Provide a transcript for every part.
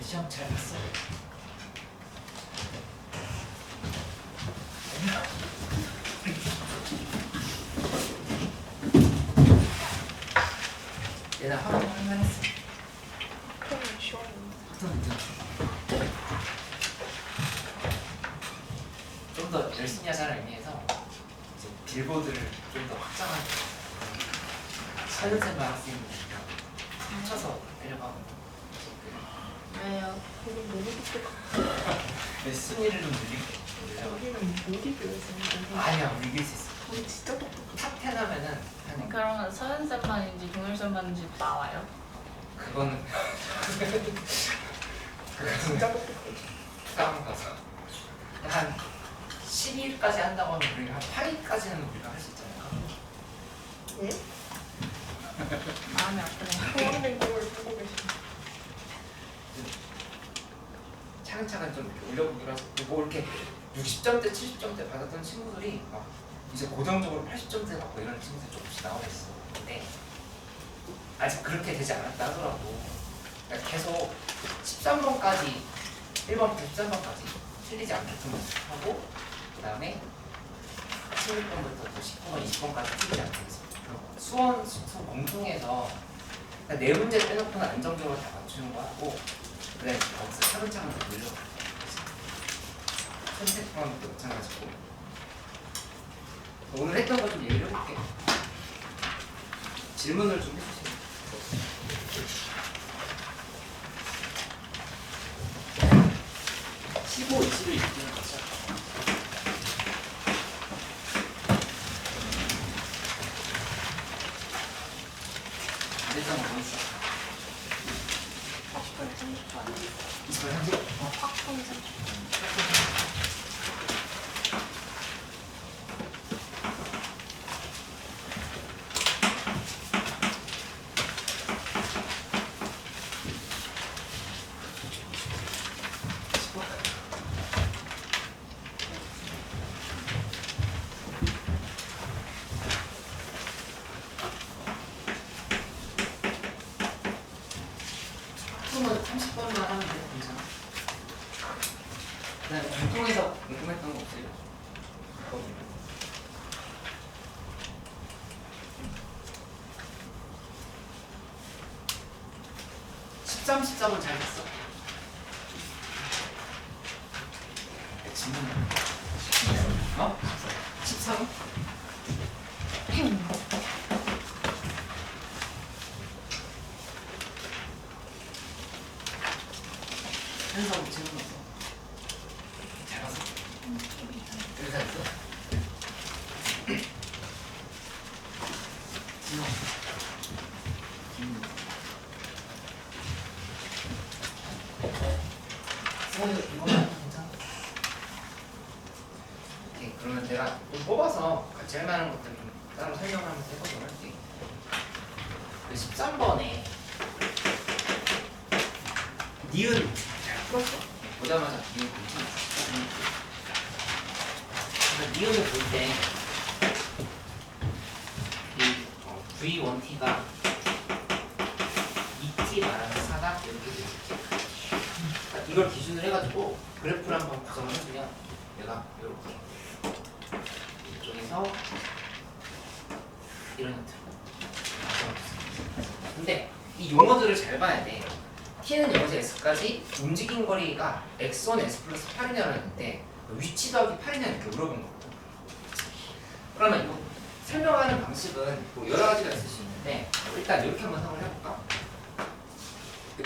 시험 잘 봤어? 얘나 학원 할만했어. 그러면 시원해. 학원 괜찮아. 좀 더 열심히 하자는 의미에서 이제 빌보드를 좀 더 확장하게 사연생만 할 수 있는 합쳐서 내려가고 왜요? 그건 너무 똑똑하다. 순위를 좀 늘릴게. 우리는 못 이겨서. 아니야, 우리 이길 수 있어. 우리 진짜 똑똑하다. 탑10 하면은 한 그러면 서현쌤만인지 동일쌤만인지 나와요? 그거는 진짜 똑똑하다. 싸움 가서 한 12일까지 한다고 하면 우리가 한 8일까지는 우리가 할 수 있잖아요. 예? 마음이 아프네요. 소원된 꿈을 꾸고 계시네. 차근차근 좀 이렇게 올려보기로 해서 뭐 이렇게 60점대, 70점대 받았던 친구들이 막 이제 고정적으로 80점대 받고 이런 친구들이 조금씩 나오고 있어. 근데 아직 그렇게 되지 않았다 하더라고. 그러니까 계속 13번까지 1번부터 13번까지 틀리지 않게끔 하고 그 다음에 16번부터 또 19번, 20번까지 틀리지 않게끔 수원 공통에서 그러니까 네 문제 빼놓고는 안정적으로 다 맞추는 거 하고 그래 거기서 차근차근 더 늘려 선택방도 마찬가지고 오늘 했던 거 좀 얘기를 해볼게. 질문을 좀 해주세요. 15, 20을 읽기는 거죠. 안 됐다는 거 보여주자. 40분 30분 안 돼. 20을 한 개? 확분 30분. 학부모는 30번만 하면 돼. 괜찮아. 그다음에 공통에서 궁금했던 거 없어요? 13, 14번 잘 됐어. 질문. 어? 13? 한성 질문 없어. 잘 봤어? 여기 잘 됐어? 진호. 승원이가 이거만 괜찮아? 오케이, 그러면 내가 좀 뽑아서 같이 할 만한 것들 좀 따로 설명하면서 해보도록 할게. 13번에 니은 잘 풀었어. 보자마자 니은 괜찮았어. 니은을 볼 때 이 V1T가 2T 말하는 사각 이렇게 이렇게 이걸 기준으로 해가지고 그래프를 한번 구성을 해주면 내가 이렇게 이쪽에서 이런 형태. 근데 이 용어들을 잘 봐야 돼. t는 0에서 x까지 움직인 거리가 x1, s 플러스 8이냐고 했는데 위치 더하기 8이냐 이렇게 물어본 거거든. 그러면 이거 설명하는 방식은 뭐 여러 가지가 있을 수 있는데 일단 이렇게 한번 생각을 해볼까?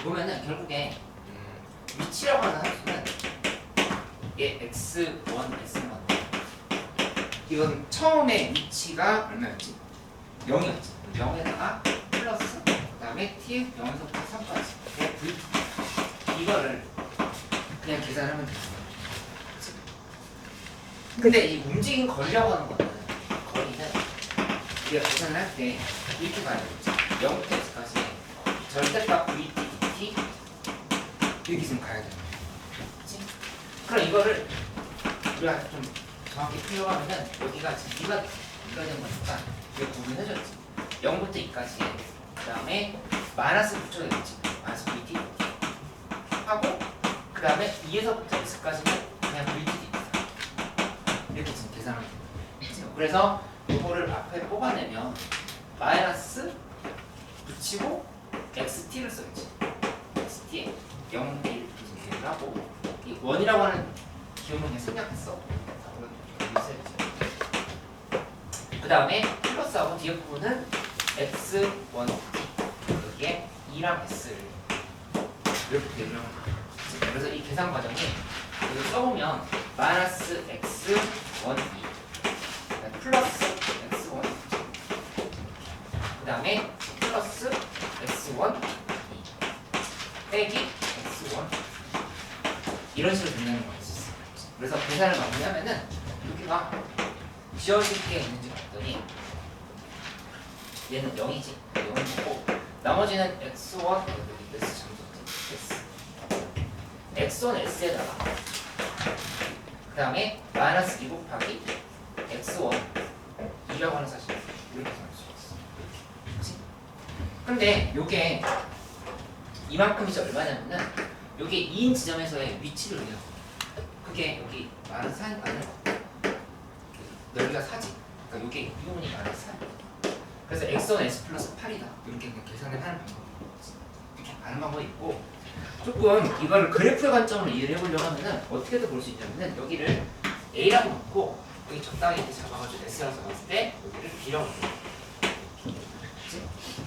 보면은 결국에 위치라고 하는 함수는 얘 x1, s1 이건 처음에 위치가 얼마였지? 0이었지. 0에다가 플러스 그 다음에 t 0에서부터 3까지 v 이거를 그냥 계산하면 되는 거야. 근데 이 움직인 거리라고 하는 거는 거리는 우리가 계산을 할 때 이렇게 가야 되겠지. 0부터 x까지 절대값 vt, dt 이렇게 좀 가야 되는 거야. 그치? 그럼 이거를 우리가 좀 정확히 표현하면은 여기가 지금 2가 된 거니까 이거 구분해줬지. 0부터 2까지 그 다음에 마이너스 붙여야겠지. 마이너스 vt 하고 다음에 2에서부터 x까지는 그냥 물질이 있어요. 이렇게 지금 계산하면 돼요. 그래서 이거를 앞에 뽑아내면 마이너스 붙이고 xt를 써야지. xt에 0, 1 이렇게 하고 이 원이라고 하는 기호는 그냥 생략했어. 그 다음에 플러스하고 뒤에 부분은 x1 여기에 2랑 s를 이렇게 대입을 하는 거예요. 그래서 이 계산 과정이 여기 써보면 마이너스 x1 2 플러스 x1 그 다음에 플러스 x1 2 빼기 x1 이런 식으로 된다는 거예요. 그래서 계산을 마무리하면은 여기가 지워질 게 있는지 봤더니 얘는 0이지 0이고 나머지는 x1 여기 s 정도지 s x1 s에다가 그 다음에 마이너스 2 곱하기 x1 2라고 하는 사실 이렇게 써볼 수 있어. 그치? 근데 요게 이만큼이 얼마냐면은 요게 2인 지점에서의 위치를 해요. 그게 여기 마이너스 4니까 넓이가 4지. 그러니까 요게 이 부분이 마이너스 4. 그래서 x1 s 플러스 8이다. 이렇게 그냥 계산을 하는 방법이 이렇게 하는 방법이 있고 조금 이걸 그래프의 관점으로 이해를 해보려고 하면은 어떻게든 볼 수 있냐면은 여기를 a라고 놓고 여기 적당히 이렇게 잡아가지고 s라고 잡았을 때 여기를 b라고 놓고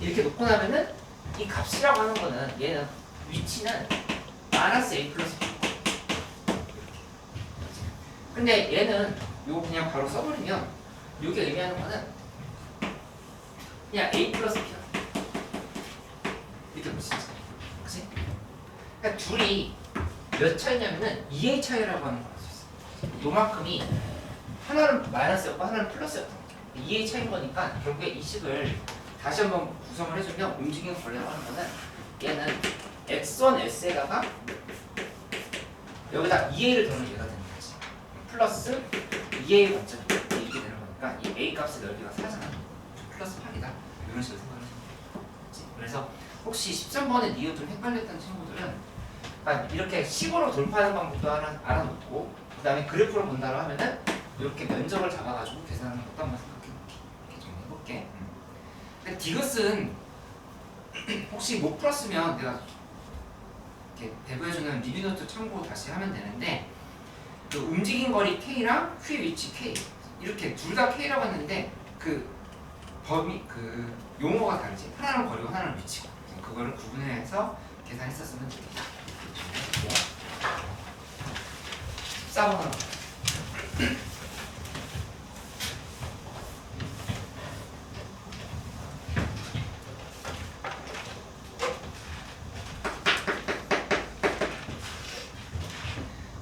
이렇게 놓고 나면은 이 값이라고 하는 거는 얘는 위치는 마이너스 a 플러스 b 근데 얘는 요거 그냥 바로 써버리면 요게 의미하는 거는 그냥 a 플러스 b야 이렇게 볼 수 있어. 그치? 그러니까 둘이 몇 차이냐면은 2의 차이라고 하는 걸 알 수 있어. 요만큼이 하나는 마이너스였고 하나는 플러스였던 거야. 2의 차이인 거니까 결국에 이 식을 다시 한번 구성을 해주면 움직이는 거리라고 하는 거는 얘는 x1 s에다가 여기다 2a를 더하면 얘가 되는 거지. 플러스 2a 관점 이렇게 되는 거니까 이 a 값의 넓이가 4잖아. 플러스 8이다. 이런 식으로 생각하시면 돼요. 그래서 혹시 13번에 니은 좀 헷갈렸던 친구들은 그러니까 이렇게 식으로 돌파하는 방법도 알아놓고 그 다음에 그래프로 본다고 하면은 이렇게 면적을 잡아가지고 계산하는 것도 한번 생각해볼게. 이렇게 좀 해볼게. 근데 디귿은 혹시 못 풀었으면 내가 이렇게 배부해주는 리뷰노트 참고 다시 하면 되는데 그 움직인 거리 K랑 휘 위치 K 이렇게 둘 다 K라고 했는데 그 범위 그 용어가 다르지. 하나는 거리고 하나는 위치고 그거를 구분해서 계산했었으면 좋겠다. 14번으로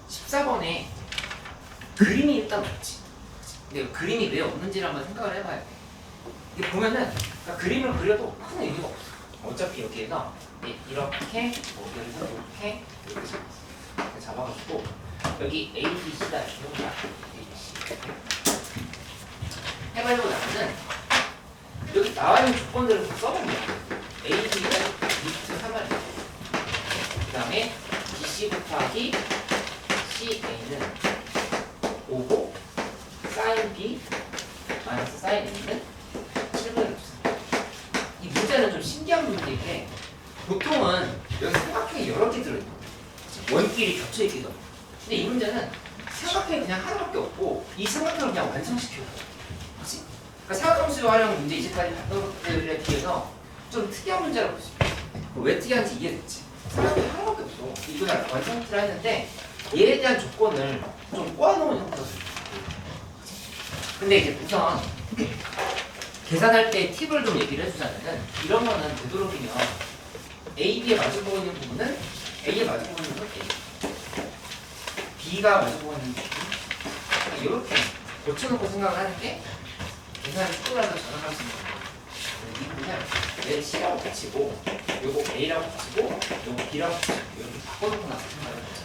14번에 그림이 일단 없지. 근데 그림이 왜 없는지를 한번 생각을 해봐야 돼. 이게 보면은 그러니까 그림을 그려도 큰 의미가 없어. 어차피 여기에가 이렇게 뭐 예를 들어 이렇게 잡아가지고 여기 A, B, C다 이렇게 해보자. A, B, C 해보려고 하면은 여기 나와 있는 조건들을 써보면 A, B가 리스트 3을 그 다음에 B, C 곱하기 C, A는 5고 사인 B 마이너스 사인 A는 7분의 6. 이 문제는 좀 신기한 문제인데 보통은 여기 삼각형이 여러 개 들어있거든. 원끼리 겹쳐있기도 하고. 근데 이 문제는 삼각형이 그냥 하나밖에 없고 이 삼각형을 그냥 완성시켜요. 그렇지? 그러니까 삼각함수 활용 문제 이제까지 봤던 것들에 비해서 좀 특이한 문제라고 볼 수 있어요. 왜 특이한지 이해됐지? 삼각형이 하나밖에 없어. 이거 완성키라 했는데 얘에 대한 조건을 좀 꼬아놓은 형태가 돼요. 근데 이제 우선 계산할 때 팁을 좀 얘기를 해주자면은 이런 거는 되도록이면 A, B에 마주보고 있는 부분은 A에 마주보고 있는 부분은 A, B가 마주보고 있는 부분은 이렇게 고쳐놓고 생각을 하는 게 계산을 조금이라도 전환할 수 있는 거예요. 이 부분을 얘를 C라고 붙이고 요거 A라고 붙이고 요거 B라고 붙이고 이렇게 바꿔놓고 나서 생각을 해보자.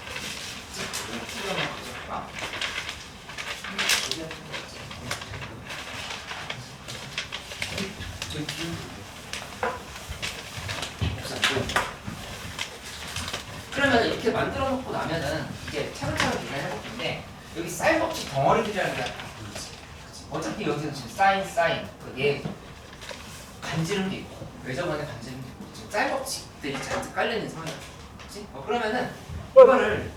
이런 팁을 한번 가져볼까? 저기 뒤에 그러면 이렇게 만들어 놓고 나면은 이제 차근차근 계산해 볼 텐데 여기 사인 법칙 덩어리들이라는 게 다 보이지. 그치? 어차피 여기서 지금 사인 그게 간지름도 있고 외접원의 간지름도 있고 지금 사인 법칙들이 잔뜩 깔려있는 상황이야. 그치? 그러면은 이거를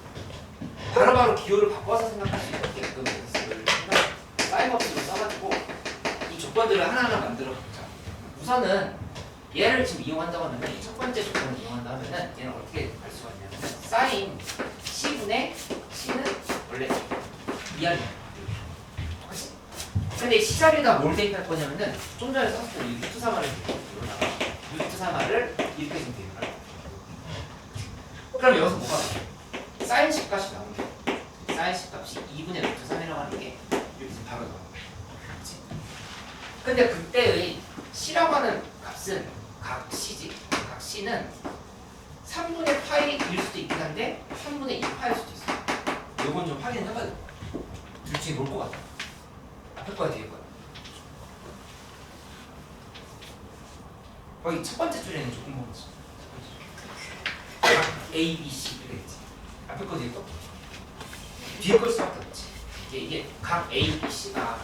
바로바로 기호를 바꿔서 생각할 수 있게끔 연습을 사인 법칙을 써가지고 이 조건들을 하나하나 만들어 보자. 우선은 얘를 지금 이용한다고 하면 이 첫 번째 조건을 이용한다 하면은 얘는 어떻게 할 수가 있냐면 사인 C분의 C는 원래 이하이야. 그치? 근데 이 C자리에다 뭘 대입할 거냐면은 좀 전에 썼을 때 루트 3r을 이러다가 루트 3r을 이렇게 좀 대입할 거야. 그럼 여기서 뭐가 나와요? 사인 C 값이 나오는 게 사인 C 값이 2분의 루트 3이라고 하는 게 이렇게 지금 바로 나와요. 그치? 근데 그때의 C라고 하는 값은 각 C지. 각 C는 3분의 파이일 수도 있긴 한데 3분의 2파일 수도 있어. 요건 좀 확인해봐야 돼. 둘 중에 뭘 것 같아? 앞에 거야 뒤에 거야? 거기 첫 번째 줄에는 조금 먹었어. A, B, C 이렇게 됐지. 앞에 거 뒤에 거? 뒤에 걸 수밖에 없지. 이게 각 A, B, C가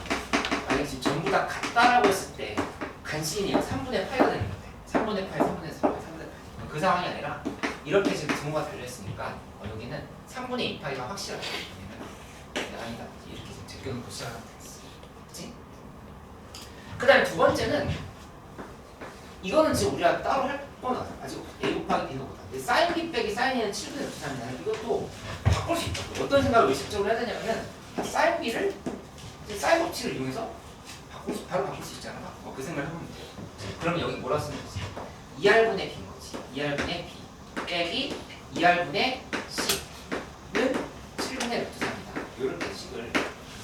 만약에 지금 전부 다 같다라고 했을 때 간신히 3분의 파이가 되는 건데 3분의 파이, 3분의 3, 3분의 8. 그 상황이 아니라 이렇게 지금 등호가 달려있으니까 여기는 3분의 2파이가 확실하게 아니다. 이렇게 지금 제껴놓고 시작하면 되겠어. 그치? 그 다음에 두 번째는 이거는 지금 우리가 따로 할 건 아직 A 곱하기 B는 못하. 근데 사인 B 빼기 사인이는 7분의 루트 3이잖아. 이것도 바꿀 수 있다. 어떤 생각을 의식적으로 해야 되냐면은 사인 B를 사인 법칙을 이용해서 바로 바꿀 수 있잖아. 그 생각을 해보면 돼요. 그럼 여기 뭐라 쓰면 되지? 2R분의 B인 거지. 2R분의 B 빼기 2R분의 C는 7분의 루트 3이다. 이렇게 식을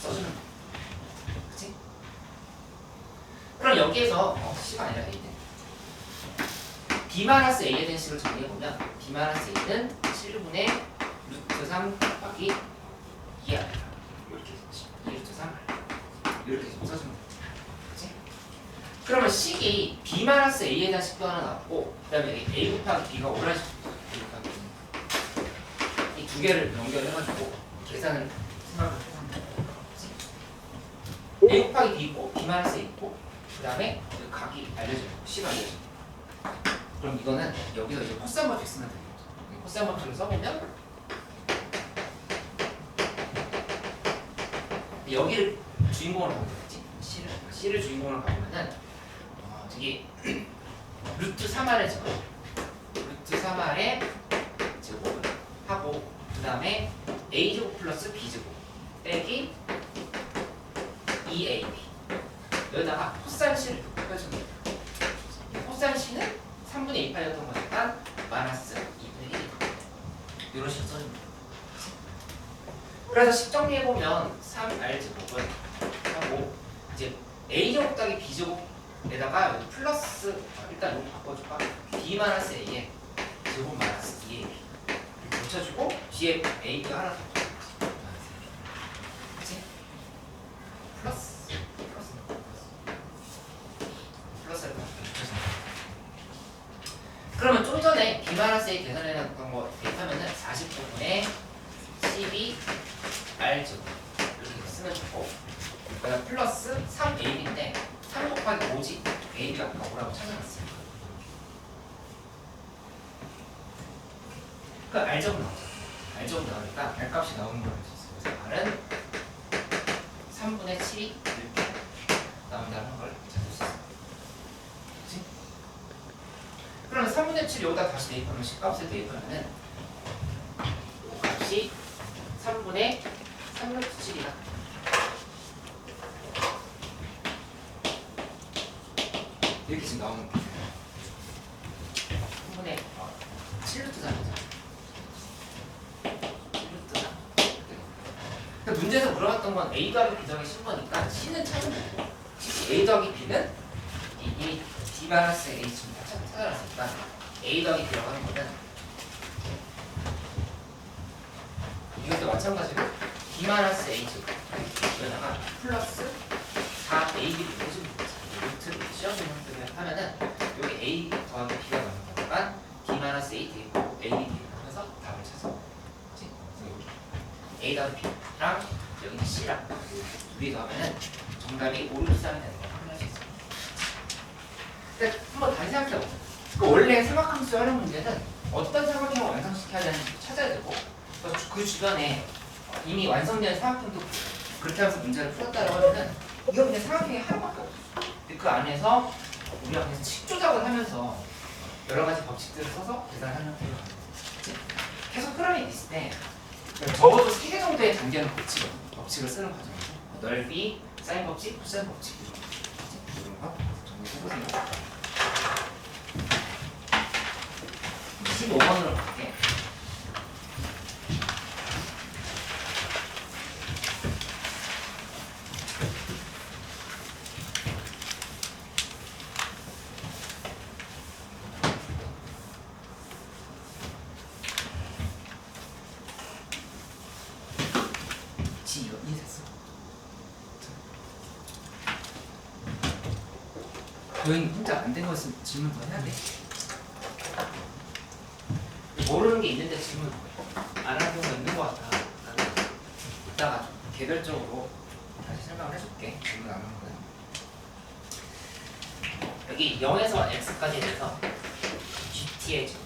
써주는 거야. 그치? 그럼 여기에서 C가 아니라 A는 B-A에 대한 식을 정리해보면 B-A는 7분의 루트 3 곱하기 2R 이렇게 됐지. 2루트 3 이렇게 써주면 돼. 그치? 그러면 식이 B-A에 대한 식도 하나 나왔고 그 다음에 A 곱하기 B가 오라는 식도 있어. 이 두 개를 연결해가지고 계산을 생각을 해보면 돼. A 곱하기 B 있고 B-A 있고 그 다음에 각이 알려져 있고 C가 알려져 있고 그럼 이거는 여기서 이제 코사인 법칙 쓰면 되겠죠. 코사인 법칙을 써보면 여기를 주인공으로 보면 되겠지. C를 주인공으로 가보면은 저기 루트 3R의 제곱 루트 3R의 제곱을 하고 그 다음에 A제곱 플러스 B제곱 빼기 2AB 여기다가 코사인 C를 펴주면 돼요. 코사인 C는 3분의 2파이였던 거니까 마이너스 2분의 1이다. 이런 식으로 써줍니다. 그래서 식 정리해보면 3R 제곱을 하고 이제 A제곱 더하기 B제곱에다가 여기 플러스 일단 이거 바꿔줄까? B 마이너스 A에 제곱 마이너스 2AB 이렇게 붙여주고 뒤에 A가 하나 더 붙여주지. 그치? 플러스를 붙여줍니다. 그러면 좀 전에 B-A 계산해놨던 거 대입하면은 49분의 12 R 제곱 이렇게 쓰면 좋고 그다음 플러스 3AB인데 3 곱하기 5지 AB가 아까 뭐라고 찾아놨어요. 그 R 제곱 나오죠. R 제곱 나오니까 R 값이 나오는 걸 알 수 있어요. 그래서 R은 3분의 7이 이렇게 나온다는 걸 찾을 수 있어요. 그러면 3분의 7 여기다 다시 대입하면 식값을 대입하면은 값이 3분의 3루트 7이다. 이렇게 지금 나오는 거예요. 3분의 7루트 3이죠. 7루트 3. 그러니까 문제에서 물어봤던 건 A 더하기 B 더하기 신 거니까 C는 찾으면 되고 A 더하기 B는 이 D-A 지금 찾아놨으니까 A 더하기 B라고 하는 거는 이것도 마찬가지로 B-A 제곱 여기다가 플러스 4AB를 해주는 거지. 루트를 씌워주는 형태를 하면은 여기 A 더하기 B가 나오는 거니까 B-A 대입하고 AB 대입하면서 답을 찾아요. A 더하기 B랑 여기는 C랑 둘이 더하면은 정답이 5, 6, 3이 되는 걸 확인할 수 있어요. 근데 한번 다시 생각해보세요. 그 원래 삼각함수 활용 문제는 어떤 삼각형을 완성시켜야 되는지 찾아야 되고 그 주변에 이미 완성된 삼각형도 그렇게 하면서 문제를 풀었다고 하면은 이건 그냥 삼각형이 하나밖에 없어. 근데 그 안에서 우리가 그냥 식 조작을 하면서 여러 가지 법칙들을 써서 계산을 하는 거예요. 계속 흐름이 비슷해. 적어도 3개 정도의 단계는 법칙을 쓰는 과정이고 넓이, 사인 법칙, 코사인 법칙 이런 거 정리해보세요. 25번으로 갈게. 이거 이해됐어? 도현이 혼자 안 된 것은 질문 더 해야 돼. 모르는 게 있는데 질문 안 하는 경우가 있는 것 같아. 나는 이따가 좀 개별적으로 다시 설명을 해줄게. 질문 안 하는 거는. 여기 0에서 x까지 돼서 gt의 죠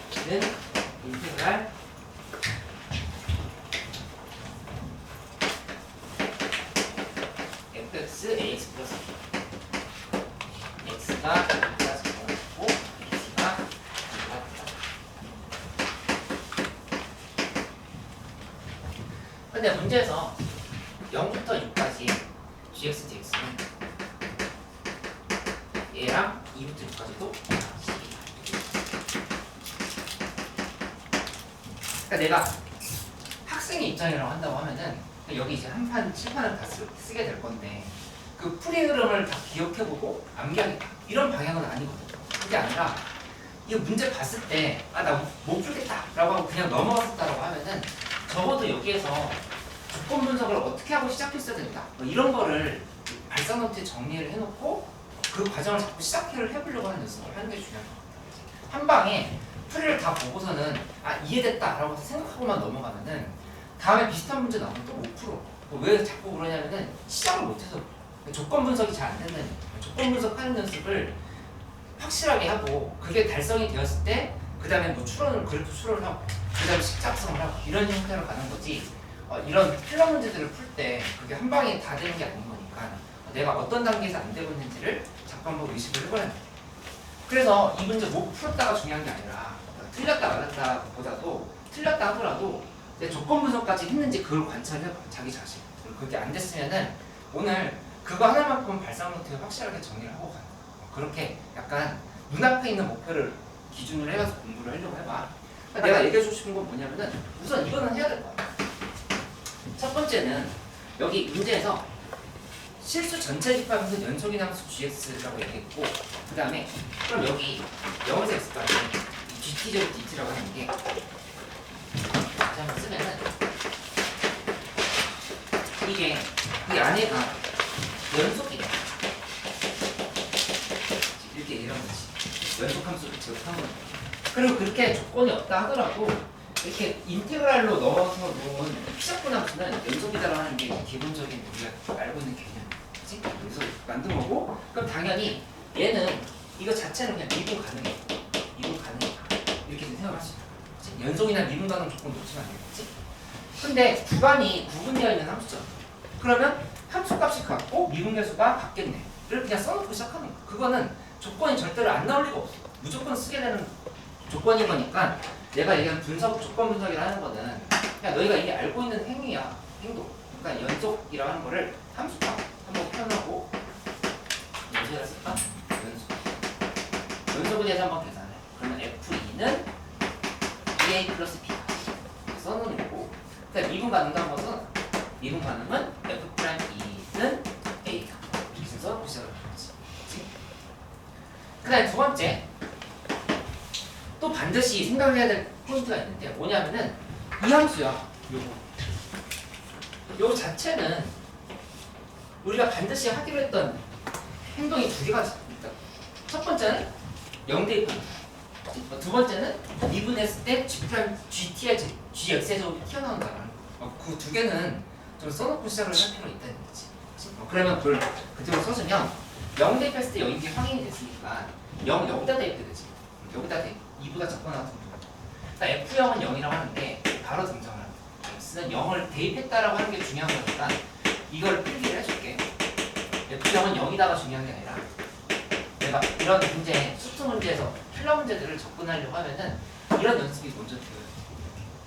dt는 인테그랄 fx ax 플러스 x가 2까지 들어가고 x가 2가 근데 문제에서 0부터 6까지 gx dx는 얘랑 2부터 6까지도 그러니까 내가 학생의 입장이라고 한다고 하면은 여기 이제 한 판, 칠판을 다 쓰게 될 건데 그 풀이 흐름을 다 기억해보고 암기하겠다 이런 방향은 아니거든요. 그게 아니라 이 문제 봤을 때 아 나 못 풀겠다 라고 하고 그냥 넘어갔었다라고 하면은 적어도 여기에서 조건 분석을 어떻게 하고 시작했어야 된다 뭐 이런 거를 발상 노트에 정리를 해놓고 그 과정을 자꾸 시작을 해보려고 하는 연습을 하는 게 중요한 것 같아요. 한 방에 풀이를 다 보고서는 아 이해됐다 라고 생각하고만 넘어가면은 다음에 비슷한 문제 나오면 또 못 풀어. 왜 자꾸 그러냐면은 시작을 못해서 조건 분석이 잘 안 된다는 거예요. 조건 분석하는 연습을 확실하게 하고 그게 달성이 되었을 때 그 다음에 뭐 추론을 그래프 추론을 하고 그 다음에 식작성을 하고 이런 형태로 가는 거지 이런 필러 문제들을 풀 때 그게 한 방에 다 되는 게 아닌 거니까 내가 어떤 단계에서 안 되고 있는지를 자꾸 한번 의식을 해봐야 돼요. 그래서 이 문제 못 풀었다가 중요한 게 아니라 틀렸다 맞았다 보다도 틀렸다 하더라도 내 조건 분석까지 했는지 그걸 관찰해봐 자기 자신. 그게 안 됐으면은 오늘 그거 하나만큼 발상 노트에 확실하게 정리를 하고 가는 거야. 그렇게 약간 눈앞에 있는 목표를 기준으로 해가서 공부를 하려고 해봐. 그러니까 내가 얘기해주고 싶은 건 뭐냐면은 우선 이거는 해야 될 거야. 첫 번째는 여기 문제에서 실수 전체 집합에서 연속인 함수 gx라고 얘기했고 그 다음에 그럼 여기 0에서 x까지 gt 제곱 dt라고 하는 게 다시 한번 쓰면은 이게 이 안에가 연속이래. 이렇게 이런 거지. 연속 함수를 제곱한 거야. 그리고 그렇게 조건이 없다 하더라도 이렇게 인테그랄로 넣어서 놓은 피적분 함수는 연속이다라고 하는 게 기본적인 우리가 알고 있는 개념이지. 그래서 만든 거고 그럼 당연히 얘는 이거 자체는 그냥 미분 가능해. 미분 가능해. 이렇게 생각할 수 있다. 연속이나 미분 가능 조건 놓치면 안 되겠지. 근데 구간이 구분되어 있는 함수죠. 그러면 함수 값이 같고 미분 계수가 같겠네. 를 그냥 써놓고 시작하는 거야. 그거는 조건이 절대로 안 나올 리가 없어. 무조건 쓰게 되는 조건인 거니까 내가 얘기한 분석, 조건 분석이라는 거는 그냥 너희가 이미 알고 있는 행위야. 행동. 그러니까 연속이라고 하는 거를 함수값 한번 표현하고 연속이라 쓸까? 연속. 연속에 대해서 한번 계산해. 그러면 F2는 2A 플러스 B다. 써놓는 거고 그다음에 미분 가능한 것은 미분 가능은 F'2는 A다. 이렇게 해서 시작을 하는 거지. 그 다음에 두 번째 또 반드시 생각해야 될 포인트가 있는데 뭐냐면은 이 함수야. 요거 자체는 우리가 반드시 하기로 했던 행동이 두 개가 있다. 첫 번째는 0 대입하는 두 번째는 미분했을 때 G 프라임 GT의 GX의 제곱이 튀어나온다는 그 두 개는 좀 써놓고 시작을 할 필요가 있다는 거지. 그러면 그걸 그대로 써주면 0 대입했을 때 여기 이게 확인이 됐으니까 0 여기다 대입해 되지. 여기다 대입 2보다 작거나 같은 거. 그러니까 F0은 0이라고 하는데 바로 등장을 합니다. X는 0을 대입했다라고 하는 게 중요한 거니까 이걸 필기를 해줄게. F0은 0이다가 중요한 게 아니라 내가 이런 문제, 수투 문제에서 킬러 문제들을 접근하려고 하면은 이런 연습이 먼저 되어요.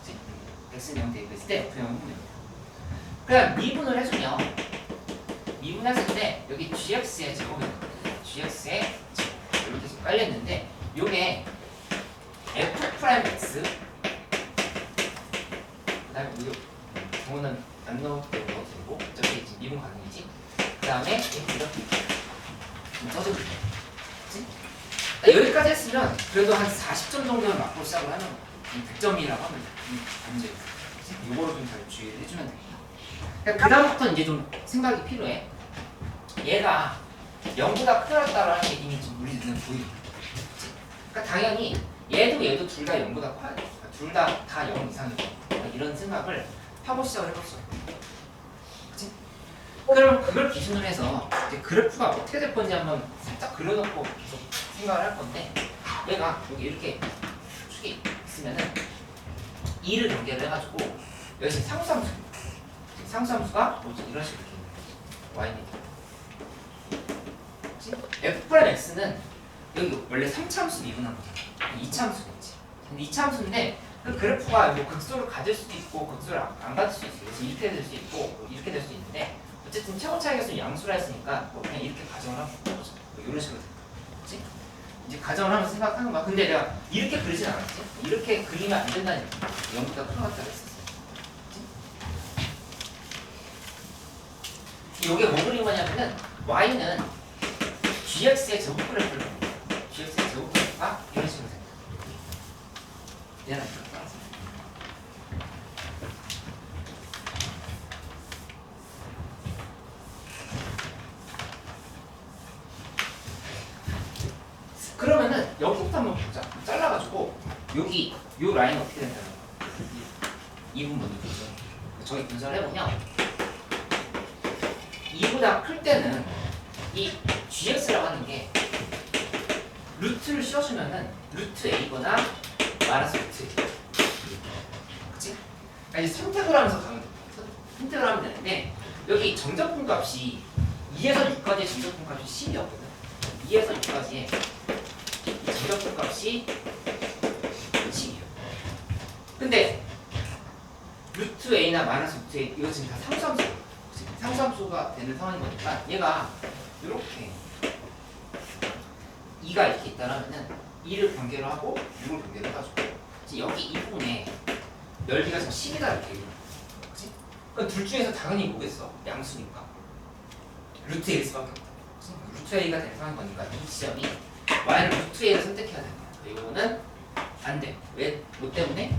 그치? X는 0 대입했을 때 F0은 0. 그냥 미분을 해주면 미분했을 때 여기 GX의 제곱이 GX의 제곱 이렇게 지금 깔려있는데 요게 F 프라임 X 그 다음에 우리 경우는 안 넣어도 되고 어차피 이제 미분 가능이지. 그 다음에 이렇게 좀 써주면 돼. 그치? 여기까지 했으면 그래도 한 40점 정도는 맞고 시작을 하는 거야. 100점이라고 하면 문제. 요거를 좀 잘 주의를 해주면 돼. 그 다음부터 이제 좀 생각이 필요해. 얘가 0보다 크다라는 게 이미 좀 우리 눈에 보이는 거야. 그러니까 당연히 얘도 둘 다 0보다 커야 돼. 둘 다 0 이상이고 이런 생각을 하고 시작을 해봤어. 그치? 그럼 그걸 기준으로 해서 이제 그래프가 어떻게 될 건지 한번 살짝 그려놓고 계속 생각을 할 건데 얘가 여기 이렇게 축이 있으면은 2를 연결을 해가지고 여기서 상수함수가 뭐지? 이런 식으로 y입니다. f 프라임 x는 여기 원래 3차함수 미분한 거잖아. 2차함수겠지. 근데 2차함수인데 그 그래프가 뭐 극소를 가질 수도 있고 극소를 안 가질 수도 있어. 그래서 이렇게 될 수 있고 뭐 이렇게 될 수 있는데 어쨌든 최고 차이계수는 양수라 했으니까 뭐 그냥 이렇게 가정을 하면 되는 거죠. 뭐 이런 식으로 되는 거지. 이제 가정을 하면서 생각하는 거야. 근데 내가 이렇게 그리진 않았지. 이렇게 그리면 안 된다니까. 0보다 크다고 했었어. 이게 뭐 그린 거냐면은 y는 gx의 제곱 그래프를 그린 거야. gx의 제곱 그래프가 이런 식으로 됩니다. 얘는 이렇게 따라서. 그러면은 여기부터 한번 보자. 잘라가지고 여기 요 라인 어떻게 된다는 거야? 이 부분 먼저 분석. 저기 분석을 해보면 2보다 클 때는 이 gx라고 하는 게 루트를 씌워주면은 루트 a거나 마이너스 루트 a. 그치? 그러니까 이제 선택을 하면서 가면 돼. 선택을 하면 되는데 여기 정적분 값이 2에서 6까지의 정적분 값이 10이었거든. 2에서 6까지의 정적분 값이 10이에요. 근데 루트 a나 마이너스 루트 a 이거 지금 다 상수함수예요. 상수함수가 되는 상황인 거니까 얘가 이렇게 2가 이렇게 있다라면은 2를 관계로 하고 6을 관계로 해가지고 여기 이 부분에 넓이가 지금 10이다 이렇게 얘기해. 그치? 그럼 둘 중에서 당연히 뭐겠어? 양수니까 루트 a일 수밖에 없다. 그치? 루트 a가 되는 상황인 거니까 이 지점이 y는 루트 a를 선택해야 되는 거야. 이거는 안 돼. 왜? 뭐 때문에?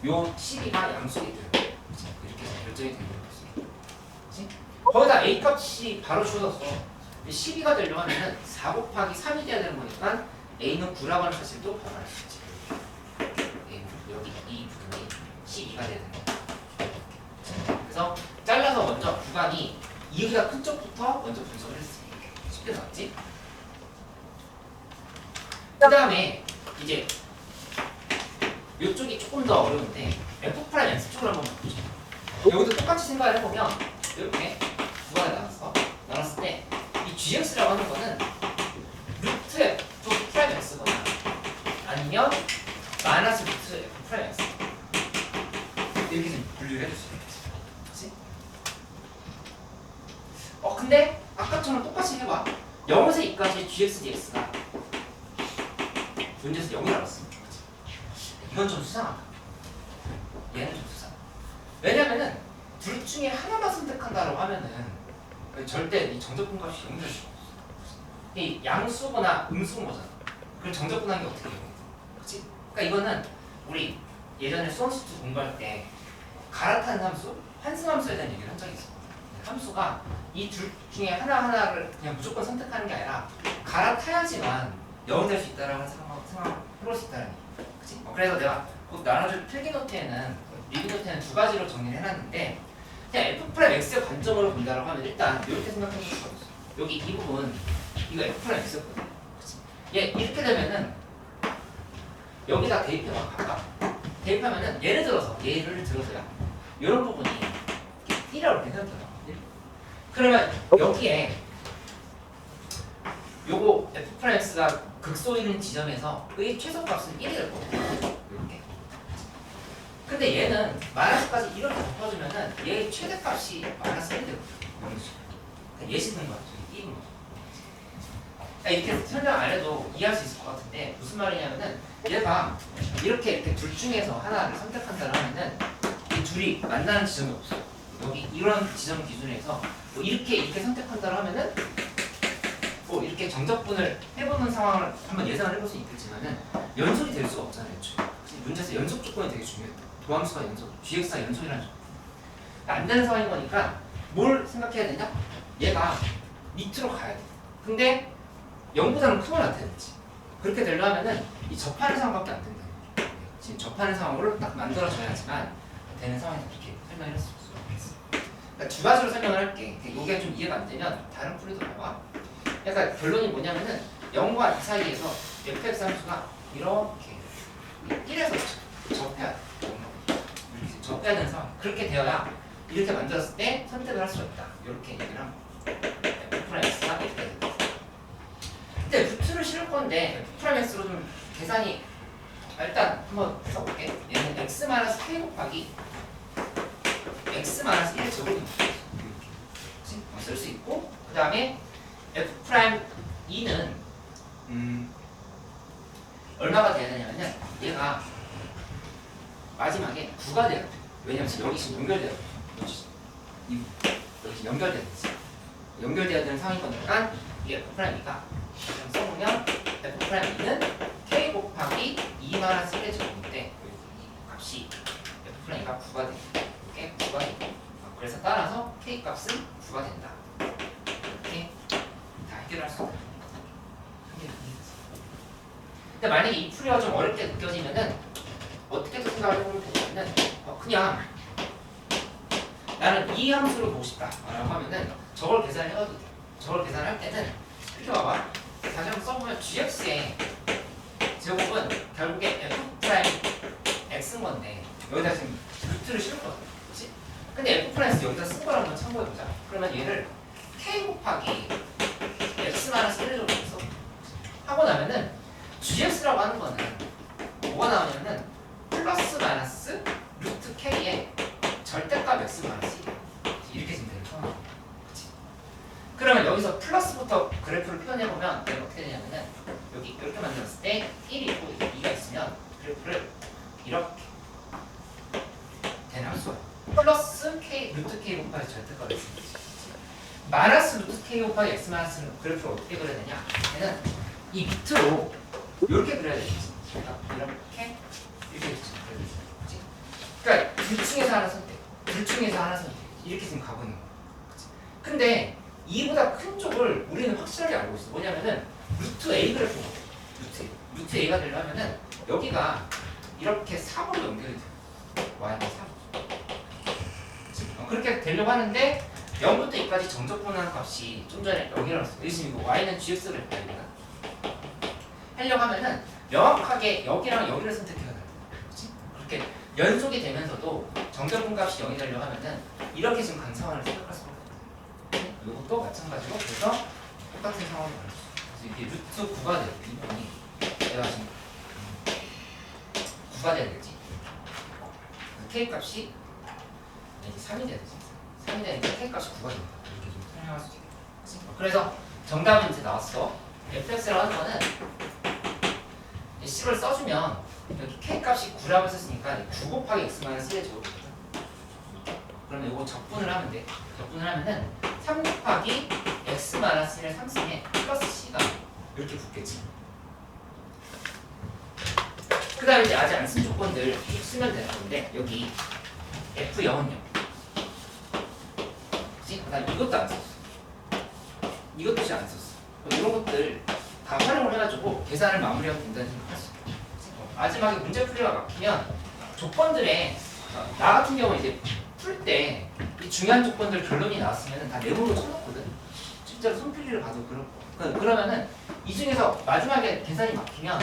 요 12가 양수이기 때문에 이렇게 해서 결정이 되는 거지. 거기다 a 값이 바로 주어졌어. 12가 되려고 하면은 4 곱하기 3이 돼야 되는 거니까 a는 9라고 하는 사실도 바로 알 수 있지. 여기 이 부분이 12가 돼야 되는 거야. 그래서 잘라서 먼저 구간이 2보다 큰 쪽부터 먼저 분석을 했으니까 쉽게 나왔지? 그 다음에 이제 이쪽이 조금 더 어려운데 f 프라임 x 쪽을 한번 보자. 여기도 똑같이 생각을 해보면 이렇게 구간을 나눴을 때 이 gx라고 하는 거는 루트 f 프라임 x거나 아니면 마이너스 루트 f 프라임 x 이렇게 좀 분류를 해줄 수 있겠지. 그치? 근데 아까처럼 똑같이 해봐. 0에서 2까지 gx dx가 문제에서 0이 나왔어. 이건 좀 수상하다. 얘는 좀 수상하다. 왜냐면은 둘 중에 하나만 선택한다고 하면은 절대 이 정적분 값이 0될 수가 없어. 이 양수거나 음수인 거잖아. 그럼 정적분한 게 어떻게 돼? 그치? 그러니까 이거는 우리 예전에 수험시트 공부할 때 갈아타는 함수, 환승함수에 대한 얘기를 한 적이 있어. 함수가 이 둘 중에 하나를 그냥 무조건 선택하는 게 아니라 갈아타야지만 0이 될 수 있다라는 상황을 해볼 수 있다는 얘기. 그치? 그래서 내가 곧 나눠줄 필기 노트에는 리뷰 노트에는 두 가지로 정리를 해놨는데 그냥 f 프라임 x의 관점으로 본다라고 하면 일단 이렇게 생각해 볼 수가 있어. 여기 이 부분 이거 f 프라임 x였거든. 그치? 얘 이렇게 되면은 여기다 대입해봐 각각. 대입하면은 예를 들어서야 이런 부분이 1이라고 생각해봐. 그러면 여기에 요거 f 프라임 x가 극소이는 지점에서의 최소값은 1이 될 거거든요. 이렇게. 근데 얘는 마이너스까지 이렇게 덮어주면은 얘의 최대값이 마이너스 1이 되거든요. 그러니까 예시는 거야. 저기 1인 거죠. 이렇게 설명 안 해도 이해할 수 있을 것 같은데 무슨 말이냐면은 얘가 이렇게 둘 중에서 하나를 선택한다고 하면은 이 둘이 만나는 지점이 없어. 여기 이런 지점 기준에서 뭐 이렇게 선택한다고 하면은 뭐 이렇게 정적분을 해보는 상황을 한번 예상을 해볼 수 있겠지만은 연속이 될 수가 없잖아요. 문제에서 연속 조건이 되게 중요해요. 도함수가 연속, gx가 연속이라는 조건. 안 되는 상황인 거니까 뭘 생각해야 되냐? 얘가 밑으로 가야 돼. 근데 0보다는 크고 나타냈지. 그렇게 되려면은 이 접하는 상황밖에 안 된다. 지금 접하는 상황으로 딱 만들어져야지만 되는 상황에서 그렇게 설명을 했을 수가 있겠어. 그러니까 두 가지로 설명을 할게. 이게 좀 이해가 안 되면 다른 풀이도 봐봐. 그러니까 결론이 뭐냐면은 0과 2 사이에서 fx 함수가 이렇게 1에서 접해야 돼. 이렇게 접해야 되는 상황. 그렇게 되어야 이렇게 만들었을 때 선택을 할 수가 있다. 이렇게 얘기를 하고 f'x가 이렇게 된다. 근데 루트를 실을 건데 f'x로 좀 계산이 일단 한번 써볼게. 얘는 x-k 곱하기 x-1의 제곱이 쓸 수 있고 그 다음에 f'2는 얼마가 돼야 되냐면요. 얘가 마지막에 9가 돼야 돼. 왜냐면 지금 여기 지금 연결돼야 돼. 여기 지금 연결돼야 돼. 연결돼야 되는 상황인 거니까 이 f'이가 써보면 f'2는 k 곱하기 2-1의 제곱인데 이 값이 f'가 9가 돼. 이렇게 9가 되고 그래서 따라서 k 값은 9가 된다. 이렇게 다 해결할 수 있다. 근데 만약에 이 풀이가 좀 어렵게 느껴지면은 어떻게 생각을 해보면 되냐면은 그냥 나는 이 함수를 보고 싶다 라고 하면은 저걸 계산해도 돼. 저걸 계산할 때는 이렇게 봐봐. 다시 한번 써보면 gx의 제곱은 결국에 f'x인 건데 여기다 지금 루트를 실을 거거든. 그치? 근데 f'에서 여기다 쓴 걸 한번 참고해보자. 그러면 얘를 k 곱하기 x-1을 써. 하고 나면은 gx라고 하는 거는 뭐가 나오냐면은 플러스 마이너스 루트 k의 절대값 x 마이너스 1 이렇게 지금 되는 거야. 그치? 그러면 여기서 플러스부터 그래프를 표현해보면 내가 어떻게 되냐면은 여기 이렇게 만들었을 때 1이고 2가 있으면 그래프를 이렇게 되는 함수야. 플러스 k 루트 k 곱하기 절대값 x 마이너스 루트 k 곱하기 x 마이너스는 그래프를 어떻게 그려야 되냐? 얘는 이 밑으로 이렇게 그려야 되겠지. 이렇게 되겠지. 그러니까 둘 중에서 하나 선택. 둘 중에서 하나 선택. 이렇게 지금 가고 있는 거야. 그치? 근데 2보다 큰 쪽을 우리는 확실하게 알고 있어. 뭐냐면은 루트 a 그래프가 루트 a가 되려면은 여기가 이렇게 3으로 연결이 돼. y가 3. 그렇게 되려고 하는데 0부터 2까지 정적분하는 값이 좀 전에 여기라고 했어. 지금 이거 y는 gx를 했다. 하려고 하면은 명확하게 여기랑 여기를 선택해야 돼. 그렇지? 그렇게 연속이 되면서도 정적분 값이 0이 되려고 하면은 이렇게 지금 간 상황을 생각할 수가 없거든. 이것도 마찬가지로 그래서 똑같은 상황이 나올 수 있어. 그래서 이게 루트 9가 돼요. 이 부분이 내가 지금 9가 돼야 되지. k 값이 이제 3이 돼야 되지. 3이 되니까 k 값이 9가 된다. 이렇게 좀 설명할 수 있겠다. 그래서 정답은 이제 나왔어. fx라고 하는 거는 10을 써주면 여기 k 값이 9라고 썼으니까 9 곱하기 x-1의 제곱이거든. 그러면 이거 적분을 하면 돼. 적분을 하면은 3 곱하기 x-1의 3승에 플러스 c가 이렇게 붙겠지. 그 다음에 이제 아직 안 쓴 조건들 쭉 쓰면 되는 건데 여기 f0은요. 그치? 그 다음에 이것도 안 썼어. 이것도 안 썼어. 이런 것들 다 활용을 해가지고 계산을 마무리하면 된다는 생각하시죠. 마지막에 문제풀이가 막히면 조건들에 나 같은 경우는 이제 풀 때 이 중요한 조건들 결론이 나왔으면 다 메모로 쳐놓거든. 실제로 손필리를 봐도 그렇고. 그러면은 이 중에서 마지막에 계산이 막히면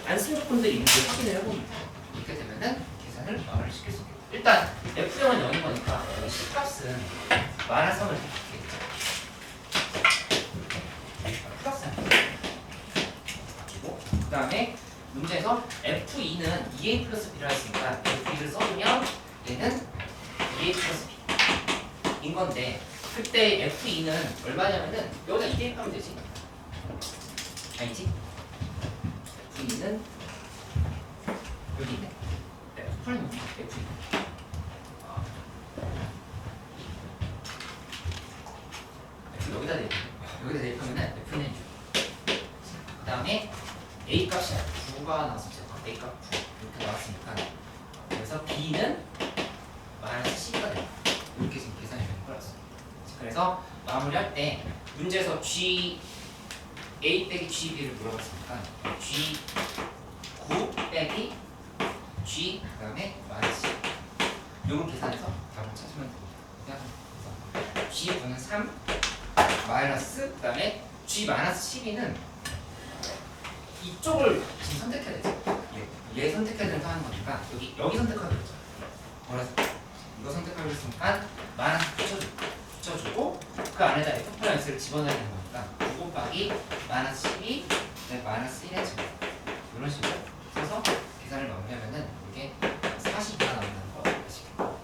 안 쓴 조건들이 있는지 확인을 해봅니다. 이렇게 되면은 계산을 마무리 시킬 수 있겠다. 일단 F형은 0인 거니까 여기 C값은 마이너스 3을 바뀌겠죠. 플러스 3. 바뀌고 그 다음에 문제에서 F2는 2A 플러스 B라 했으니까 F2를 써주면 얘는 2A 플러스 B인 건데 그때 F2는 얼마냐면은 여기다 2 대입하면 되지. 알지? F2는 여기 있네. 네, F8은 F2. 여기다 대입하면은 F는 6. 그 다음에 A 값이 9가 나왔었죠. A 값 9 이렇게 나왔으니까 그래서 B는 마이너스 C가 됩니다. 이렇게 지금 계산이 되는 거였어요. 그래서 마무리할 때 문제에서 G A 빼기 GB를 물어봤으니까 G9 빼기 G 그 다음에 마이너스 요거 계산해서 답을 찾으면 됩니다. 그래서 G9는 3 마이너스 그 다음에 G 마이너스 12는 이쪽을 지금 선택해야 되죠. 얘 선택해야 된다 하는 거니까 여기 선택하기로 했죠. 그래서 이거 선택하기로 했으니까 마이너스 붙여주고 그 안에다 F+X를 집어넣어야 되는 거니까 9 곱하기 마이너스 12 마이너스 1의 제곱 이런 식으로 써서 계산을 마무리하면은 이게 42가 나온다는 거 아시겠죠?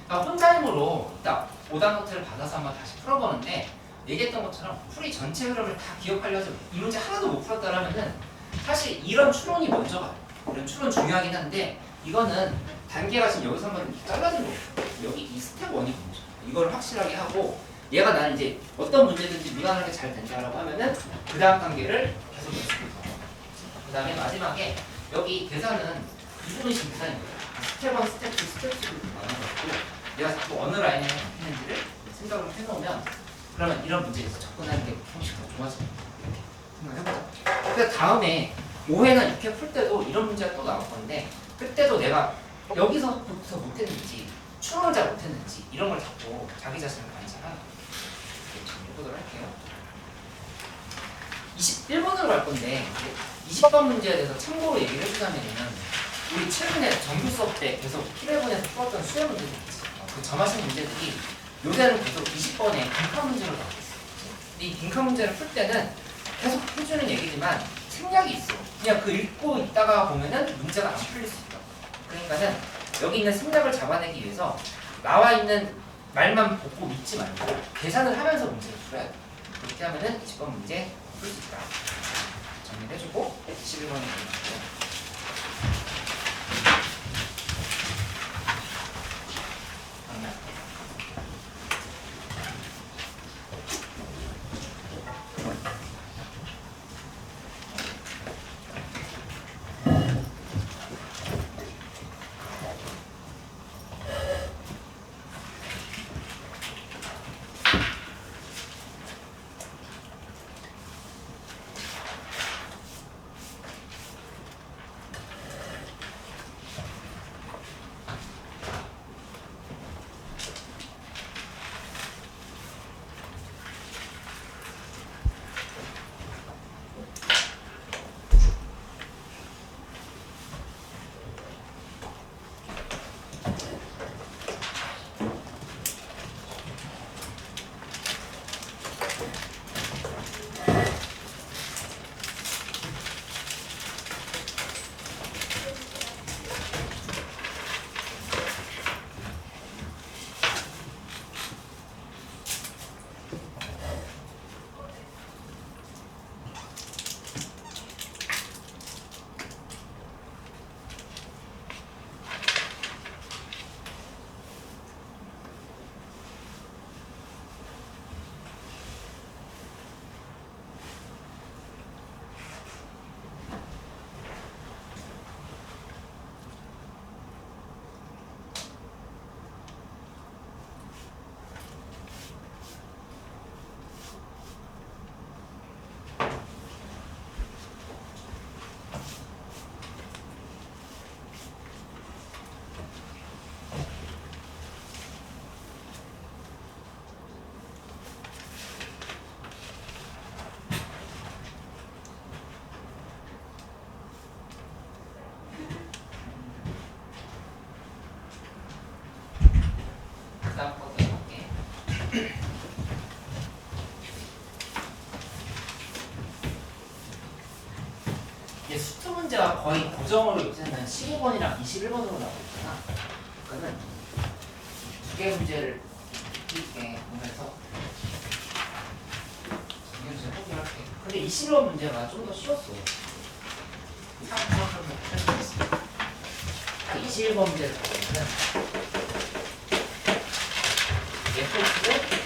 그러니까 혼자 힘으로 이따 오답 노트를 받아서 한번 다시 풀어보는데 얘기했던 것처럼 풀이 전체 흐름을 다 기억하려 해서 이 문제 하나도 못 풀었다라면은 사실 이런 추론이 먼저 가요. 이런 추론 중요하긴 한데 이거는 단계가 지금 여기서 한번 잘라진 거예요. 여기 이 스텝 1이 문제. 이걸 확실하게 하고 얘가 나는 이제 어떤 문제든지 무난하게 잘 된다라고 하면은 그 다음 단계를 계속 연습해 봐요. 그 다음에 마지막에 여기 계산은 이 부분이 지금 계산인 거예요. 스텝 1, 스텝 2, 스텝 3로 나눠가지고 내가 자꾸 어느 라인에 했는지를 생각을 해놓으면 그러면 이런 문제에서 접근하는 게 조금씩 더 좋아집니다. 이렇게 생각해보자. 근데 다음에 5회나 6회 풀 때도 이런 문제가 또 나올 건데 그때도 내가 여기서부터 못했는지 추론을 잘 못했는지 이런 걸 자꾸 자기 자신을 관찰하는 거예요. 해보도록 할게요. 21번으로 갈 건데 20번 문제에 대해서 참고로 얘기를 해주자면은 우리 최근에 정규 수업 때 계속 T11에서 풀었던 수행 문제들 있지. 그 점하신 문제들이 요새는 계속 20번에 빈칸 문제로 나오고 있어요. 근데 이 빈칸 문제를 풀 때는 계속 해주는 얘기지만 생략이 있어. 그냥 그 읽고 있다가 보면은 문제가 안 풀릴 수 있다. 그러니까는 여기 있는 생략을 잡아내기 위해서 나와 있는 말만 보고 믿지 말고 계산을 하면서 문제를 풀어야 돼. 그렇게 하면은 20번 문제 풀 수 있다. 정리를 해주고 11번에 넘어갈게요. 이제 수트 문제가 거의 고정으로 요새는 15번이랑 21번으로 나오고 있잖아. 그러면 두 개 문제를 이렇게 보면서 문제 해결할게. 근데 21번 문제가 좀 더 쉬웠어. 21번 문제를 보면은 fx를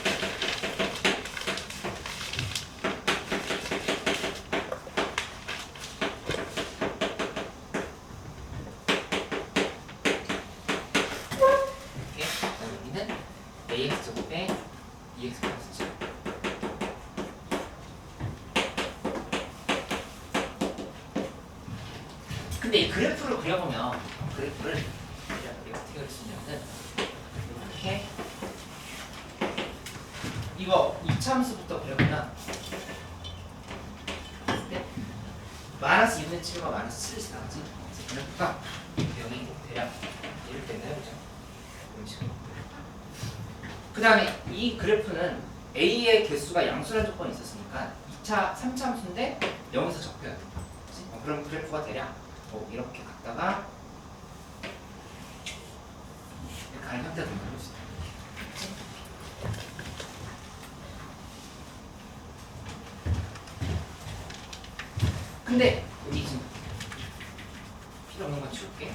여기는 ax제곱에 2x 플러스 7. 근데 이 그래프를 그려보면 그래프를 어떻게 그릴 수 있냐면 이렇게 이거 이차함수부터 그려보면 마이너스 2분의 7과 마이너스 7이 지나가지. 그래프가 여기 대략 이럴 때는 해보자. 이런 식으로. 그 다음에 이 그래프는 A의 개수가 양수라는 조건이 있었으니까 2차, 3차 함수인데 0에서 적혀야 돼. 그럼 그래프가 대략 이렇게 갔다가 이렇게 가는 형태가 된다고 볼 수 있다. 근데 여기 지금 필요 없는 건 지울게.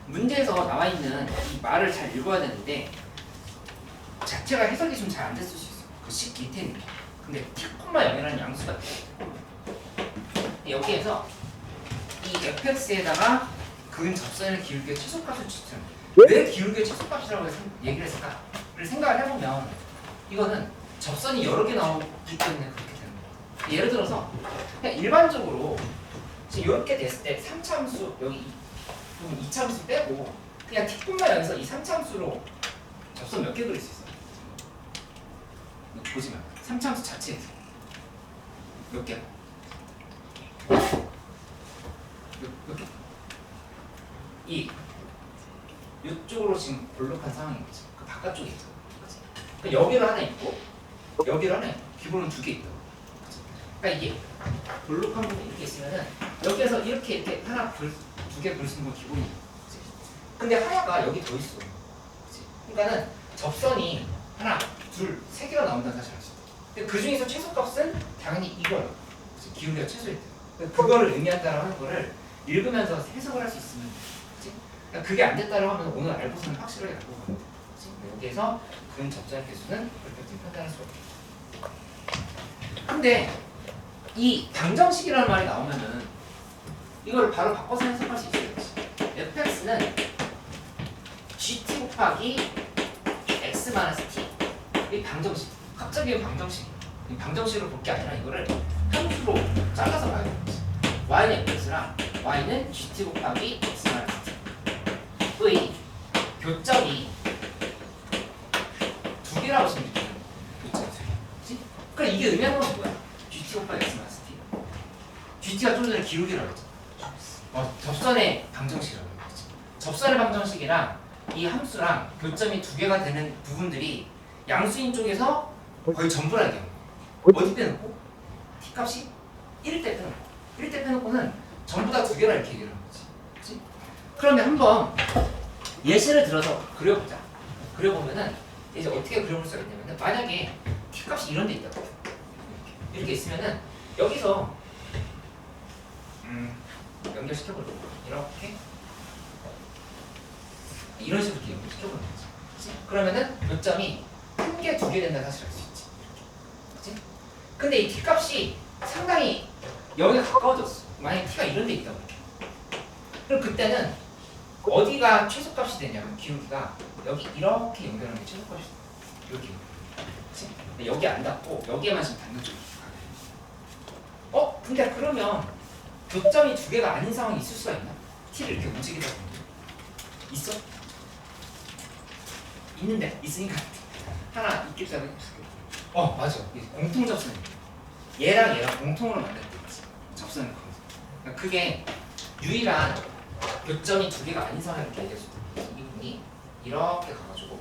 문제에서 나와 있는 이 말을 잘 읽어야 되는데 자체가 해석이 좀 잘 안 됐을 수 있어. 그 식 밑에 있는 게. 근데 t,0이라는 양수가 있어요. 여기에서 이 fx에다가 그은 접선의 기울기의 최소값을 추정. 왜 기울기의 최소값이라고 얘기를 했을까를 생각을 해보면 이거는 접선이 여러 개 나오기 때문에 그렇게 되는 거예요. 예를 들어서 그냥 일반적으로 지금 이렇게 됐을 때 3차 함수 여기 2차 함수 빼고 그냥 t,0에서 이 3차 함수로 접선 몇 개 그릴 수 있어요? 보시면 3차 함수 자체에서 몇 개? 몇 개? 이쪽으로 지금 볼록한 상황인 거지. 그 바깥쪽에 있어. 그치? 여기로 하나 있고 여기로 하나 있고 기본은 2개 있다고. 그치? 그러니까 이게 볼록한 부분이 이렇게 있으면은 여기에서 이렇게 하나 2개 볼 수 있는 건 기본이야. 그치? 근데 하나가 여기 더 있어. 그치? 그러니까는 접선이 하나, 둘, 3개가 나온다는 사실 알 수 있다. 근데 그 중에서 최소값은 당연히 이거예요. 그치? 기울기가 최소일 때. 그거를 의미한다라고 하는 거를 읽으면서 해석을 할 수 있으면 그치? 그러니까 그게 안 됐다라고 하면 오늘 알고서는 확실하게 알고 가면 돼. 그치? 여기에서 근 접선의 개수는 그렇게 판단할 수가 없다. 근데 이 방정식이라는 말이 나오면은 이걸 바로 바꿔서 해석할 수 있어요. fx는 gt 곱하기 x-t 이 방정식. 갑자기 방정식. 이 방정식으로 볼 게 아니라 이거를 함수로 잘라서 봐야 되는 거지. y는 fx랑 y는 gt 곱하기 x-t의 교점이 2개라고 보시면 돼요. 교점이 2개. 그러니까 이게 의미하는 건 뭐야? gt 곱하기 x-t. gt가 좀 전에 기울기라고 했잖아. 접선의 방정식이라고 했지. 접선의 방정식이랑 이 함수랑 교점이 2개가 되는 부분들이 양수인 쪽에서 거의 전부라 얘기해요. 어디 빼놓고? t값이 1일 때 빼놓고. 1일 때 빼놓고는 전부 다 2개라 이렇게 얘기를 하는 거지. 그치? 그러면 한번 예시를 들어서 그려보자. 그려보면은 이제 어떻게 그려볼 수가 있냐면은 만약에 t값이 이런 데 있다고. 이렇게 있으면은 여기서 연결시켜보려고. 이렇게 이런 식으로 이렇게 연결시켜보는 거지. 그치? 그러면은 교점이 1개, 2개 된다 사실 알 수 있지. 그치? 근데 이 t값이 상당히 여기가 가까워졌어. 만약에 t가 이런 데 있다고. 그럼 그때는 어디가 최소값이 되냐면 기울기가 여기 이렇게 연결하는 게 최소값이 돼. 여기. 그치? 근데 여기 안 닿고 여기에만 지금 닿는 쪽이 가요. 근데 그러면 교점이 2개가 아닌 상황이 있을 수가 있나? t를 이렇게 움직이다 보면 있어? 있는데 있으니까 하나 있겠다고. 맞아. 공통 접선. 얘랑 공통으로 만든 게 있지. 접선을 거기서. 그러니까 그게 유일한 교점이 2개가 아닌 상황을 이렇게 얘기할 수 있다. 이 부분이 이렇게 가가지고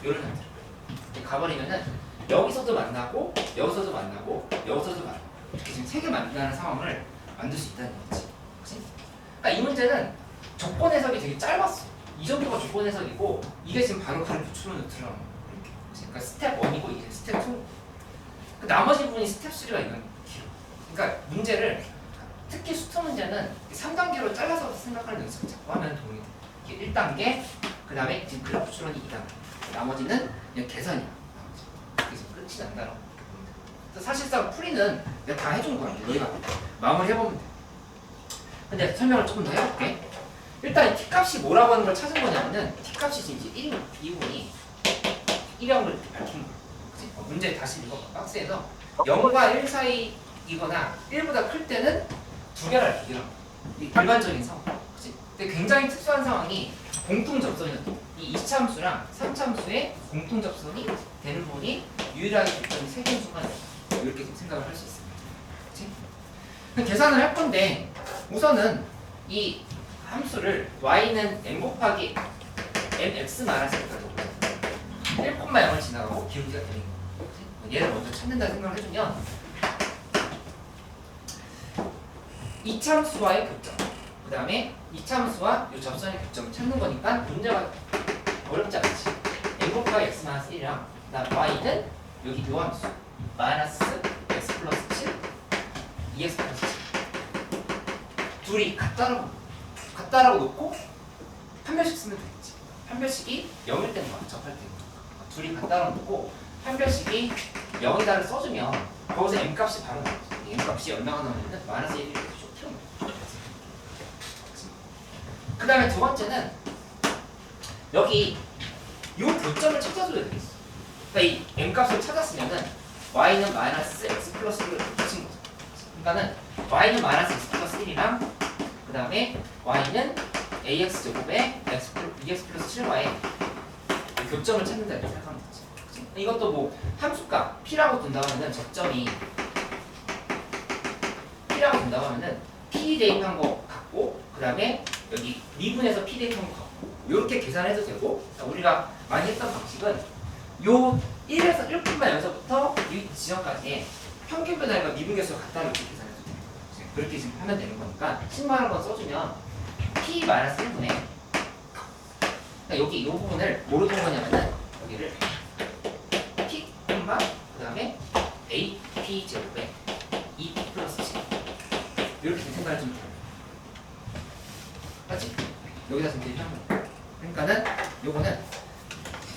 요런 형태로 가버리면은 여기서도 만나고 여기서도 만나고 여기서도 만나고 이렇게 지금 3개 만나는 상황을 만들 수 있다는 거지. 그치? 그러니까 이 문제는 조건 해석이 되게 짧았어. 이 정도가 조건 해석이고 이게 지금 바로 가로 부추론으로 들어가는 거야. 이렇게. 그러니까 스텝 1이고 이게 스텝 2. 그 나머지 부분이 스텝 3가 이건 길어. 그러니까 문제를 특히 수투 문제는 3단계로 잘라서 생각하는 연습을 자꾸 하면 도움이 돼. 이게 1단계, 그 다음에 지금 그래프 추론이 2단계. 나머지는 그냥 계산이야. 그래서 끝이 난다라고 보면 돼. 그래서 사실상 풀이는 내가 다 해준 거야. 너희가 마무리 해보면 돼. 근데 설명을 조금 더 해볼게. 일단 이 t값이 뭐라고 하는 걸 찾은 거냐면은 t값이 지금 이제 1, 2분이 1형을 이렇게 밝힌 거야. 그치? 문제 다시 읽어봐. 박스에서 0과 1 사이이거나 1보다 클 때는 두 개를 알기로 일반적인 상황. 그치? 근데 굉장히 특수한 상황이 공통 접선이었어. 이 2차 함수랑 3차 함수의 공통 접선이 되는 부분이 유일하게 접선이 3개인 순간이야. 이렇게 생각을 할 수 있습니다. 그치? 그럼 계산을 할 건데 우선은 이 함수를 y는 m 곱하기 mx 마이너스 1,0을 지나가고 기울기가 되는 거지. 얘를 먼저 찾는다 생각을 해주면 2차 함수와의 교점, 그 다음에 2차 함수와 이 접선의 교점을 찾는 거니까 문제가 어렵지 않지. m 곱하기 x 마이너스 1이랑 그다음 y는 여기 요 함수 마이너스 x 플러스 7, 2x 플러스 7 둘이 같다라고 놓고 판별식 쓰면 되겠지. 판별식이 0일 때는 막 접할 때는 둘이 같다라고 놓고 판별식이 0이다를 써주면 거기서 m 값이 바로 나오지. m 값이 얼마가 나오냐면 마이너스 1이 쭉 튀어나와. 그 다음에 두 번째는 여기 이 교점을 찾아줘야 되겠어. 그러니까 이 m 값을 찾았으면은 y는 마이너스 x 플러스 1을 붙인 거죠. 그러니까는 y는 마이너스 x 플러스 1이랑 그 다음에 y는 ax 제곱에 bx 플러스 7y의 교점을 찾는다 이렇게 생각하면 되지. 그치? 이것도 뭐 함수값 p라고 둔다고 하면은 적점이 p라고 둔다고 하면은 p 대입한 거 같고 그 다음에 여기 미분에서 p 대입한 거 같고 이렇게 계산해도 되고 우리가 많이 했던 방식은 요 1에서 1,0부터 이 지점까지의 평균 변화가 미분 개수가 같다 이렇게 계산해도 돼요. 그렇게 지금 하면 되는 거니까 식만 한번 써주면 p-1분의 그러니까 여기 이 부분을 뭐로 둔 거냐면은 여기를 p, 그 다음에 ap 제곱에 2p 플러스 7 이렇게 생각을 좀 해요. 맞지? 여기다 지금 대입하는 거예요. 그러니까는 요거는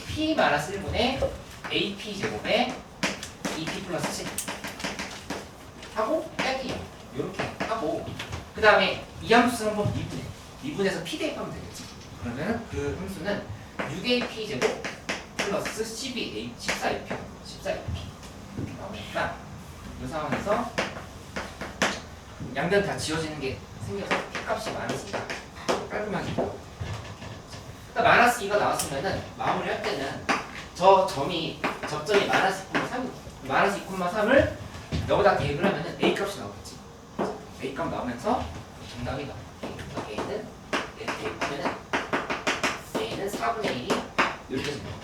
p-1분의 ap 제곱에 2p 플러스 7 하고 빼기 이렇게 하고 그 다음에 이 함수는 한번 미분해서 p 대입하면 되겠지. 그러면은 그 함수는 6ap 제곱 플러스 14ap 이렇게 나오니까 이 상황에서 양변 다 지워지는 게 생겨서 p 값이 마이너스 2가 깔끔하게 그러니까 마이너스 2가 나왔으면은 마무리할 때는 저 점이 접점이 마이너스 2,3 마이너스 2,3을 여기다 대입을 하면은 a 값이 나오겠지. a 값 나오면서 정답이 나와. a는 대입하면은 a는 4분의 1이 이렇게 됩니다.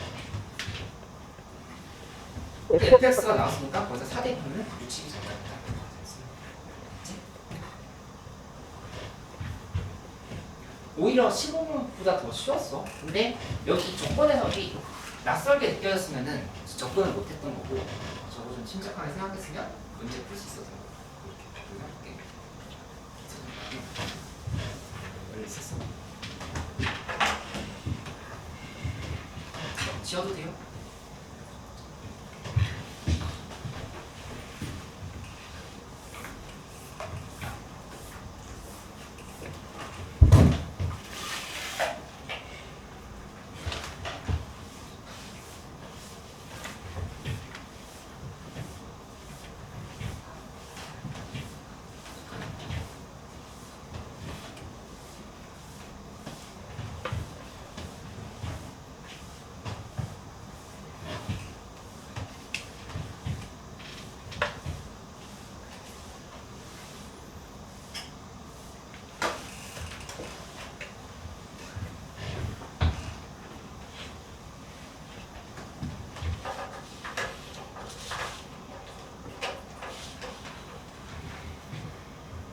fx가 나왔으니까 거기서 4 대입하면 유칙이 정답이다. 오히려 15분보다 더 쉬웠어. 근데 여기 조건 해석이 낯설게 느껴졌으면은 접근을 못했던 거고 저거 좀 침착하게 생각했으면 문제 풀 수 있었던 거. 이렇게 생각할게. 원래 있었어. 지워도 돼요?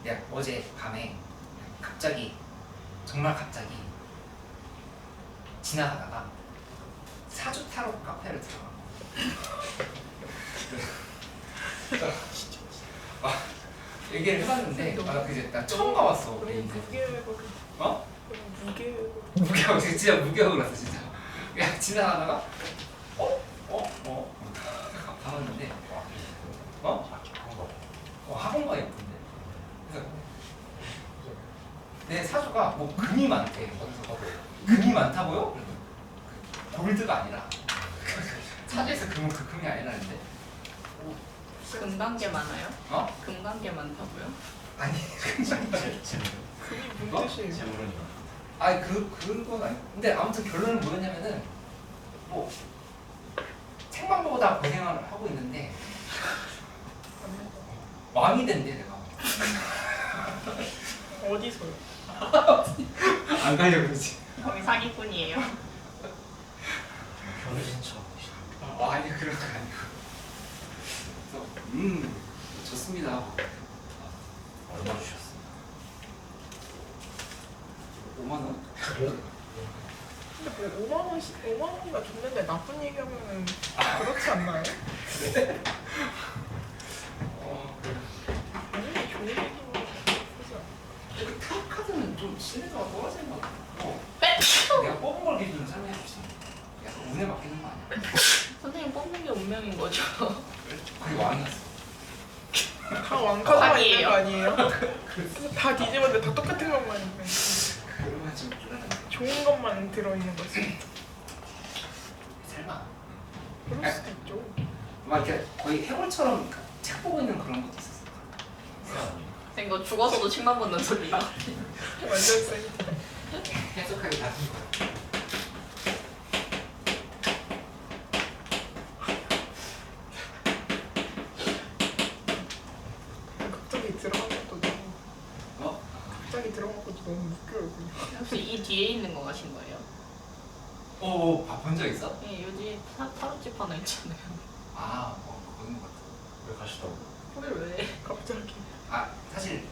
내가 어제 밤에 갑자기 정말 갑자기 지나가다가 사주 타로 카페를 들어간 거야. 얘기를 해봤는데 그제 나 처음 가봤어. 우리 무계획으로. 어? 무계획으로. 무게하고 진짜 무게하고 났어 진짜. 그냥 지나가다가 가봤는데 학원가 예쁜데. 그래서 내 사주가 뭐 금이 많대. 금이 많다고요? 골드가 아니라 사주에서 금은 그 금이 아니라는데. 금관계 많아요? 어? 금관계 많다고요? 아니 그게 뭔 뜻이에요? 아니 그건 아니. 근데 아무튼 결론은 뭐였냐면은 뭐 생방보다 고생을 하고 있는데 왕이 된대 내가. 어디서요? 안 가려 그러지. 거기 사기꾼이에요. 변호신 척. 아니 그런 거 아니고. 그래서 좋습니다. 얼마 주셨어요? 5만 원? 근데 뭐 5만 원이나 줬는데 나쁜 얘기하면은 그렇지 않나요? 그래. 아니 좋은 얘기만 하지 않아요? 그 탑 카드는 좀 신뢰도가 떨어지는 것 같고. 내가 뽑은 걸 기준으로 설명해 주지. 약간 운에 맡기는 거 아니야? 선생님 뽑는 게 운명인 거죠. 그게 왕이었어. 다 왕카드만 있는 사기예요. 거 아니에요? 그래서 다 뒤집었는데 다 똑같은 것만 있는 그러면 좀 불안한데. 좋은 것만 들어있는 거지. 설마. 그럴 수도 있죠. 막 이렇게 거의 해골처럼 책 보고 있는 그런 것도 있었어. 선생님 이거 죽어서도 책만 보는 소리야. 완전 쎄. 해석하기 다른 거야. 갑자기 들어간 것도 너무 어? 갑자기 들어간 것도 너무 웃겨요. 그냥. 혹시 이 뒤에 있는 거 가신 거예요? 본 적 있어? 네, 요즘 타로집 하나 있잖아요. 그런 것 같아. 왜 가시다고? 오늘 왜? 갑자기. 사실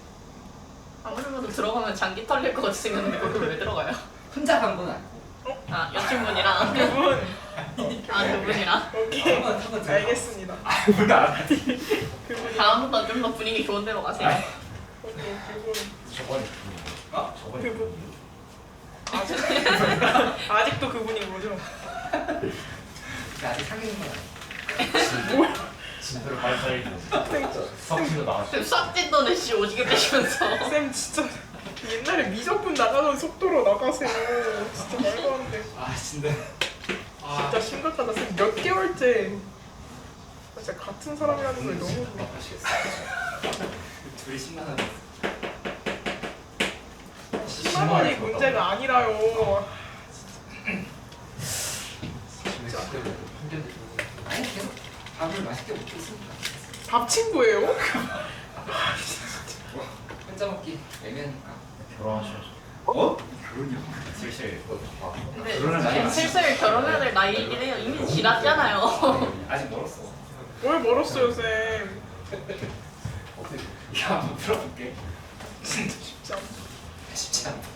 아무리 봐도 들어가면 장기 털릴 것 같이 생겼는데 거기 왜 들어가요? 혼자 간 건 아니고. 아 여친분이랑 그분 그분이랑 오케이 한번 알겠습니다. 몰라. 그분이 다음부터 좀 더 분위기 좋은 데로 가세요. 오케이 그분 저번에 저번에 그분 아직도 그분인 거죠? 아직 사귀는 건 아니야. 진도를 빨리빨리 석진도 나왔어. 싹진도 내씨 오지게 빼시면서 쌤 진짜 옛날에 미적분 나가던 속도로 나가세요. 진짜 말도 안 돼. 진짜. 진짜 심각하다. 쌤 몇 개월째 진짜 같은 사람이라는 걸 너무 몰라. 둘이 10만 원. 10만 원이 문제가 아니라요. 아니 계속 밥을 맛있게 먹고 있으니까. 밥 친구예요? 혼자 먹기 애매하니까. 결혼하셔야죠. 결혼이요? 슬슬 근데 결혼을 많이 지금 안 슬슬 결혼해야 될 나이이긴 해요. 이미 지났잖아요. 아직 멀었어. 뭘 멀었어요 쌤. 야, 한번 들어볼게. 진짜. 쉽지 않다.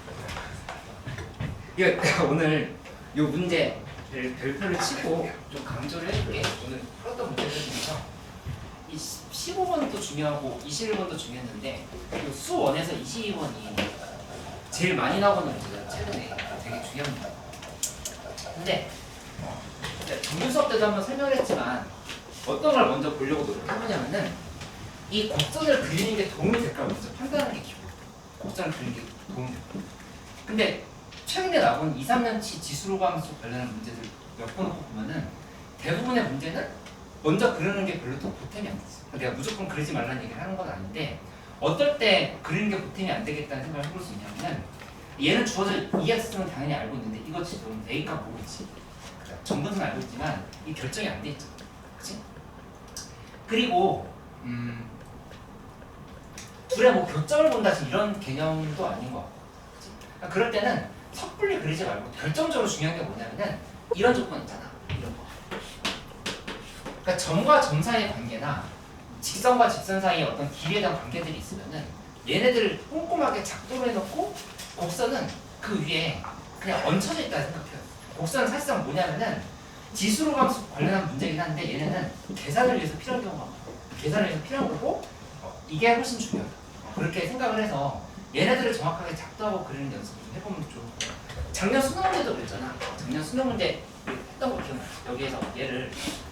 이거 내가 오늘 이 문제를 별표를 치고 좀 강조를 해줄게. 오늘 풀었던 문제들 중에서 이 15번도 중요하고 21번도 중요했는데 이 수1에서 22번이 제일 많이 나오는 문제잖아. 최근에 되게 중요한 문제. 근데 정규 수업 때도 한번 설명을 했지만 어떤 걸 먼저 보려고 노력해보냐면은 이 곡선을 그리는 게 도움이 될까 먼저 판단하는 게 기본. 곡선을 그리는 게 도움이 될까. 근데 최근에 나온 2, 3년치 지수로방수 관련한 문제들 몇 번 놓고 보면은 대부분의 문제는 먼저 그리는 게 별로 더 보탬이 안 됐어요. 내가 무조건 그리지 말라는 얘기를 하는 건 아닌데 어떨 때 그리는 게 보탬이 안 되겠다는 생각을 해볼 수 있냐면은 얘는 주어져 EX는 당연히 알고 있는데 이거 지금 A값 보고 있지. 정근은 알고 있지만 이 결정이 안 돼 있잖아. 그치? 그리고 둘의 뭐 교점을 본다 이런 개념도 아닌 것 같고. 그치? 그러니까 그럴 때는 섣불리 그리지 말고 결정적으로 중요한 게 뭐냐면은 이런 조건 있잖아. 이런 거. 그러니까 점과 점 사이의 관계나 직선과 직선 사이의 어떤 길이에 대한 관계들이 있으면은 얘네들을 꼼꼼하게 작도로 해놓고 곡선은 그 위에 그냥 얹혀져 있다 생각해요. 곡선은 사실상 뭐냐면은 지수로 감수 관련한 문제긴 한데 얘네는 계산을 위해서 필요한 경우가 많아요. 계산을 위해서 필요한 거고 이게 훨씬 중요하다. 그렇게 생각을 해서 얘네들을 정확하게 작도하고 그리는 연습을 좀 해보면 좋을 거예요. 작년 수능 문제도 그랬잖아. 작년 수능 문제 했던 거 기억나지? 여기에서 얘를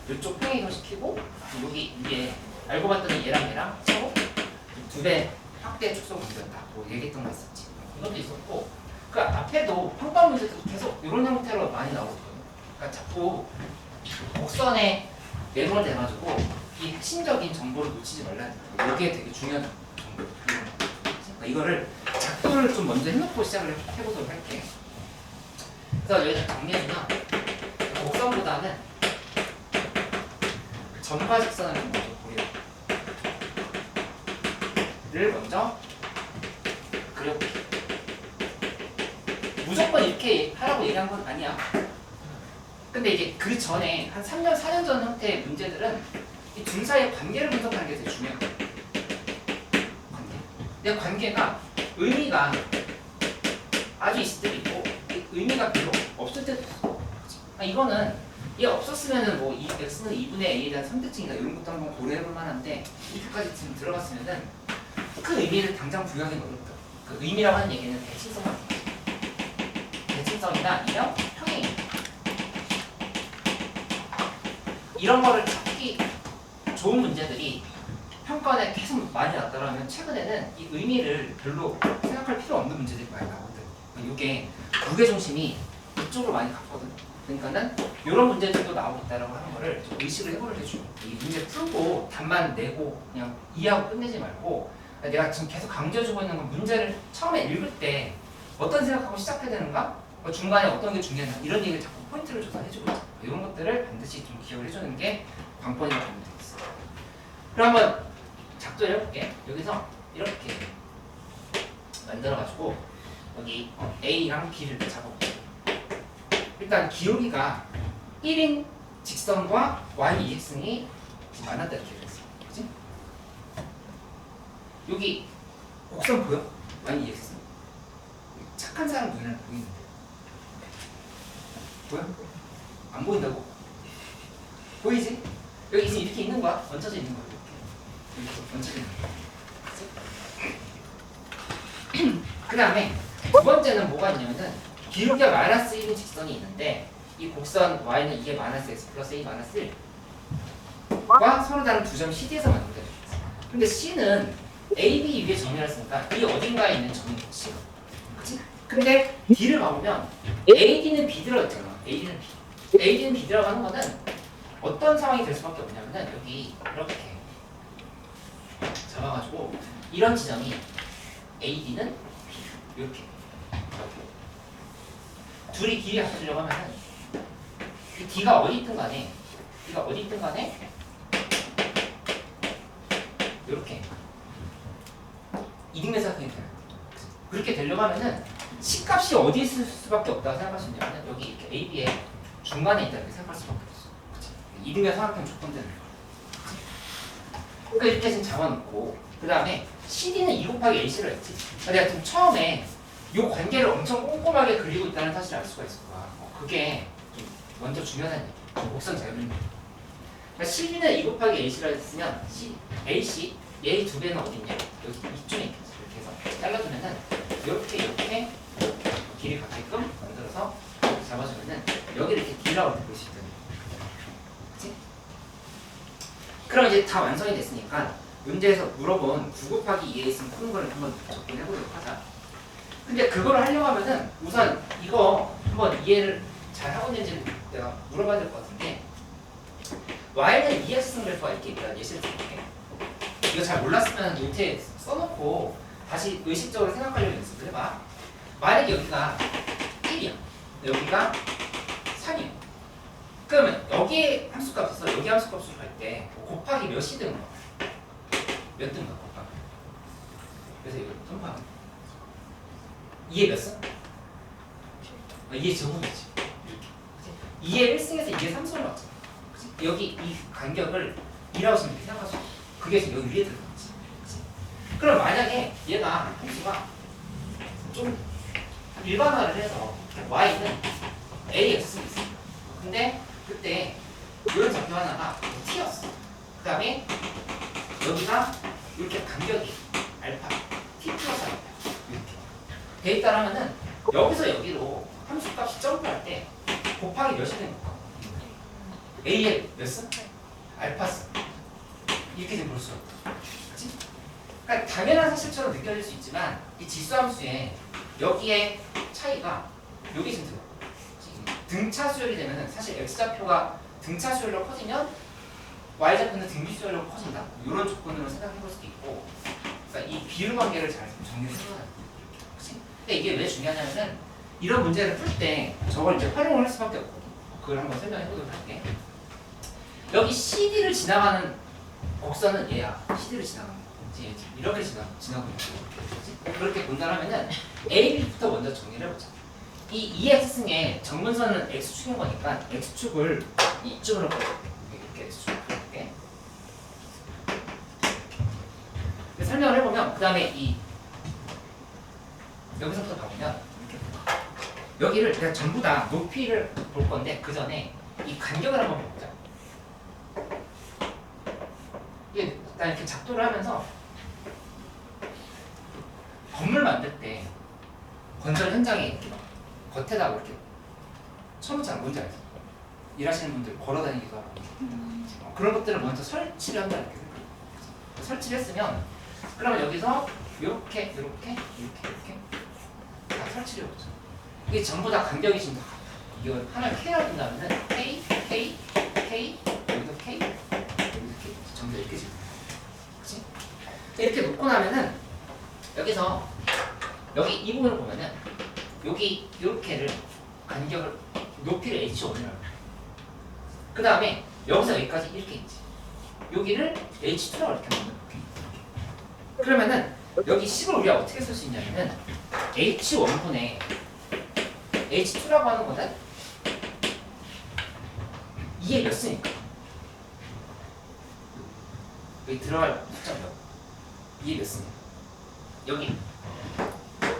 이쪽 평행이동 시키고 여기 위에 알고 봤더니 얘랑 서로 두 배 확대 축소 문제였다. 뭐 얘기했던 거 있었지. 이것도 있었고 그 앞에도 평가 문제도 계속 이런 형태로 많이 나오거든요. 그러니까 자꾸 곡선에 매몰 돼가지고 이 핵심적인 정보를 놓치지 말라는 거예요. 이게 되게 중요한 정보. 그러니까 이거를 작도를 좀 먼저 해놓고 시작을 해보도록 할게. 그래서 여기서 정리해주면 곡선보다는 점과 직선을 먼저 보려를 먼저 그려볼게. 무조건 이렇게 하라고 얘기한 건 아니야. 근데 이제 그 전에 한 3년, 4년 전 형태의 문제들은 이 둘 사이의 관계를 분석하는 게 되게 중요해. 관계. 근데 관계가 의미가 아주 있을 때도 있고 의미가 별로 없을 때도 있어. 그러니까 이거는 얘 없었으면은 뭐 이 x는 2분의 a에 대한 선택증이다 이런 것도 한번 고려해볼 만한데 이렇게까지 지금 들어갔으면은 그 의미를 당장 부여하기는 어렵다. 그 의미라고 하는 얘기는 대칭성만 대칭성이나 아니면 평행 이런 거를 찾기 좋은 문제들이 평가원에 계속 많이 나더라면 최근에는 이 의미를 별로 생각할 필요 없는 문제들이 많이 나오거든. 이게 무게 중심이 이쪽으로 많이 갔거든. 그러니까는 이런 문제들도 나오고 있다라고 하는 거를 좀 의식을 해보려 해줘. 이 문제 풀고 답만 내고 그냥 이해하고 끝내지 말고 내가 지금 계속 강조해주고 있는 건 문제를 처음에 읽을 때 어떤 생각하고 시작해야 되는가? 중간에 어떤 게 중요한가? 이런 얘기를 자꾸 포인트를 줘서 해주고 있어. 이런 것들을 반드시 좀 기억을 해주는 게 관건이라고 보면 되겠어. 그럼 한번 작도를 해볼게. 여기서 이렇게 만들어가지고 여기 A랑 B를 잡아볼게. 일단 기울기가 1인 직선과 y 이직선이 만났다 이렇게 됐어. 그치? 여기 곡선 보여? y 이직선. 착한 사람 눈에는 보이는데. 보여? 안 보인다고? 보이지? 여기 지금 이렇게 있는 거야? 얹혀져 있는 거야. 이렇게 얹혀져 있는 거야. 그 다음에 두 번째는 뭐가 있냐면은 기울기가 마이너스 1인 직선이 있는데 이 곡선 y는 2의 마이너스 x 플러스 a 마이너스 1과 서로 다른 두 점 CD에서 만들어져 있어. 근데 C는 A, B 위에 점이라 했으니까 이 어딘가에 있는 점인 거지. 그치? 근데 D를 봐보면 AD는 B 들어있잖아. AD는 B. AD는 B 들어가는 거는 어떤 상황이 될 수밖에 없냐면은 여기 이렇게 잡아가지고 이런 지점이 AD는 B. 이렇게. 둘이 길이 합쳐지려고 하면은 이 D가 어디 있든 간에 이렇게 이등변 생각하면 돼요. 그렇게 되려고 하면은 C값이 어디 있을 수밖에 없다고 생각할 수 있냐면 여기 이렇게 A, B의 중간에 있다 이렇게 생각할 수밖에 없어. 이등변 삼각형 조건되는 거. 그러니까 이렇게 지금 잡아놓고 그 다음에 CD는 2 곱하기 AC로 했지. 그러니까 내가 지금 처음에 이 관계를 엄청 꼼꼼하게 그리고 있다는 사실을 알 수가 있을 거야. 그게 좀 먼저 중요하다는 얘기. 곡선 잘 그리는 거. 그러니까 CD는 2 곱하기 AC라 했으면 AC 얘의 두 배는 어디 있냐? 여기 이쪽에 이렇게 해서 잘라주면은 이렇게 길이 같게끔 만들어서 잡아주면은 여기를 이렇게 D라고 볼 수 있거든. 그치? 그럼 이제 다 완성이 됐으니까 문제에서 물어본 9 곱하기 2에 있으면 푸는 거를 한번 접근해보도록 하자. 근데 그걸 하려고 하면은 우선 이거 한번 이해를 잘 하고 있는지 내가 물어봐야 될 것 같은데 y는 2x 그래프가 이렇게 있다는 예시를 드릴게. 이거 잘 몰랐으면 노트에 써놓고 다시 의식적으로 생각하려고 연습을 해봐. 만약에 여기가 1이야 여기가 3이야 그러면 여기에 함수값에서 여기 함수값으로 갈 때 곱하기 몇이 되는 거야? 몇 등가 곱하기 그래서 이거 점파하면 2의 몇 승? 2의 제곱이지. 이렇게. 2의 1승에서 2의 3승을 맞잖아. 여기 이 간격을 2라고 지금 이렇게 생각하죠. 그게 지금 여기 위에 들어갔지. 그럼 만약에 얘가 함수가 좀 일반화를 해서 y는 ax가 있어. 근데 그때 이런 좌표 하나가 t였어. 그 다음에 여기가 이렇게 간격이 알파 t 플러스 알파 이렇게 돼 있다라면은 여기서 여기로 함수값이 점프할 때 곱하기 몇이 되는 거야? a의 몇은? 알파스 이렇게 좀 볼 수가 없다. 그치? 그러니까 당연한 사실처럼 느껴질 수 있지만 이 지수함수에 여기에 차이가 여기 지금 들어. 등차 수열이 되면은 사실 x좌표가 등차 수열로 커지면 y좌표는 등비 수열로 커진다. 이런 조건으로 생각해 볼 수도 있고, 그러니까 이 비율 관계를 잘 정리해서 해야 돼. 그치? 근데 이게 왜 중요하냐면은 이런 문제를 풀 때 저걸 이제 활용을 할 수밖에 없거든. 그걸 한번 설명해 보도록 할게. 여기 CD를 지나가는 곡선은 얘야. CD를 지나가는 거. 이렇게 지나가는 거. 그렇게 본다면은 AB부터 먼저 정리를 해보자. 이 EX승의 정문선은 X축인 거니까 X축을 이쪽으로 볼게. 이렇게 X축을 볼게. 설명을 해보면 그 다음에 이 여기서부터 가보면 이렇게 여기를 그냥 전부 다 높이를 볼 건데 그 전에 이 간격을 한번 보자. 이게 일단 이렇게 작도를 하면서 건물 만들 때 건설 현장에 이렇게 막 겉에다가 이렇게 처음 잘 뭔지 알죠? 일하시는 분들 걸어다니기도 하고 그런 것들을 먼저 설치를 한다 이렇게 설치를 했으면 그러면 여기서 이렇게 다 설치를 해보죠. 이게 전부 다 간격이 지금 이거 하나를 K라고 둔다면은 K, 여기도 K, 여기도 K 전부 다 이렇게 지금 그치? 이렇게 놓고 나면은 여기서 여기 이 부분을 보면은 여기 이렇게를 간격을 높이를 H1이라고 그 다음에 여기서 여기까지 이렇게 있지 여기를 H2라고 이렇게 하면 그러면은 여기 10을 우리가 어떻게 쓸 수 있냐면은 H1분의 H2라고 하는 거는 2의 몇 쓰니까 여기 들어갈 숫자 몇 2의 몇 쓰니까 여기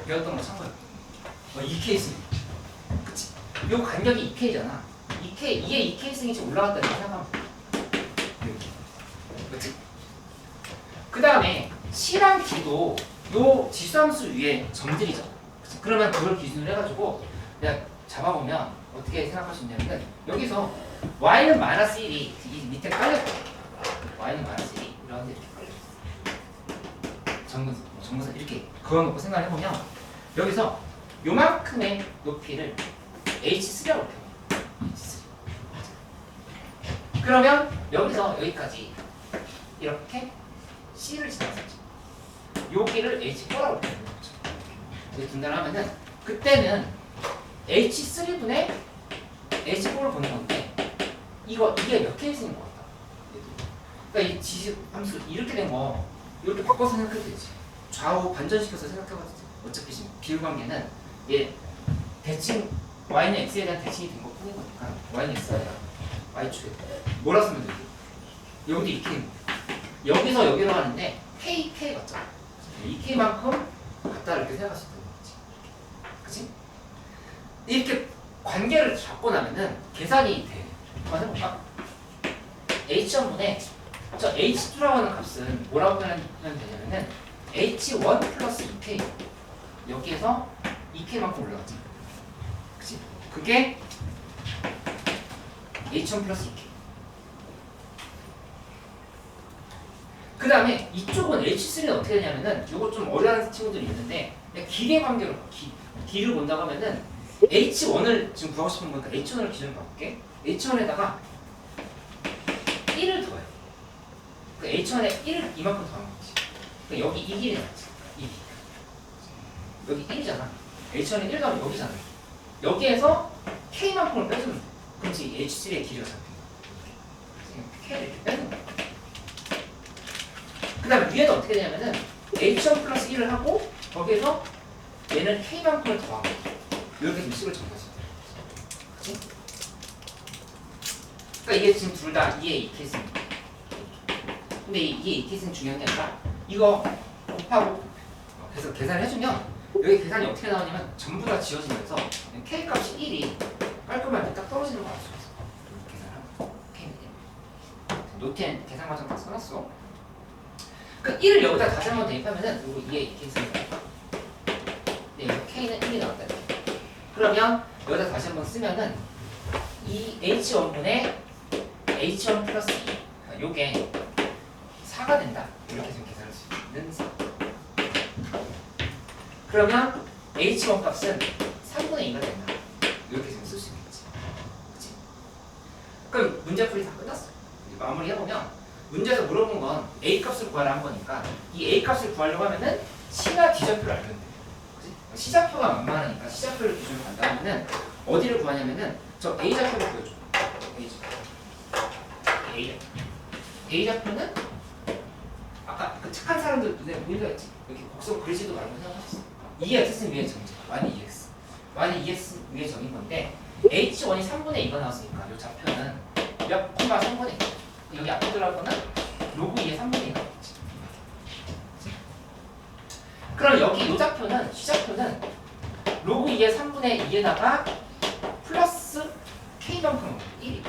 배웠던 거 참고해 2K 승 그치? 요 간격이 2K잖아 2의 2K 승이 지금 올라갔다 이렇게 생각하면 돼 이렇게 그치? 그 다음에 C랑 D도 요 지수함수 위에 점들이잖아 그치? 그러면 그걸 기준으로 해가지고 내가 잡아보면 어떻게 생각할 수 있냐면 여기서 Y는 마이너스 1이 이 밑에 깔렸어 Y는 마이너스 1이 이런 데 이렇게 깔렸어 정근선 이렇게 그어놓고 생각을 해보면 여기서 요만큼의 높이를 H3라고 해. H3. 그러면 여기서 여기까지 이렇게 C를 지나갔지. 여기를 H4라고 해. 이렇게 둔다라면은 그때는 H3분의 H4를 보는 건데 이게 몇 K승인 것 같다. 그러니까 이 지수 함수 이렇게 된 거 이렇게 바꿔서 생각해도 되지. 좌우 반전시켜서 생각해봐도 돼. 어차피 지금 비율 관계는 얘 대칭 y는 x에 대한 대칭이 된 것 뿐인 거니까 y는 x가 아니라 y축에 뭐라 쓰면 되지? 여기도 이렇게 여기서 여기로 하는데 k 같잖아. 이 k만큼 같다 이렇게 생각할 수 있는 거지. 그치? 이렇게 관계를 잡고 나면은 계산이 돼. 한번 해볼까? h1분의 저 h2라고 하는 값은 뭐라고 표현하면 되냐면은 h1 플러스 2k 여기에서 2k만큼 올라가지 그치? 그게 h1 플러스 2k 그 다음에 이쪽은 h3는 어떻게 되냐면은 요거 좀 어려워하는 친구들이 있는데 길의 관계로 길을 본다고 하면은 h1을 지금 구하고 싶은 거니까 h1을 기준으로 바꿀게 h1에다가 1을 더해 그 h1에 1을 이만큼 더하는 거지 그러니까 여기 이 길이 나왔지 이 길. 여기 1이잖아 h1에 1 더하면 여기잖아 여기에서 k만큼을 빼주면 돼 그렇지 h3의 길이가 잡힌 거야 k를 이렇게 빼는 거야 그 다음에 위에는 어떻게 되냐면은 h1 플러스 1을 하고 거기에서 얘는 k만큼을 더한 거야 이렇게 좀 식을 정할 수 있다 그치? 그러니까 이게 지금 둘 다 2의 2케이스입니다 근데 이 2의 2케이스는 중요한 게 아니라 이거 곱하고 그래서 계산해주면 여기 계산이 어떻게 나오냐면 전부 다 지워지면서 k 값이 1이 깔끔하게 딱 떨어지는 거 알 수 있어. 계산하고 k는 1. 노트엔 계산 과정 다 써놨어. 그 1을 여기다 다시 한번 대입하면은 이거 이게 이렇게 있습니다. 네, 여기 k는 1이 나왔다. 이렇게. 그러면 여기다 다시 한번 쓰면은 이 h1분의 h1 플러스 2 요게 4가 된다. 이렇게 지금 계산할 수 있는 4. 그러면 h1 값은 3분의 2가 된다. 이렇게 지금 쓸 수 있겠지. 그치? 그럼 문제풀이 다 끝났어. 이제 마무리 해보면 문제에서 물어본 건 a 값을 구하라 한 거니까 이 a 값을 구하려고 하면은 c나 d좌표를 알면 돼. 그치? c좌표가 만만하니까 c좌표를 기준으로 간다면은 어디를 구하냐면은 저 a좌표를 구해줘. a좌표는 아까 그 착한 사람들 눈에 보이가 있지. 이렇게 곡선 그리지도 말고 생각하셨어. 2x 위에 정지. 많이 2x. 많이 2x 위에 정인 건데 h1이 3분의 2가 나왔으니까 이 좌표는 몇 콤마 3분의 2. 여기 앞에 들어갈 거는 로그 2의 3분의 2가 나왔지. 그럼 여기 이 좌표는 C좌표는 로그 2의 3분의 2에다가 플러스 K만큼 1이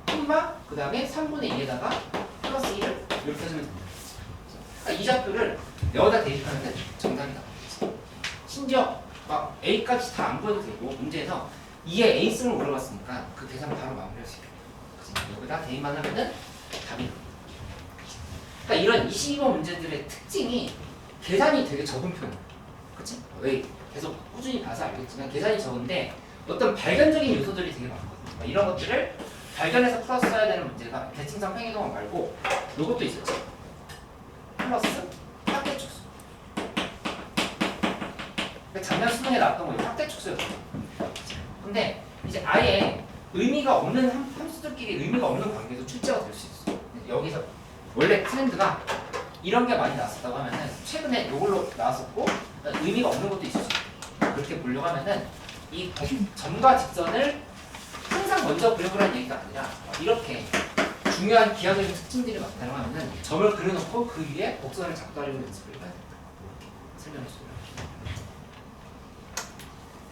콤마 그 다음에 3분의 2에다가 플러스 1을 이렇게 해주면 됩니다. 그러니까 이 좌표를 여기다 대입하면 정답이 나오겠지. 심지어 막 A 값이 다 안 보여도 되고 문제에서 2의 A승을 물어봤으니까 그 계산 바로 마무리할 수 있겠죠. 여기다 대입만 하면은 답이 나옵니다. 그러니까 이런 22번 문제들의 특징이 계산이 되게 적은 편이에요. 그치? 왜? 계속 꾸준히 봐서 알겠지만 계산이 적은데 어떤 발견적인 요소들이 되게 많거든요. 이런 것들을 발견해서 풀어서 써야 되는 문제가 대칭성 팽이동원 말고 요것도 있었죠. 플러스 확대축수. 작년 수능에 나왔던 거 확대축수였어요. 근데 이제 아예 의미가 없는 함수들끼리 의미가 없는 관계도 출제가 될 수 있어요. 여기서 원래 트렌드가 이런 게 많이 나왔었다고 하면은 최근에 이걸로 나왔었고 의미가 없는 것도 있을 수 있어요. 그렇게 보려고 하면은 이 점과 직선을 항상 먼저 그려보라는 얘기가 아니라 이렇게 중요한 기하적인 특징들이 많다고 하면은 점을 그려놓고 그 위에 곡선을 작도하려는 연습을 해야 된다. 이렇게 설명해 주세요.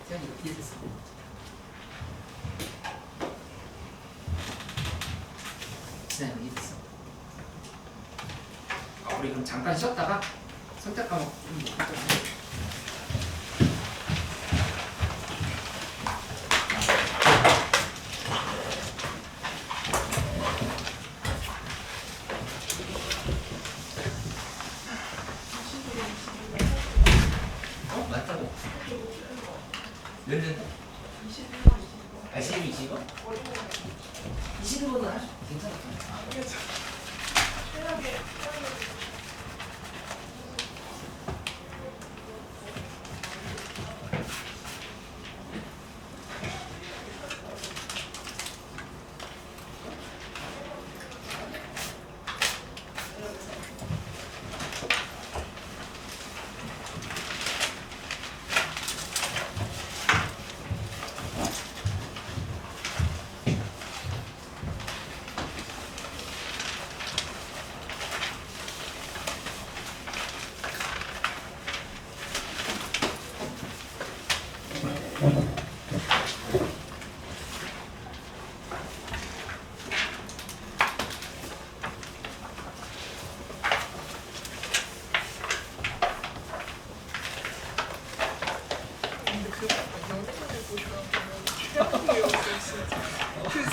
세연이 이해됐어? 진아 이해됐어? 우리 그럼 잠깐 쉬었다가 선택 과목 좀 보자. 맞다고. 몇 년? 21, 22? 22번은 하죠. 괜찮았죠.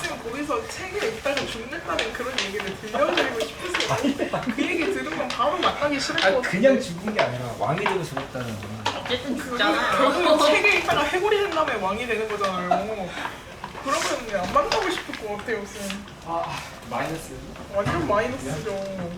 지금 거기서 책에 있다가 죽는다는 그런 얘기를 들려드리고 싶었어요. 그 얘기 들으면 바로 만나기 싫었거든요. 그냥 죽은 게 아니라 왕이 되고 죽었다는 거. 어쨌든 죽잖아요. 결국 책에 있다가 해골이 된 다음에 왕이 되는 거잖아요. 그러면 안 만나고 싶을 것 같아요, 쌤. 아 마이너스. 완전 마이너스죠.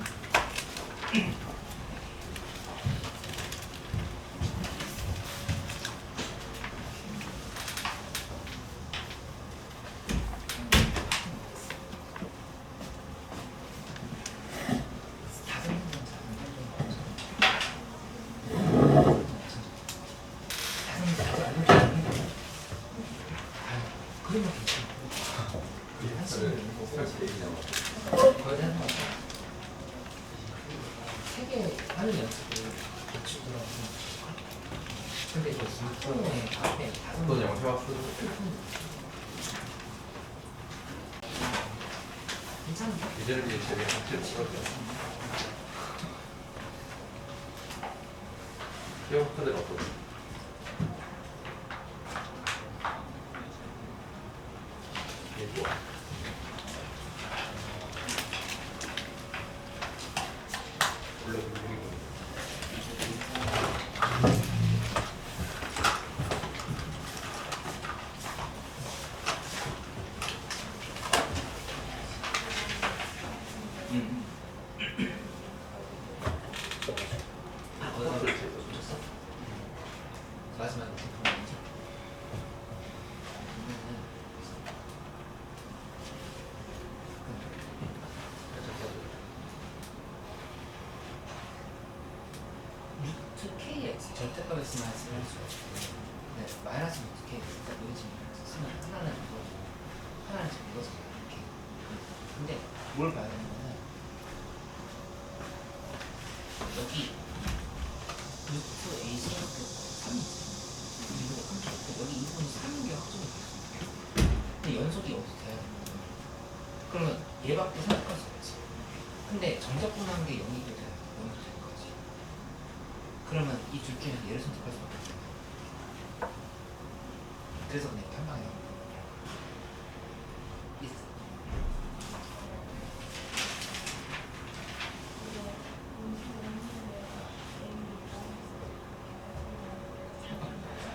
세개 하는 연습을 같이 들어가서 근데 이거 물통에 앞에 다른 너 영상 괜찮은데? 이제는 이제 제가 같이 시험 카드가 어떠 이게 좋아. 원래 그리고 어디서 줬어? 마지막에 어떻게 보는지? 루트 KX 절대값에서 말씀을 할 수가 없고 네, 마이너스 루트 KX 여기 지금 쓰면 하나는 이거고 하나는 지금 이거서 이렇게 근데 뭘 봐야 되는 거는 여기 루트 A 생각해 3이 있어요. 여기 이 부분이 3인 게 확정이 됐어요. 근데 연속이 여기서 돼야 되는 거예요. 그러면 얘밖에 생각할 수 없지. 근데 정적분한 게 0이도 돼요. 0이도 될 거지. 그러면 이 둘 중에서 얘를 선택할 수밖에 없어요. 그래서 그냥 이렇게 한 방에 있어.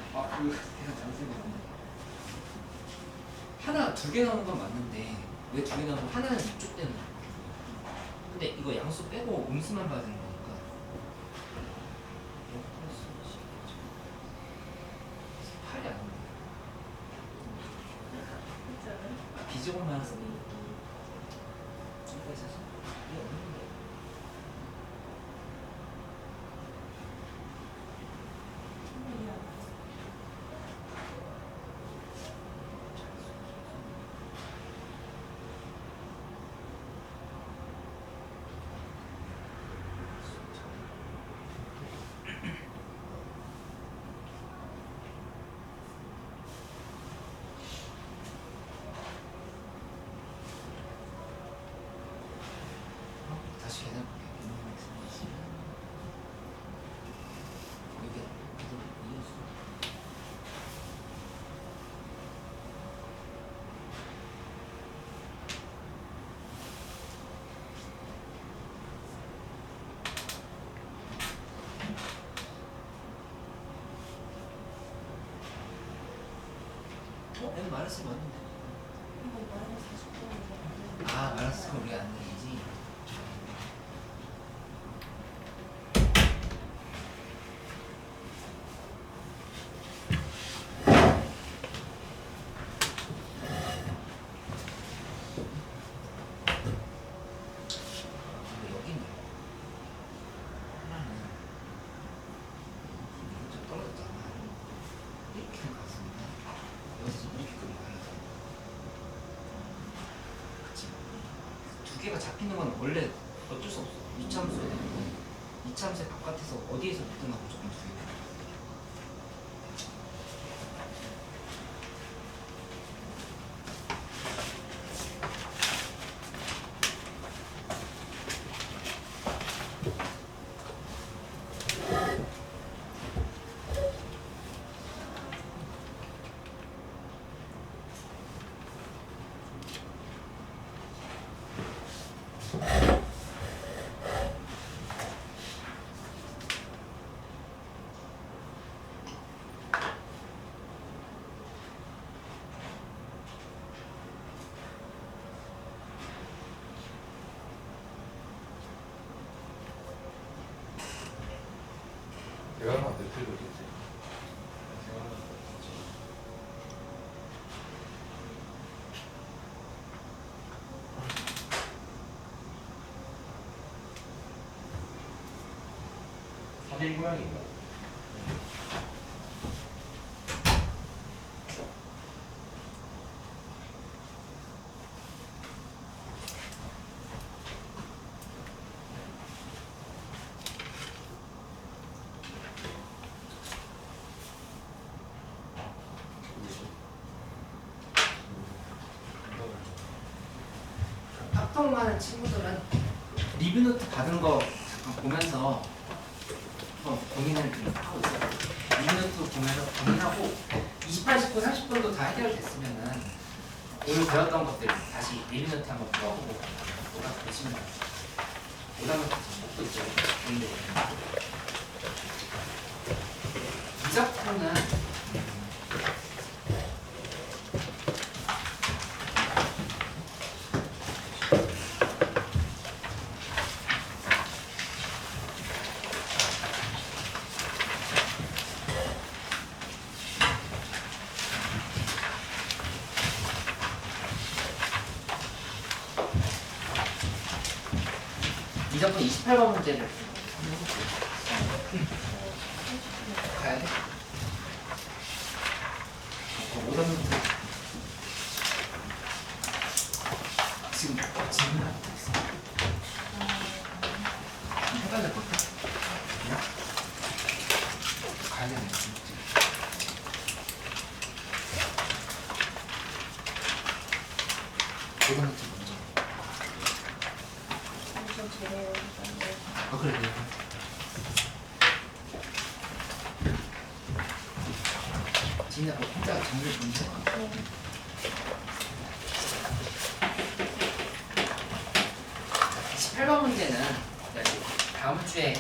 내가 잘못생겼네. 하나 두 개 나오는 건 맞는데 왜 두 개 나오면 하나는 이쪽 때문에 근데 이거 양수 빼고 음수만 봐야 되는 거니까 팔이 안 나와. 비제곱만 해서 이거 있어서 이게 없는데 다시 계산 볼게요. 이게 이었어. 내가 말했으면 맞는데. 아, 말했으면 우리가 안 되지. 근데 여기는 하나는 좀 떨어졌잖아. 이렇게 갔습니다. 여기서 이렇게 끌어가야 돼. 그치? 두 개가 잡히는 건 원래 어쩔 수 없어. 이차함수에 되는 이차함수의 바깥에서 어디에서 붙든 무조건 두 개. 내가 하나 대표도 있지. 사실 모양인가? 활동하는 친구들은 리뷰 노트 받은 거 잠깐 보면서 한번 고민을 좀 하고 있어요. 리뷰 노트 보면서 고민하고 28, 19, 30분도 다 해결됐으면은 오늘 배웠던 것들 다시 리뷰 노트 한번 풀어보고 오답 보시면 돼요. 오답은 먹고 있죠. 개인적으로. 이 작품은 이 작품 28번 문제를 가야 돼? 오답 노트 지금 질문하고 있어. 해봐야 될 것 같아. 그냥 가야 되네. 오답 노트 먼저. 아 그래 그래. 진짜 혼자 정리 좀 해. 18번 문제는 다음 주에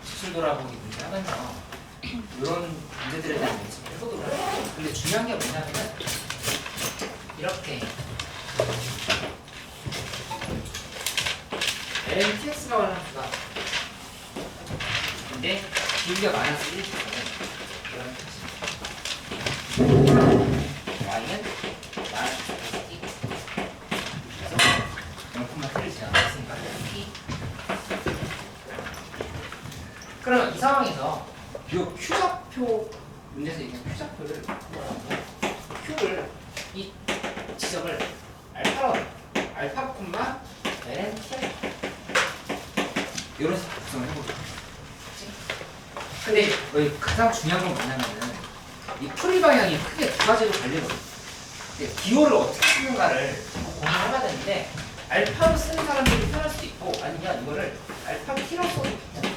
기출 돌아보기 문제 하면서 이런 문제들에 대한 연습을 해보도록 할게요. 근데 중요한 게 뭐냐면은 이렇게 LTX라고 하는 수가 근데 기울기가 마이너스 1이거든. 이런 뜻이 y는 마이너스 1 그래서 0,1을 지나갔으니까 t 그러면 이 상황에서 이 Q좌표 문제에서 얘기한 Q좌표를 Q를 이 지점을 알파로 알파 콤마 ln t 이런 식으로 구성을 해보죠. 근데 여기 가장 중요한 건 뭐냐면은 이 풀이 방향이 크게 두 가지로 갈리거든요. 기호를 어떻게 쓰는가를 고민해봐야 되는데 알파로 쓰는 사람들이 편할 수도 있고 아니면 이거를 알파 t로 써도 괜찮아요.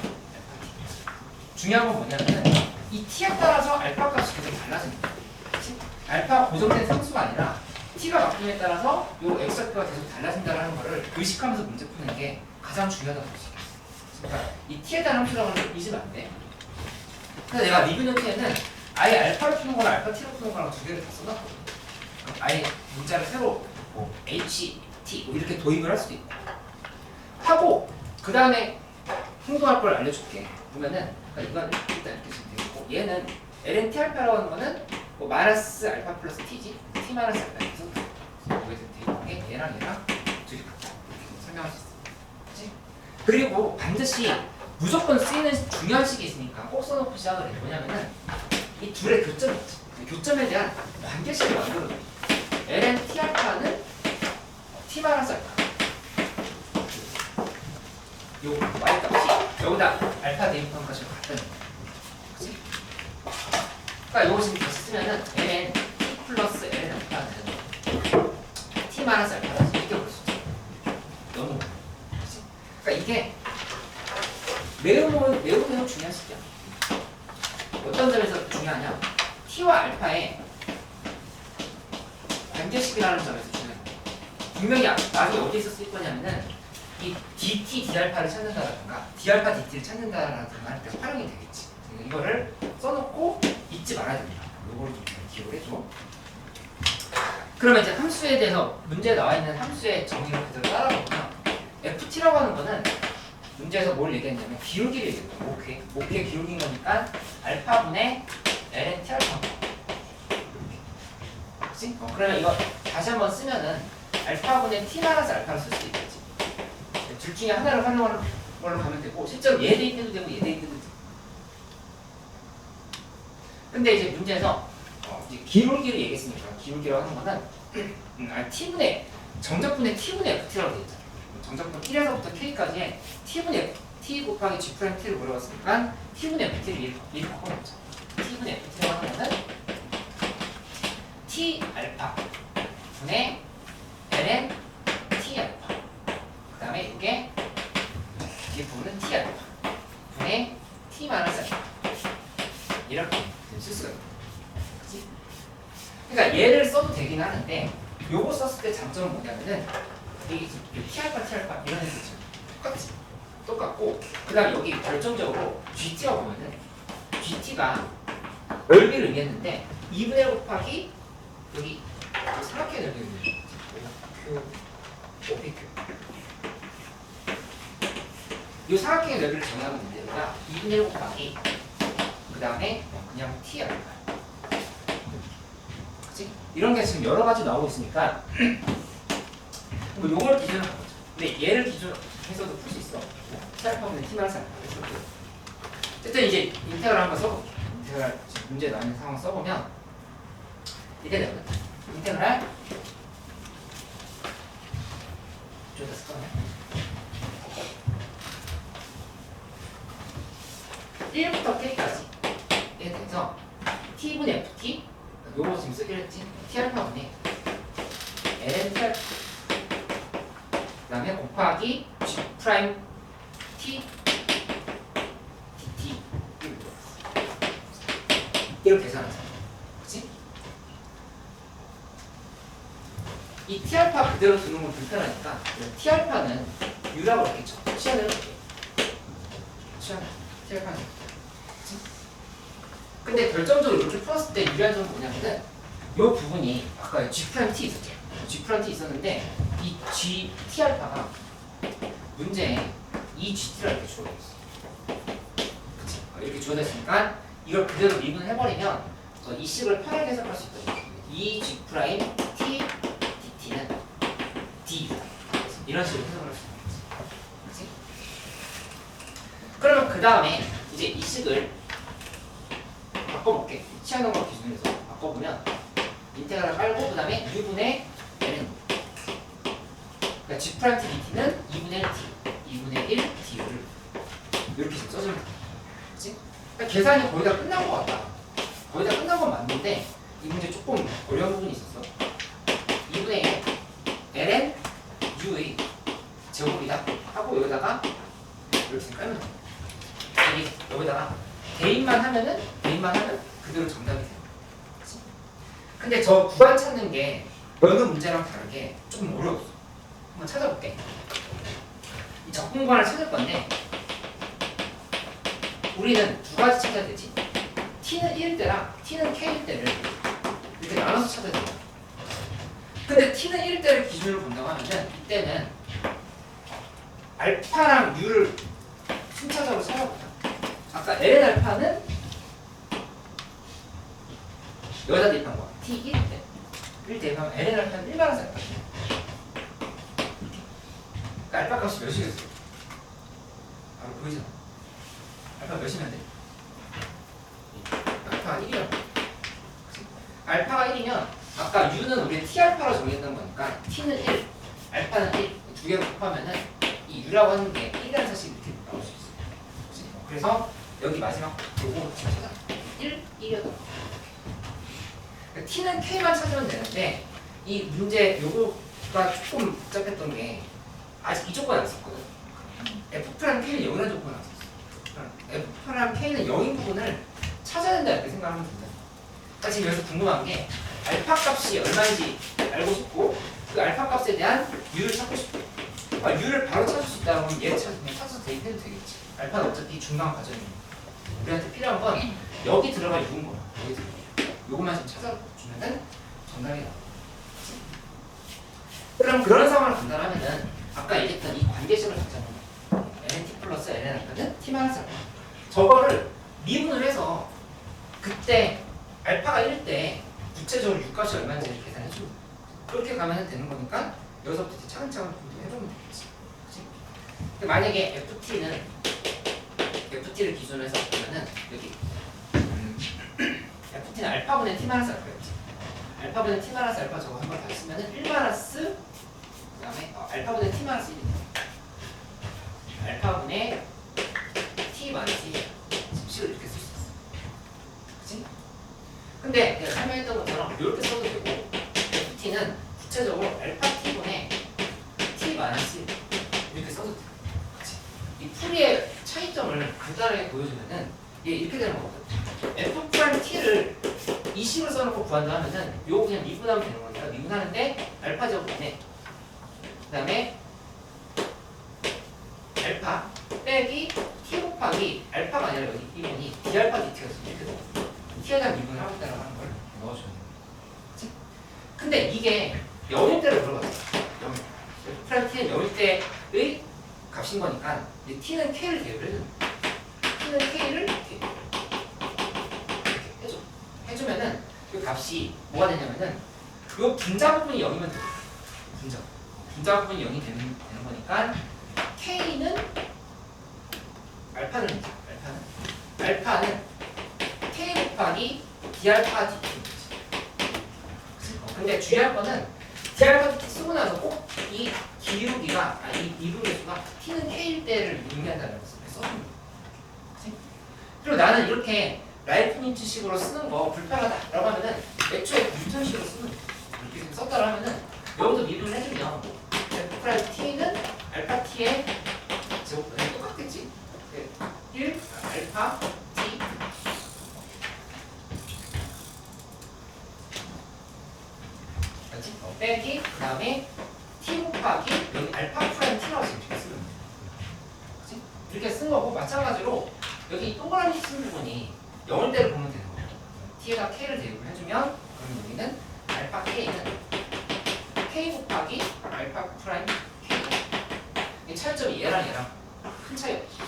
중요한 건 뭐냐면은 이 t에 따라서 알파 값이 계속 달라집니다. 그치? 알파 고정된 상수가 아니라 t가 바뀜에 따라서 이 x좌표가 계속 달라진다는 거를 의식하면서 문제 푸는 게 가장 중요하다고 볼 수 있겠어요. 그러니까 이 t에 따른 함수라고 하는 걸 잊으면 안 돼. 그래서 내가 리뷰 노트에는 아예 알파로 푸는 거랑 알파 t로 푸는 거랑 두 개를 다 써놨거든. 아예 문자를 새로 뭐 h, t 뭐 이렇게 도입을 할 수도 있고 하고 그 다음에 행동할 걸 알려줄게. 보면은 그러니까 이건 일단 이렇게 쓰면 되겠고 얘는 ln t 알파라고 하는 거는 뭐 마이너스 알파 플러스 t지 t 마이너스 알파 해서 거기에 되어 있는 게 얘랑 둘이 같다 이렇게 설명할 수 있어. 그치? 그리고 반드시 무조건 쓰이는 중요한 식이 있으니까 꼭 써놓고 시작을 해. 뭐냐면은 이 둘의 교점이 있지. 그 교점에 대한 관계식을 만들어줘. ln t 알파는 t 마이너스 알파. 요 y 값이 여기다 알파 대입한 값이랑 같다는 거야. 그치? 그러니까 요거 지금 다시 쓰면은 ln t 플러스 ln 알파는 t 마이너스 알파다. 이렇게 볼 수 있어. 너무. 그치? 그러니까 이게 매우 중요한 식이야. 어떤 점에서 중요하냐? t와 알파의 관계식이라는 점에서 중요해. 분명히 나중에 어디서 쓸 거냐면은 이 dt, d알파를 찾는다라든가 d알파, dt를 찾는다라든가 할 때 활용이 되겠지. 이거를 써놓고 잊지 말아야 됩니다. 이걸 좀 기억을 해줘. 그러면 이제 함수에 대해서 문제에 나와 있는 함수의 정의를 그대로 따라가보면 ft라고 하는 거는 문제에서 뭘 얘기했냐면 기울기를 얘기했거든. 목표의 기울기인 거니까 알파분의 ln t 알파. 그치? 그러면 이거 다시 한번 쓰면은 알파분의 t 마이너스 알파를 쓸 수도 있겠지. 둘 중에 하나를 활용하는 걸로 가면 되고 실제로 얘 대입해도 되고 얘 대입해도 되고. 근데 이제 문제에서 이제 기울기를 얘기했으니까 기울기라고 하는 거는 t분의 정적분의 t분의 ft라고 되어 있잖아. 정적분 1에서부터 k까지의 t분의 t 곱하기 g 프라임 t를 물어봤으니까 t분의 ft를 이렇게 바꿔놓자. t분의 ft라고 하는 거는 t 알파 분의 ln t 알파 뒤에 부분은 T 알파 분의 T 마이너스 알파 이렇게 쓸 수가 있는 거야. 그치? 그러니까 얘를 써도 되긴 하는데 요거 썼을 때 장점은 뭐냐면은 이 T 알파 이런 애들 있죠. 똑같지? 똑같고 그 다음에 여기 결정적으로 GT가 보면은 GT가 넓이를 의미했는데 2분의 1 곱하기 여기 삼각형의 넓이를 의미해요. Q, OPQ 이 삼각형의 넓이를 정의하면 되는데 여기가 2분의 1 곱하기 그 다음에 그냥 T야. 그치? 이런 게 지금 여러 가지 나오고 있으니까 뭐 요걸 기준으로 하는 거죠. 근데 얘를 기준으로 해서도 풀 수 있어. T알파분의 T마이너스 알파. 어쨌든 이제 인테그랄 한번 써볼게요. 인테그랄 지금 문제 나오는 상황 써보면 이때 되거든. 인테그랄 저기다 쓸 거네. 1부터 K까지 에 대해서 T분의 FT 요거 지금 쓰기로 했지. T알파분의 ln T알파 그 다음에 곱하기 G 프라임 T DT 이렇게 계산하자. 그치? 이 T알파 그대로 두는 건 불편하니까 T알파는 U라고 이렇게 치환을 해볼게요. 치환 T알파는 그치? 근데 결정적으로 이렇게 풀었을 때 유리한 점은 뭐냐면은 이 부분이 아까 G 프라임 T 있었죠. G 프라임 T 있었는데 이 G T 알파가 문제에 이 GT를 이렇게 주어져 있어. 그치? 이렇게 주어져 있으니까 이걸 그대로 미분을 해버리면 이 식을 편하게 해석할 수 있다. 이 G 프라임 T DT는 D 이런 식으로 해석을 할 수 있는 거지. 그치? 그러면 그 다음에 이제 이 식을 바꿔볼게. 치환한 걸 기준으로 해서 바꿔보면 인테그랄을 깔고 그 다음에 U분의 L은 그러니까 G 프라임 T DT는 2분의 1 T 2분의 1 T를 이렇게 지금 써주면 돼. 그치? 그러니까 계산이 거의 다 끝난 것 같다. 거의 다 끝난 건 맞는데 이 문제 조금 어려운 부분이 있었어. 2분의 1 ln u의 제곱이다 하고 여기다가 이렇게 깔면 돼. 여기다가 대입만 하면 그대로 정답이 돼요. 그치? 근데 저 구간 찾는 게 여느 문제랑 다르게 조금 어려웠어. 한번 찾아볼게. 이 적분 구간을 찾을 건데 우리는 두 가지 찾아야 되지. T는 1일 때랑 T는 K일 때를 이렇게 나눠서 찾아야 돼요. 근데 T는 1일 때를 기준으로 본다고 하면은 이때는 알파랑 U를 순차적으로 찾아보자. 아까 ln 알파는 여기다 대입한 거야. T 1일 때. 1 대입하면 ln 알파는 1 마이너스 알파. 그러니까 알파 값이 몇이겠어? 바로 보이잖아. 알파 몇이면 돼? 알파가 1이야. 알파가 1이면 아까 U는 우리 T알파로 정의했던 거니까 T는 1, 알파는 1 두 개를 곱하면은 이 U라고 하는 게 1이라는 사실이 이렇게 나올 수 있어요. 그치? 그래서 여기 마지막 요거 찾아 1, 1이었던 거. 그러니까 T는 K만 찾으면 되는데 이 문제 요거가 조금 복잡했던 게 아직 이 조건이 안 썼거든. F 프라임 K는 0이라는 조건이 안 썼어. F 프라임 K는 0인 부분을 찾아야 된다 이렇게 생각하면 된다. 그러니까 지금 여기서 궁금한 게 알파 값이 얼마인지 알고 싶고 그 알파 값에 대한 U를 찾고 싶고 U를 바로 찾을 수 있다면 얘를 찾아서 대입해도 되겠지. 알파는 어차피 중간 과정이니까 우리한테 필요한 건 여기 들어갈 U인 거야. 여기 들어갈 요것만 좀 찾아주면은 정답이 나와. 그럼 그런 상황을 판단하면은 아까 얘기했던 이 관계식을 잡자면 ln t 플러스 ln 알파는 t 마이너스 알파 저거를 미분을 해서 그때 알파가 1일 때 구체적으로 U값이 얼마인지 계산해 주고 그렇게 가면 되는 거니까 여기서부터 이제 차근차근 해보면 되겠지. 그치? 근데 만약에 FT를 기준으로 해서 보면은 여기 FT는 알파분의 T 마이너스 알파였지. 알파분의 T 마이너스 알파 저거 한 번 다 쓰면은 1 마이너스 그 다음에 알파분의 T 마이너스 1이네. 알파분의 T 마이너스 1 식을 이렇게 쓸 수 있어. 그치? 근데 내가 설명했던 것처럼 이렇게 써도 되고 FT는 구체적으로 알파 T분의 T 마이너스 1 이렇게 써도 돼. 그치? 이 풀이 그림을 간단하게 보여주면은 이게 이렇게 되는 거거든. f 프라임 t를 이 식으로 써놓고 구한다 하면은 요거 그냥 미분하면 되는 거니까 미분하는데 알파 제곱분에 그다음에 알파 빼기 t 곱하기 알파가 아니라 여기 이번이 d 알파 dt가 이렇게 돼. t에다 미분을 하고 있다는 걸 넣어주는 거야. 그치? 근데 이게 0일 때를 물어봤어. 0일. f 프라임 t는 0일 때의 값인 거니까 이제 t는 k를 대입을 해줘. t는 k를 이렇게 해줘. 해주면은 그 값이 뭐가 되냐면은 그 분자 부분이 0이면 돼. 분자 부분이 0이 되는 거니까 k는 알파는 알파는 k 곱하기 d 알파 dt. 근데 주의할 거는 d 알파 dt 쓰고 나서 꼭 이 기울기가 이 미분계수가 t는 k일 때를 의미한다는 것을 써줍니다. 그리고 나는 이렇게 라이프니츠식으로 쓰는 거 불편하다라고 하면은 애초에 뉴턴식으로 쓰는 이렇게 썼다고 하면은 여기서 미분을 해주면 f 프라임 t는 알파 t의 제곱분이 똑같겠지? 1 알파 t 그렇지? 빼기 그 다음에 t 곱하기 여기 알파 프라임 t라고 지금 이렇게 쓰는 거야. 그렇지? 이렇게 쓴 거고 마찬가지로 여기 동그라미 쓴 부분이 0일 때를 보면 되는 거예요. t에다 k를 대입을 해주면 그럼 여기는 알파 k는 k 곱하기 알파 프라임 k. 이 차이점이 얘랑 큰 차이 없지.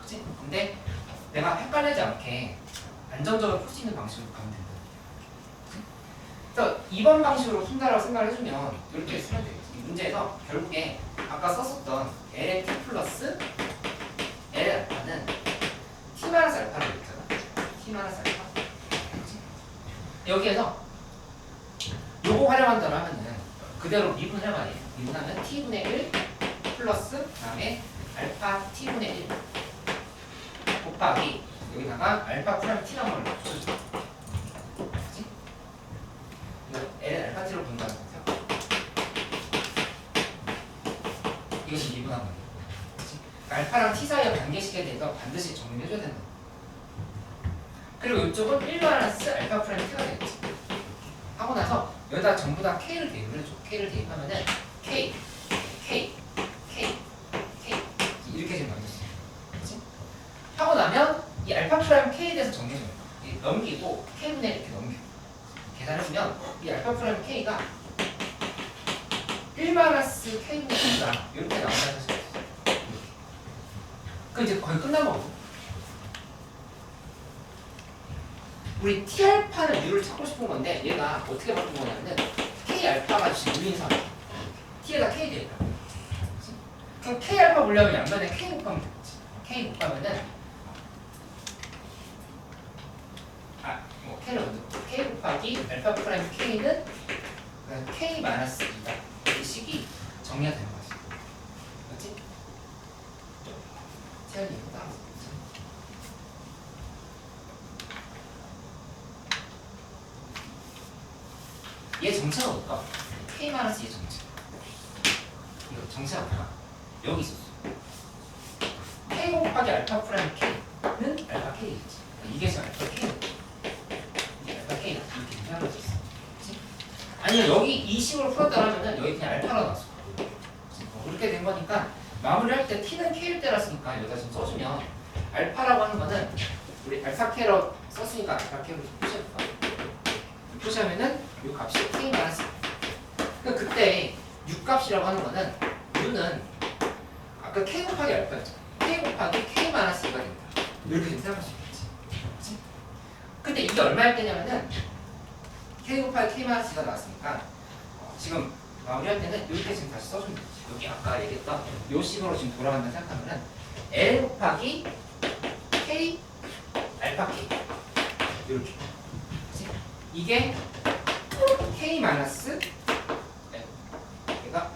그치? 근데 내가 헷갈리지 않게 안정적으로 풀 수 있는 방식으로 가면 된다. 그치? 그래서 2번 방식으로 푼다라고 생각을 해주면 이렇게 쓰면 되겠지. 이 문제에서 결국에 아까 썼었던 ln t 플러스 l 알파는 t 마이너스 알파라고 했잖아. t 마이너스 알파. 그치? 여기에서 요거 활용한다고 하면은 그대로 미분을 해봐야 돼. 미분하면 t분의 1 플러스 그 다음에 알파 t분의 1 곱하기 여기다가 알파 프라임 t라는 걸 넣어주죠. 그치? ln 알파 t로 본다는 거죠. 이것이 미분한 거예요. 그치? 그러니까 알파랑 t 사이의 관계식에 대해서 반드시 정리해줘야 된다. 그리고 이쪽은 1 마이너스 알파 프라임 t가 되겠지. 하고 나서 여기다 전부 다 k를 대입을 해줘. k를 대입하면은 k 이렇게 지금 만들 수 있어요. 그치? 하고 나면 이 알파 프라임 k에 대해서 정리해줘요. 넘기고 k분의 이렇게 넘겨. 계산해주면 이 알파 프라임 k가 1 마이너스 k분의 1다. 이렇게 나온다는 사실이 있어요. 그럼 이제 거의 끝난 거거든. 우리 T알파는 U를 찾고 싶은 건데 얘가 어떻게 바꾼 거냐면은 K알파가 지금 U인 상태. T에다 K 되니까. 그럼 K알파 보려면 양면에 K 곱하면 되겠지. K 곱하면은 K를 먼저 K 곱하기 알파 프라임 K는 K 마이너스 2다. 이 식이 정리가 되는 거지. 그렇지? 태연이 이거 따라. 얘 정체가 뭘까? K 마이너스 얘 정체. 이거 정체가 뭘까? 여기 있었어. K 곱하기 알파 프라임 K는 알파 K겠지. 이게 지금 알파 K. 이게 알파 K 이렇게 생각할 수 있어. 그치? 아니면 여기 이 식으로 풀었다라면은 여기 그냥 알파로 나왔어. 그렇게 된 거니까 마무리할 때 T는 K일 때라으니까 여기다 좀 써주면 알파라고 하는 거는 우리 알파 K로 썼으니까 알파 K로 표시해볼까? 표시하면은 이 값이 K 마이너스. 그러니까 그때 U 값이라고 하는 거는 U는 아까 K 곱하기 알파였잖아. K 곱하기 K 마이너스 2가 됩니다. 이렇게 좀 생각할 수 있겠지. 그치? 근데 이게 얼마일 때냐면은 K 곱하기 K 마이너스 2가 나왔으니까 지금 마무리할 때는 이렇게 지금 다시 써주면 되지. 여기 아까 얘기했던 요 식으로 지금 돌아간다 생각하면은 L 곱하기 K 알파 K 이렇게. 이게 K 마이너스 얘가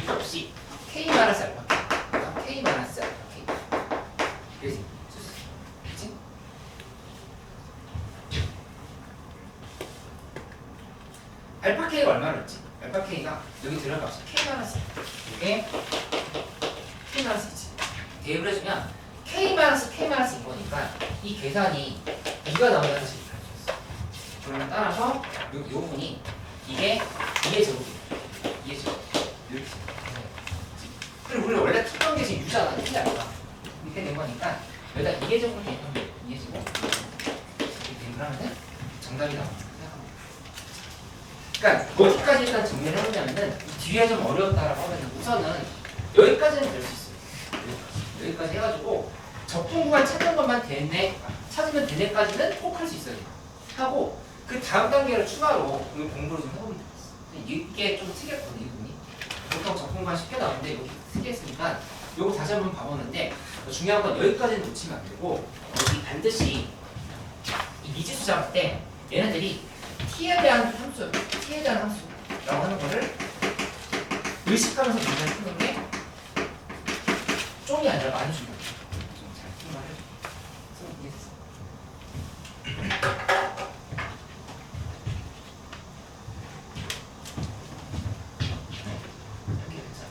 이거 없이 K 마이너스 알파 K K 마이너스 알파 K 이렇게 쓸 수 있어. 그치? 알파 K가 얼마로 했지? 알파 K가 여기 들어간 값이 K 마이너스 이게 K 마이너스 대입을 해주면 K-K-인 거니까 이 계산이 2가 나온다는 사실을 알수 있어. 그러면 따라서 요 부분이 이게 2의 제곱이에요. 2의 제곱. 이렇게 그리고 우리 원래 특정 계신 U잖아. T이 아니라. 이렇게 된 거니까 여기다 2의 제곱을 대입하면 돼요. 2의 제곱. 이렇게 대입을 하면은 정답이 나옵니다. 그러니까 어디까지 일단 정리를 해보냐면은 이 뒤에 좀 어려웠다라고 하면 우선은 여기까지는 될 수 있어요. 여기까지 해가지고 적분 구간 찾는 것만 찾으면 되네까지는 꼭 할 수 있어요. 하고 그 다음 단계를 추가로 그 공부를 좀 해보면 되겠어. 이게 좀 특이했거든요, 이 부분이. 보통 적분 구간 쉽게 나오는데 여기 특이했으니까 요거 다시 한번 봐보는데 중요한 건 여기까지는 놓치면 안 되고 여기 반드시 이 미지수 잡을 때 얘네들이 t에 대한 함수예요. t에 대한 함수라고 하는 거를 의식하면서 문제를 푸는 게 좀이 아니라 많이 중요해요. 좀잘 생각을 해줘. 이해됐어? 이렇게 됐죠?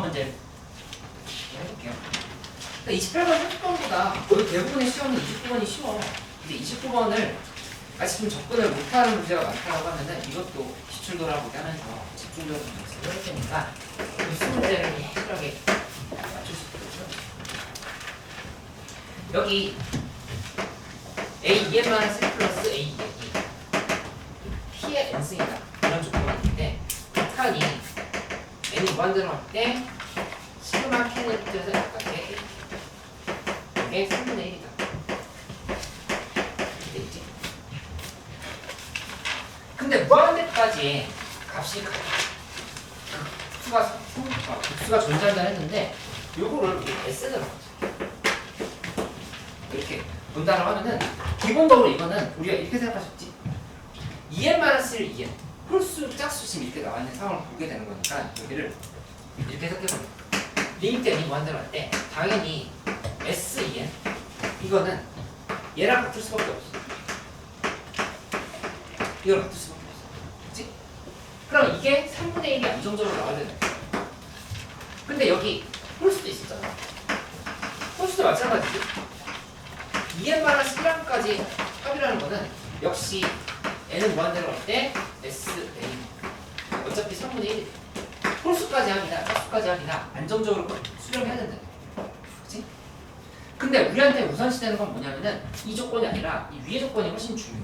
문제 해볼게요. 28번, 30번보다 거의 대부분의 시험은 29번이 쉬워. 근데 29번을 아직 좀 접근을 못하는 문제가 많다고 하면은 이것도 기출 돌아보게 하면서 집중적으로 연습을 할 테니까 그 문제를 해결하게 맞출 수 있겠죠. 여기 A2n-1 플러스 A2n이 P의 n승이다. 이런 조건이 있는데 칸이 n이 무한대로 할 때 시그마 캔을 약간의 이게 3분의 1이다. 되겠지? 근데 무한대까지 값이 극수가 존재한다 했는데 요거를 우리 S는 이렇게 본다고 하면은 기본적으로 이거는 우리가 이렇게 생각하셨지? 2n-1을 2n 홀수 짝수심 이렇게 나와 있는 상황을 보게 되는 거니까 여기를 이렇게 해석해보면 리미트 n이 무한대로 할 때 당연히 S2n 이거는 얘랑 같을 수밖에 없어. 이거랑 같을 수밖에 없어. 그치? 그럼 이게 3분의 1이 안정적으로 나와야 되는 거야. 근데 여기 홀수도 있었잖아. 홀수도 마찬가지지. 2n-1까지 합이라는 거는 역시 n은 무한대로 할 때 S, A 어차피 3분의 1이 홀수까지 합이나 짝수까지 합이나 안정적으로 수렴해야 된다. 그치? 근데 우리한테 우선시되는 건 뭐냐면은 이 조건이 아니라 이 위의 조건이 훨씬 중요해.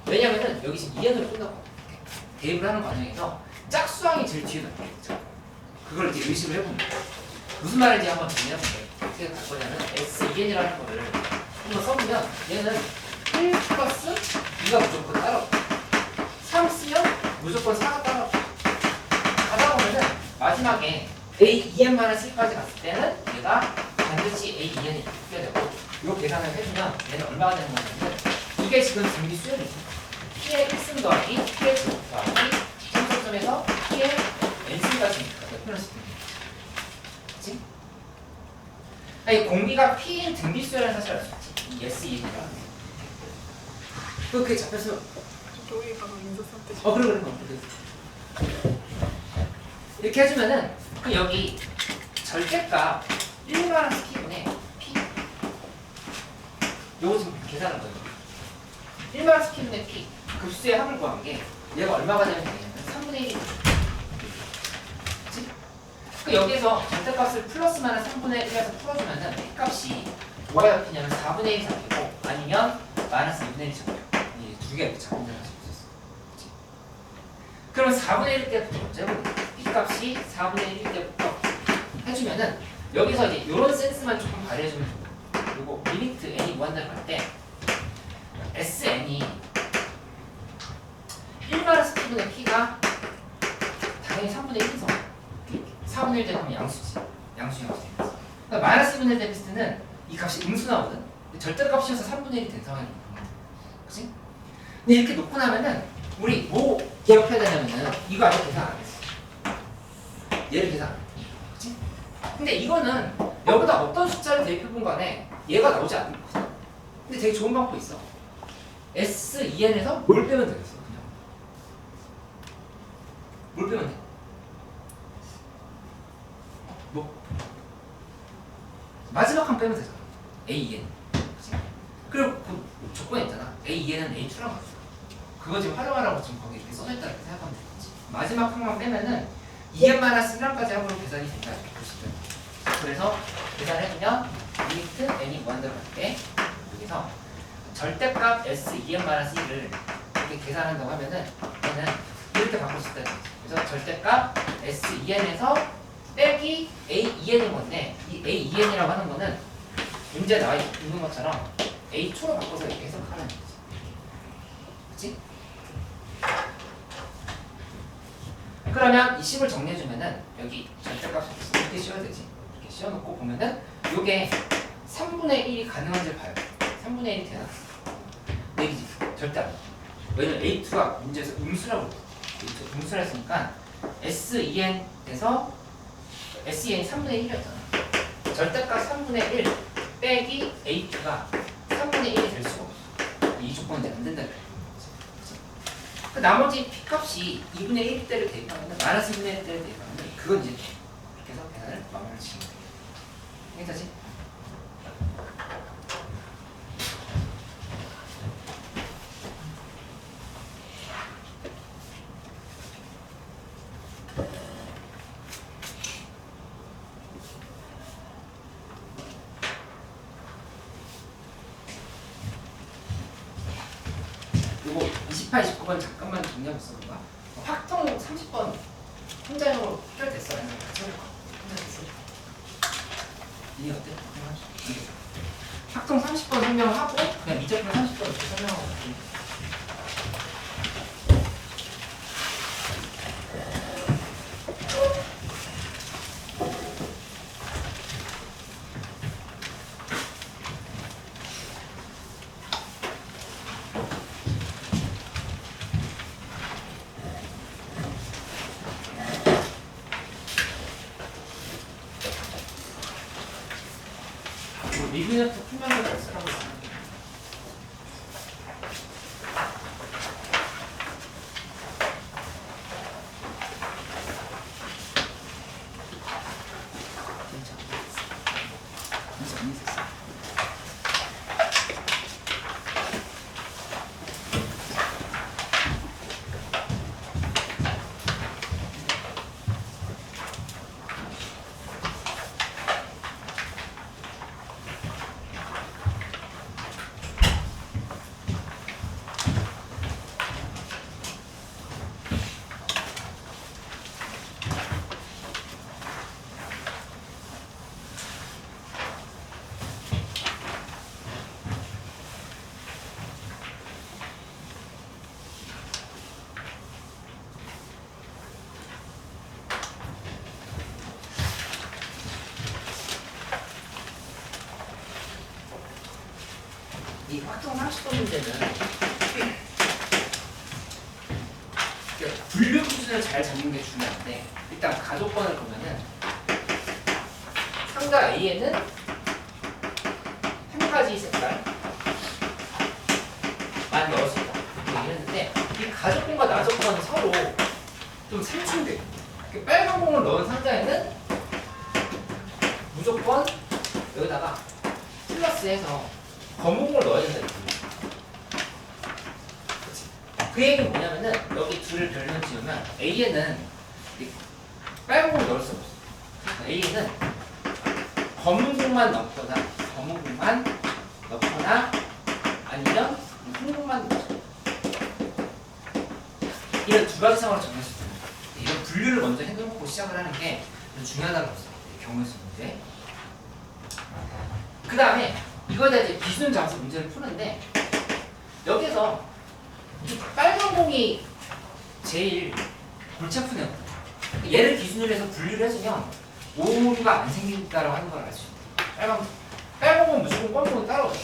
왜냐면은 여기 지금 2n으로 끝나고 대입을 하는 과정에서 짝수항이 제일 뒤에 나와요. 그걸 이제 의식을 해보면 무슨 말인지 한번 정리해볼게요. 어떻게 갈 거냐면 S2n이라는 거를 한번 써보면 얘는 1 플러스 2가 무조건 따라와. 3 쓰면 무조건 4가 따라와. 가다 보면은 마지막에 A2n-1까지 갔을 때는 얘가 반드시 A2n이 바뀌어야 되고 이거 계산을 해주면 얘는 얼마가 되는 거냐면 이게 지금 등비 수열이죠. P의 1승 더하기 P의 제곱 더하기 점점점에서 P의 n승까지 표현할 수 있는 거죠. 그치? 이 공비가 P인 등비 수열이라는 사실을 알 수 있지. 이 S2n이라 그게 잡혀서 저기 가서 인서한테 그래. 이렇게 해주면은 그 여기 절대값 1만 스키분의 P 요거 지금 계산한 거예요. 1만 스키분의 P 급수의 합을 구한 게 얘가 얼마가 되면 되냐면 3분의 1이 그치? 그 여기에서 절대값을 플러스만한 3분의 1에서 풀어주면은 P 값이 뭐가 잡히냐면 4분의 1이 잡히고 아니면 마이너스 2분의 1이 잡혀요. 이 두 개가 잡힌다는 수 있었어. 그럼 4분의 1일 때부터 먼저 해볼게요. P 값이 4분의 1일 때부터 해주면은 여기서 이제 이런 센스만 조금 발휘해주면 좋고 그리고 리미트 n이 무한대로 갈 때 SN이 1-P분의 P가 당연히 3분의 1이서 4분의 1 되면 양수지. 양수. 그러니까 마이너스 2분의 1 됐을 때는 이 값이 음수 나오거든. 절대값이어서 3분의 1이 된 상황이거든. 그치? 근데 이렇게 놓고 나면은 우리 뭐 기억해야 되냐면은 이거 아직 계산 안 했어. 얘를 계산 안 했어. 그치? 근데 이거는 여기다 어떤 숫자를 대입해본 간에 얘가 나오지 않는 거야. 근데 되게 좋은 방법이 있어. S2n에서 뭘 빼면 되겠어? 그냥 뭘 빼면 돼? 뭐? 마지막 한 빼면 되잖아. A2n. 그치? 그리고 그 조건이 있잖아. A2n은 A2라고 했어. 그거 지금 활용하라고 지금 거기 이렇게 써져 있다 이렇게 생각하면 되겠지. 마지막 항만 빼면은 2n-1까지 합으로 계산이 된다 이렇게 보시면. 그래서 계산해주면 리미트 n이 무한대로 갈 때 여기서 절대값 S2n-1을 이렇게 계산한다고 하면은 얘는 이렇게 바꿀 수 있다는 거지. 그래서 절대값 S2n에서 빼기 A2n인 건데 이 A2n이라고 하는 거는 문제에 나와 있는 것처럼 A2로 바꿔서 이렇게 해석하는 거지. 그치? 그러면 이 식을 정리해주면은 여기 절대값 이렇게 씌워야 되지. 이렇게 씌워놓고 보면은 요게 3분의 1이 가능한지 봐요. 3분의 1이 되나? 내기지. 절대 안 돼. 왜냐면 A2가 문제에서 음수라고 그랬어. A2 음수라 했으니까 S2n에서 S2n이 3분의 1이었잖아. 절대값 3분의 1 빼기 A2가 3분의 1이 될 수가 없어. 이 조건은 이제 안 된다. 그 나머지 P값이 2분의 1대를 대입하면 마이너스 2분의 1대를 대입하면 그건 이제 이렇게 해서 계산을 마무리를 지으면 돼요. 여기까지? 요거 28, 29번 잠깐만 정리하고 있어볼까? 확통 30번 혼자용으로 해결됐어. 아니면 같이 해볼까? 혼자 됐어. 이해 어때? 확통 30번 설명하고 그냥 미적분 30번 이렇게 설명하고 갈게. 리뷰에서 풀면서 발설하고 있습니다. 괜찮아. 이 확정 30번 문제는 분류 기준을 잘 잡는 게 중요한데 일단 가족권을 보면은 상자 A에는 한 가지 색깔만 넣을 수 있다 이렇게 얘기했는데 이 가족권과 나족권은 서로 좀 상충돼. 빨간 공을 넣은 상자에는 무조건 여기다가 플러스해서 검은 공을 넣어야 된다. 그 얘기는 뭐냐면은 여기 둘을 별로 지으면 A에는 빨간 공을 넣을 수 없어. A에는 검은 공만 넣거나 아니면 흰 공만 넣죠. 이런 두 가지 상황을 정할 수 있습니다. 이런 분류를 먼저 해놓고 시작을 하는 게 중요하다고 했어요. 경우수 문제. 그 다음에 이거에 대해 이제 기준 잠수 문제를 푸는데 여기서 이 빨간 공이 제일 골치 아픈 애거든. 얘를 기준으로 해서 분류를 해주면 오류가 안 생긴다라고 하는 걸 알 수 있다. 빨간 공은 무조건 검은 공을 따라오죠.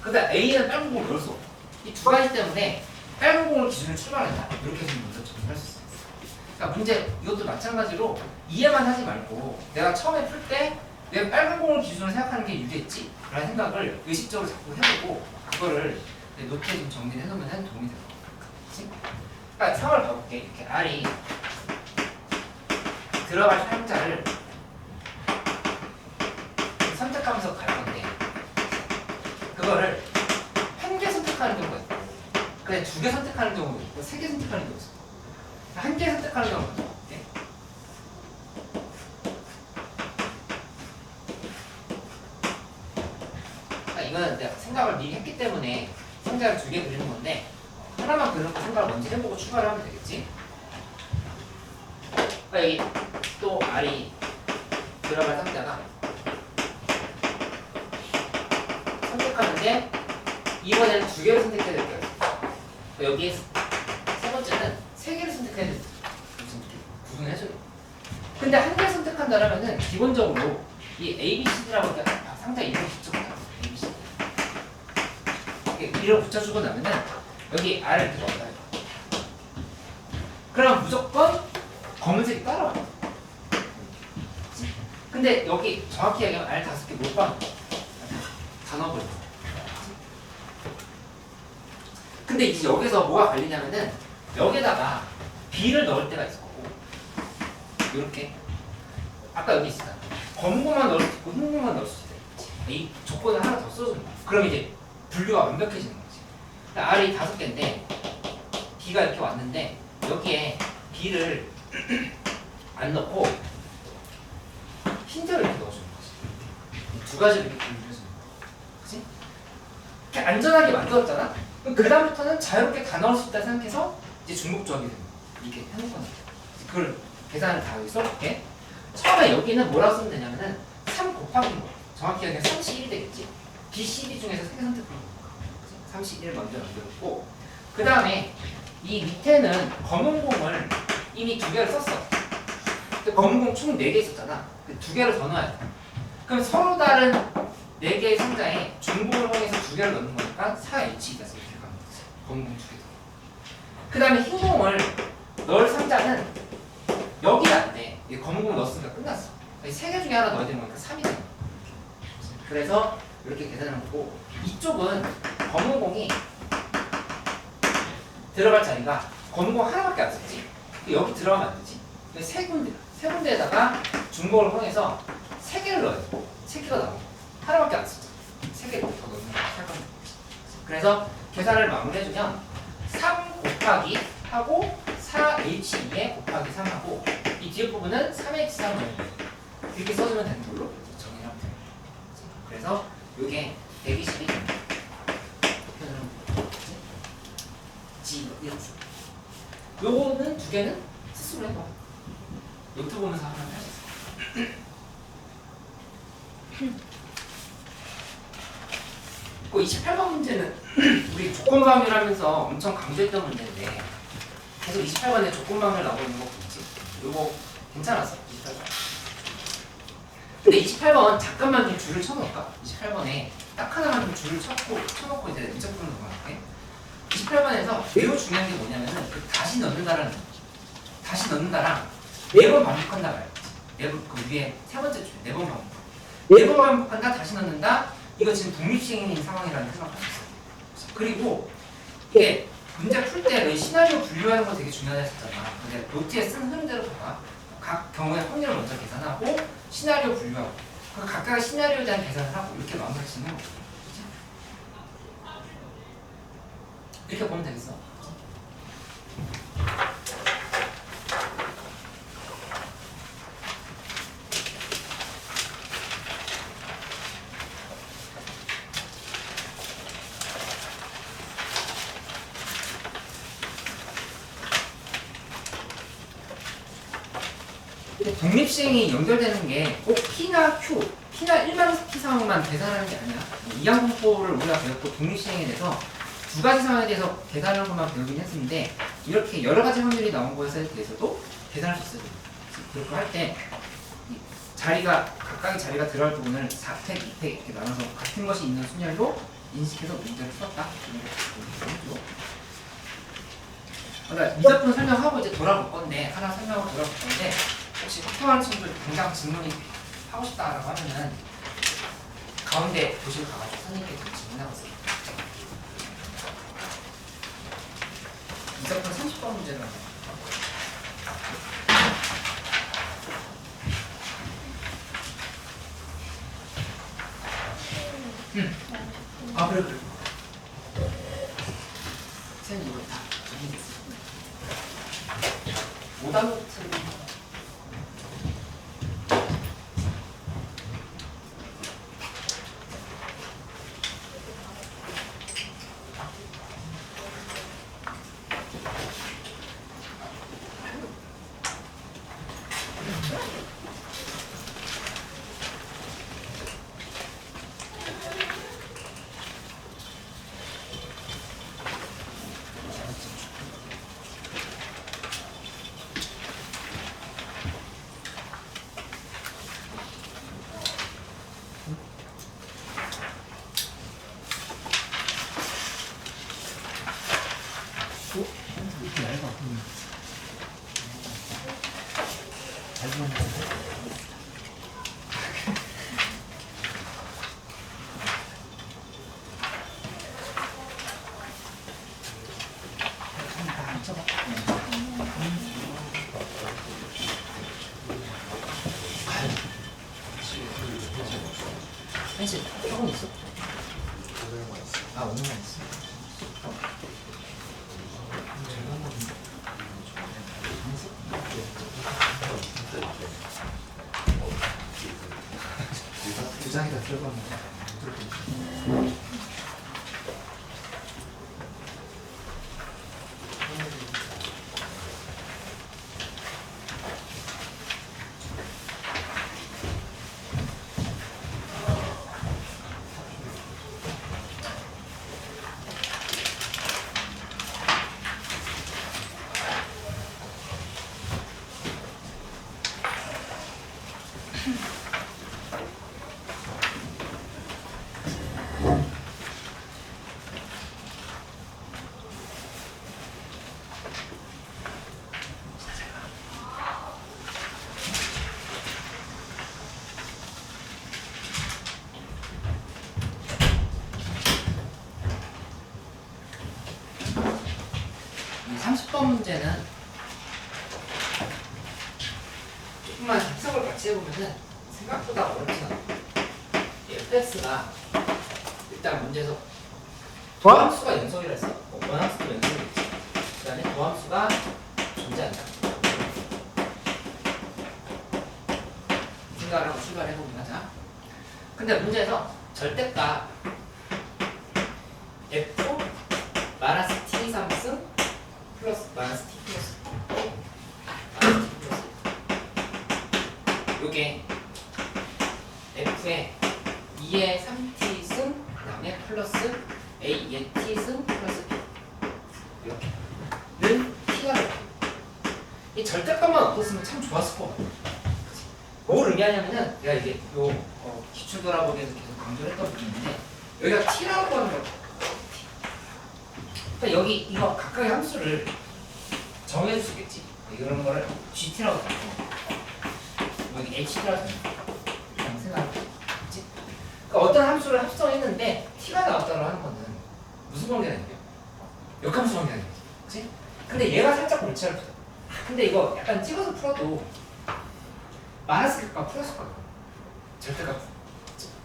그다음 A는 빨간 공을 넣을 수 없고 이 두 가지 때문에 빨간 공을 기준으로 출발한다. 이렇게 해서 문제 접근할 수 있어요. 그러니까 문제 이것도 마찬가지로 이해만 하지 말고 내가 처음에 풀 때 내가 빨간 공을 기준으로 생각하는 게 유리했지? 라는 생각을 의식적으로 자꾸 해보고 그거를 노트에 좀 정리를 해놓으면 도움이 될 것 같아. 그치? 그러니까 상황을 봐볼게. 이렇게 R이 들어갈 사용자를 선택하면서 갈 건데 그거를 한 개 선택하는 경우가 있고 그냥 2개 선택하는 경우도 있고 3개 선택하는 경우도 있고 한 개 선택하는 경우가 있고 이거는 내가 생각을 미리 했기 때문에 상자를 2개 그리는 건데 하나만 그려놓고 생각을 먼저 해보고 추가를 하면 되겠지. 그러니까 여기 또 R이 들어갈 상자가 선택하는데 이번에는 2개를 선택해야 될 거예요. 그러니까 여기 세 번째는 3개를 선택해야 될 무슨 구분을 해줘요. 근데 한 개 선택한다라면은 기본적으로 이 A, B, C라고 이렇게 상자 이름을 붙여볼게요. A, B, C. 이렇게 붙여주고 나면은 여기 R을 들어가요. 그럼 무조건 검은색이 따라와요. 근데 여기 정확히 얘기하면 R 5개 못 봐요. 다 넣어버려. 근데 이제 여기서 뭐가 갈리냐면은 여기다가 B를 넣을 때가 있을 거고 이렇게 아까 여기 있었잖아. 검은 것만 넣을 수 있고 흰 것만 넣을 수 있대. 이 조건을 하나 더 써주는 거야. 그럼 이제 분류가 완벽해지는 거지. R이 5개인데 B가 이렇게 왔는데 여기에 B를 안 넣고 흰자를 이렇게 넣어주는 거지. 2가지를 이렇게 분류해주는 거야. 그치? 이렇게 안전하게 만들었잖아? 그럼 그 다음부터는 자유롭게 다 넣을 수 있다 생각해서 이제 중복조합이 되는 거야. 이렇게 해놓은 거야. 그걸 계산을 다 여기 써볼게. 처음에 여기는 뭐라고 쓰면 되냐면은 3 곱하기 뭐 정확히 얘기하면 31이 되겠지. B, C, D 중에서 3개 선택하는 거야. 31을 먼저 만들었고 그 다음에 이 밑에는 검은 공을 이미 2개를 썼어. 근데 검은 공 총 4개 있었잖아. 그 2개를 더 넣어야 돼. 그럼 서로 다른 4개의 상자에 중복을 통해서 2개를 넣는 거니까 4H가 이렇게 가는 거지. 검은 공 2개 더. 그 다음에 흰 공을 넣을 상자는 여기는 안 돼. 검은 공 넣었으니까 끝났어. 3개 중에 하나 넣어야 되는 거니까 3이 되는 거야. 그래서 이렇게 계산을 하고 이쪽은 검은 공이 들어갈 자리가 검은 공 하나밖에 안 썼지. 여기 들어가면 안 되지. 세 군데에다가 중복을 통해서 3개를 넣어야 돼. 3개가 나오고 하나밖에 안 썼잖아. 3개를 더 넣는 거야. 그래서 계산을 마무리해주면 3 곱하기 하고 4H2에 곱하기 3하고 이 뒤에 부분은 3H3을 이렇게 써주면 되는 걸로 정리를 하면 돼요. 그래서 이게 120이 G 이렇게 요거는 2개는 스스로 해봐. 노트 보면서 하면 할 수 있어. 그 28번 문제는 우리 조건방열 하면서 엄청 강조했던 문제인데 계속 28번에 조건방열 나오고 있는 거 보이지? 요거 괜찮았어. 28번. 근데 28번 잠깐만 좀 줄을 쳐놓을까? 28번에 딱 하나만 좀 줄을 쳐놓고 이제 문제 푸는 거 할게. 28번에서 매우 중요한 게 뭐냐면은 그 다시 넣는다라는 거지. 다시 넣는다랑 4번 반복한다 말이야. 4번 그 위에 세 번째 줄에 4번 반복. 4번 반복한다 다시 넣는다. 이거 지금 독립시행인 상황이라는 생각할 수 있어. 그리고 이게 문제 풀 때 시나리오 분류하는 거 되게 중요하다 했었잖아. 근데 노트에 쓴 흐름대로 봐봐. 각 경우의 확률을 먼저 계산하고 시나리오 분류하고 그 각각의 시나리오에 대한 계산을 하고 이렇게 마무리 짓는 거지. 이렇게 보면 되겠어. 근데 독립시행이 연결되는 게 꼭 P나 Q, P나 일반 P 상황만 계산하는 게 아니야. 이항공법을 우리가 배웠고 독립시행에 대해서 2가지 상황에 대해서 계산하는 것만 배우긴 했는데 이렇게 여러 가지 확률이 나온 것에 대해서도 계산할 수 있어요. 그렇게 할 때 자리가 각각의 자리가 들어갈 부분을 4팩, 2팩 이렇게 나눠서 같은 것이 있는 순열로 인식해서 문제를 풀었다. 그러니까 이자품 설명하고 이제 돌아볼 건데 하나 설명하고 돌아볼 건데 혹시 확통하는 친구들 당장 질문이 하고 싶다라고 하면은 가운데 보시고 가가지고 선생님께 질문하고 있어요. 문제는 아 그래 그래. 쌤 이거 다 정리됐어. 5단노트 이렇게 얇아. 잘 보는데. 펜실 조금 있어? 아 오늘만 있어? 두 장이다 들어가면 이 30번 문제는 조금만 해석을 같이 해보면은 생각보다 어렵지 않아. fx가 일단 문제에서 도함수가 연속이라 했어. 원함수도 연속이겠지. 그 다음에 도함수가 존재한다. 생각을 하고 출발을 해보면 하자. 근데 문제에서 절대값 f 마이너스 t 3승 플러스 마이너스 t 플러스 마이너스 t 플러스 요게 f의 2의 3t 승 그다음에 플러스 a의 t 승 플러스 b 이렇게는 t가 들어가. 이 절대값만 없었으면 참 좋았을 것 같아. 그치? 뭘 의미하냐면은 내가 이게 요 기출 돌아보기에서 계속 강조를 했던 부분인데 여기가 t라고 하는 거. 그러니까 여기 이거 각각의 함수를 정해줄 수 있겠지. 이런 거를 GT라고 생각해. 여기 HT라고 생각해. 그러니까 어떤 함수를 합성했는데 T가 나왔다고 하는 거는 무슨 관계가 있냐? 역함수 관계가 있지. 그치? 근데 얘가 살짝 골치 아프다. 근데 이거 약간 찍어서 풀어도 마이너스 값과 플러스 값 절대값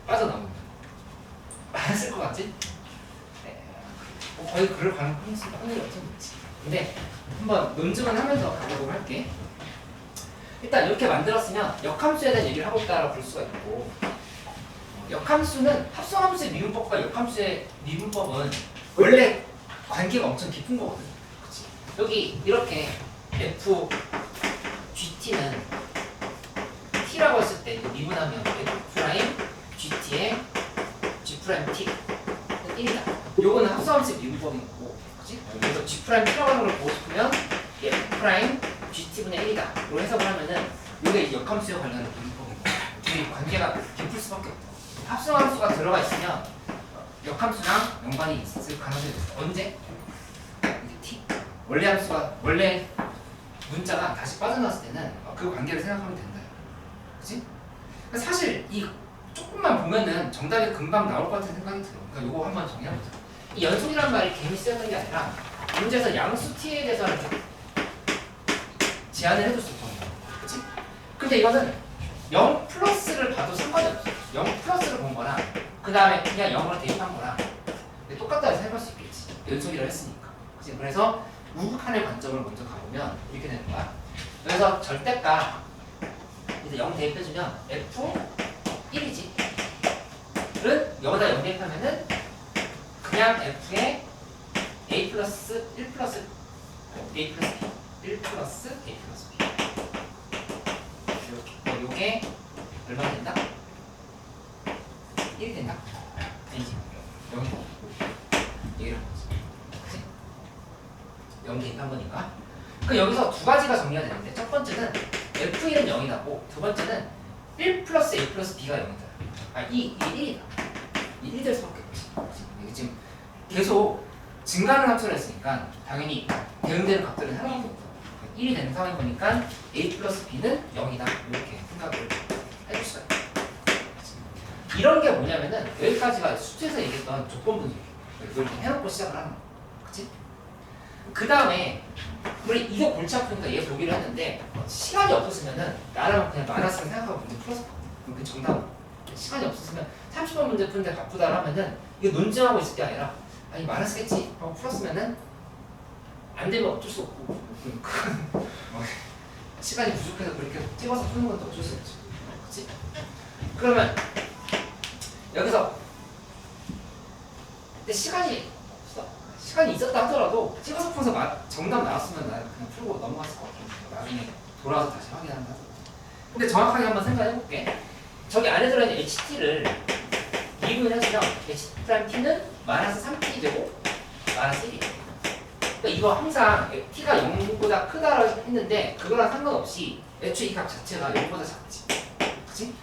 빠져나옵니다. 마이너스일 것 같지? 뭐 거의 그럴 가능성이 없지. 근데 한번 논증은 하면서 가보고 할게. 일단 이렇게 만들었으면 역함수에 대한 얘기를 하고 있다라고 볼 수가 있고, 역함수는 합성함수의 미분법과 역함수의 미분법은 원래 관계가 엄청 깊은 거거든. 그치? 여기 이렇게 f gt는 t라고 했을 때 미분하면 f 프라임 gt의 g 프라임 t는 1이다. 요거는 합성함수의 미분법인 거고, 그치? 그래서 g 프라임 t라고 하는 걸 보고 싶으면 f 프라임 gt분의 1이다. 로 해석을 하면은 이게 역함수에 관련된 미분법인 거야. 이 관계가 깊을 수밖에 없다. 합성함수가 들어가 있으면 역함수랑 연관이 있을 가능성이 있어. 언제? 이게 t. 원래 함수가 원래 문자가 다시 빠져나왔을 때는 그 관계를 생각하면 된다. 그치? 사실 이 조금만 보면은 정답이 금방 나올 것 같은 생각이 들어. 그러니까 이거 한번 정리해보자. 이 연속이라는 말이 괜히 쓰였는 게 아니라 문제에서 양수 t에 대해서 제한을 해줬을 거예요. 그치? 근데 이거는 0 플러스를 봐도 상관이 없어. 0 플러스를 본 거랑 그 다음에 그냥 0으로 대입한 거랑 똑같다고 생각할 수 있겠지. 연속이라고 했으니까. 그치? 그래서 우극한의 관점을 먼저 가보면 이렇게 되는 거야. 그래서 절대가 이제 0 대입해주면 F1이지. 는 여기다 0 대입하면은 그냥 F의 A 플러스 1 플러스 A 플러스 B 1 플러스 A 플러스 B 이렇게 요게 얼마나 된다? 1이 된다? 아니지 0이 이런 거지 그치? 0 대입한 거니까 그 여기서 두 가지가 정리가 되는데 첫 번째는 F1은 0이다고 두 번째는 1 플러스 A 플러스 B가 0이다 이 1이다 이 1 될 수밖에 없지 이게 지금 계속 증가하는 함수를 했으니까 당연히 대응되는 값들은 하나밖에 없어 1이 되는 상황이 보니까 A 플러스 B는 0이다 이렇게 생각을 해줄 수가 있어요 이런 게 뭐냐면은 여기까지가 수트에서 얘기했던 조건분석 이걸 좀 해놓고 시작을 하는 거야 그치? 그 다음에 우리 이게 골치 아프니까 얘 보기로 했는데 시간이 없었으면은 나라면 그냥 마이너스를 생각하고 문제 풀었을 거야 그럼 그 정답 시간이 없었으면 30번 문제 푸는데 바쁘다 하면은 이거 논증하고 있을 게 아니라 아니 마이너스겠지 하고 풀었으면은 안 되면 어쩔 수 없고 시간이 부족해서 그렇게 찍어서 푸는 건 또 어쩔 수 없지 그치? 그러면 여기서 근데 시간이 없어 시간이 있었다 하더라도 찍어서 풀어서 정답 나왔으면 나는 그냥 풀고 넘어갔을 것 같아 나중에 돌아와서 다시 확인한다 근데 정확하게 한번 생각해볼게 저기 안에 들어있는 HT를 미분해주면 HT는 마이너스 3T 되고 마이너스 1이 그러니까 이거 항상 T가 0보다 크다라고 했는데 그거랑 상관없이 애초에 이 값 자체가 0보다 작지 그치?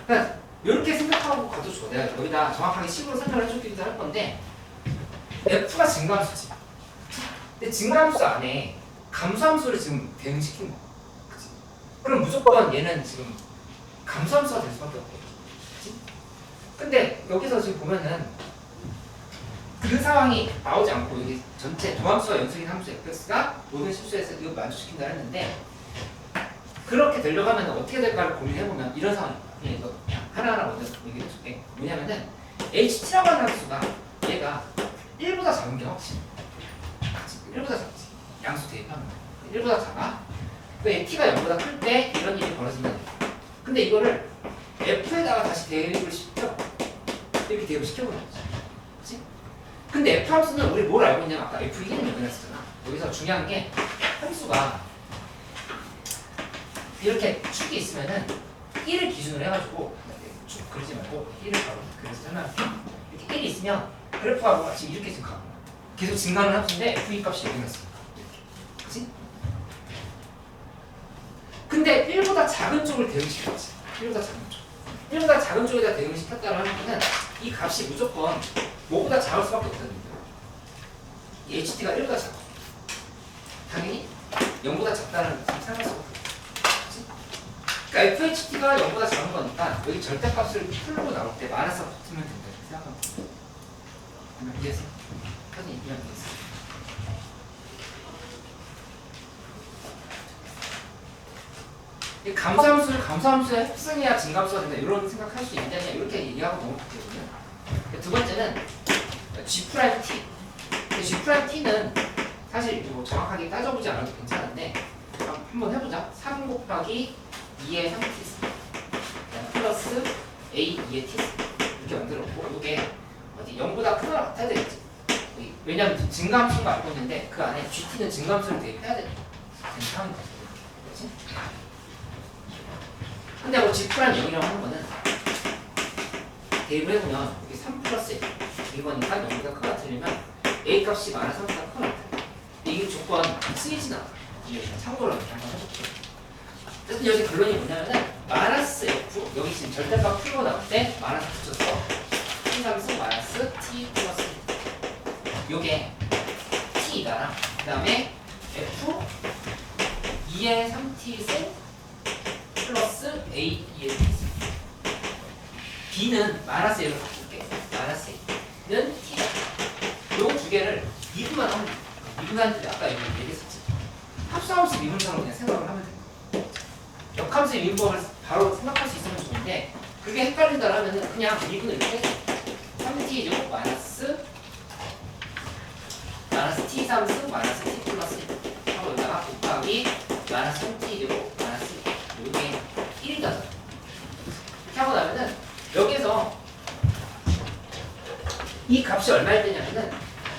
그러니까 이렇게 생각하고 가도 좋아 내가 여기다 정확하게 식으로 설명을 해주기도 할 건데 F가 증감수지 근데 증감수 안에 감수함수를 지금 대응시킨 거야 그치? 그럼 무조건 얘는 지금 감수함수가 될 수밖에 없겠지 그치? 근데 여기서 지금 보면은 그 상황이 나오지 않고 여기 전체 도함수와 연속인 함수 fx가 모든 실수에서 이거 만족시킨다 했는데 그렇게 되려고 하면 어떻게 될까를 고민해보면 이런 상황입니다. 이거 하나하나 먼저 얘기해줄게. 뭐냐면은 ht라고 하는 함수가 얘가 1보다 작은 게 확실해. 1보다 작지. 양수 대입하면 1보다 작아. 그 t가 0보다 클 때 이런 일이 벌어진다는 거야. 근데 이거를 f에다가 다시 대입을 시켜 이렇게 대입을 시켜보는 거지. 그치? 근데 f 함수는 우리 뭘 알고 있냐면 아까 f 1은 여기 났었잖아. 여기서 중요한 게 함수가 이렇게 축이 있으면은 1을 기준으로 해가지고 축 그리지 말고 1을 바로 그래서 설명할게. 이렇게 1이 있으면 그래프가 뭐가 지금 이렇게 지금 가고 계속 증가하는 함수인데 f2 값이 여기 났으니까 이렇게. 그치? 근데 1보다 작은 쪽을 대응시켰지. 1보다 작은 쪽. 1보다 작은 쪽에다 대응을 시켰다는 거는 이 값이 무조건 뭐보다 작을 수밖에 없거든요. 이 HT가 1보다 작아. 당연히 0보다 작다는 생각할 수가 없어. 그러니까 FHT가 0보다 작은 거니까 여기 절대값을 풀고 나올 때 마이너스가 붙으면 된다 이렇게 생각하면 돼. 그러면 이해했어? 사진 이해하면 되겠어. 이 감소함수의 흡승이야 증감수가 된다 이런 생각할 수 있냐 이렇게 얘기하고 넘어갔거든요. 두 번째는 G'T. G''T는 사실 뭐 정확하게 따져보지 않아도 괜찮은데 한번 해보자. 3 곱하기 2의 3t 플러스 a 2의 t 이렇게 만들었고 이게 어디 0보다 크거나 같아야 되겠지. 왜냐면 증감수가 알고 있는데 그 안에 GT는 증감수를 대입해야 되는 상황인 거지. 그렇지? 근데 뭐 G' 0이라고 하는 거는 대입을 해보면 여기 3 플러스 이거니까 0보다 크거나 틀리면 a 값이 마이너스 3보다 크거나 같아. 이게 조건 쓰이진 않아. 참고로 이렇게 한번 해볼게요. 그래서 여기 결론이 뭐냐면은 마이너스 f 여기 지금 절대값 풀고 나올 때 마이너스 붙여서 항상수 마이너스 t 플러스 요게 t이다랑 그 다음에 f 2의 3t 세 플러스 a 2의 t 세 b는 마이너스 1로 바꿀게. 마이너스 1는 t다. 요 두 개를 미분만 하면 돼. 미분하는 데 아까 여기 얘기했었지. 합수함수 미분처럼 그냥 생각을 하면 돼요. 역함수 미분법을 바로 생각할 수 있으면 좋은데 그게 헷갈리더라면 그냥 미분을 이렇게 3t제곱 마이너스 t3승 마이너스 t 플러스 1 하고 여기다가 곱하기 마이너스 3t제곱 마이너스 1 이게 1이다. 이렇게 하고 나면은 여기서 이 값이 얼마일 때냐면은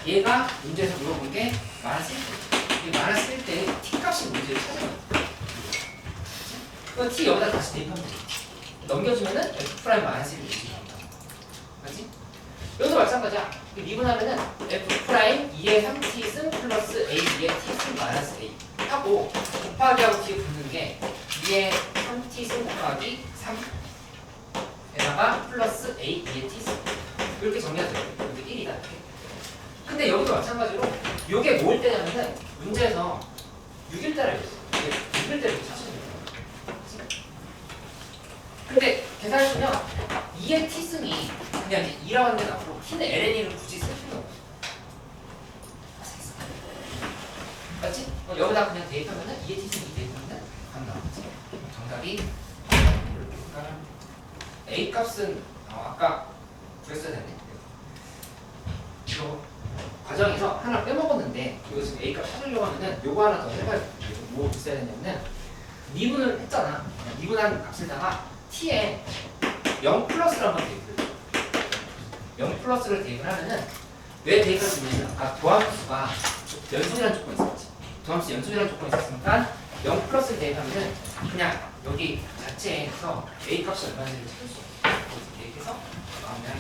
얘가 문제에서 물어본 게 마이너스 1대. 이 마이너스 1대 t 값이 문제를 찾아가요. 그 t 여기다 다시 대입하면 되겠지. 넘겨주면은 f 프라임 마이너스 1이 이렇게 나온다. 맞지? 여기도 마찬가지야. 미분하면은 f 프라임 2의 3t 승 플러스 a 2의 t 승 마이너스 a 하고 곱하기하고 뒤에 붙는 게 2의 3t 승 곱하기 3에다가 플러스 a 2의 t 승 이렇게 정리가 돼요. 여기 1이다 이렇게. 근데 여기도 마찬가지로 이게 뭐일 때냐면은 문제에서 6일 때라고 했어. 이게 6일 때를 찾으면 돼요. 근데 계산해보면 2의 t승이 그냥 이제 2라고 하는 게 나오고 t는 ln을 굳이 쓸 필요가 없어. 맞지? 여기다 그냥 대입하면은 2의 t승이 대입하면은 답 나오지. 정답이 이렇게 a 값은 아까 구했어야 됐네. 이거 과정에서 하나 빼먹었는데 이거 지금 a 값 찾으려고 하면은 요거 하나 더 해봐야 돼. 뭐 있어야 되냐면은 미분을 했잖아. 미분한 값에다가 t에 0 플러스를 한번 대입을 해. 0 플러스를 대입을 하면은 왜 대입할 수 있냐면 아까 도함수가 연속이라는 조건이 있었지. 도함수 연속이라는 조건이 있었으니까 0 플러스를 대입하면은 그냥 여기 자체에서 a 값이 얼마인지를 찾을 수 없어. 그래서 대입해서 마음대로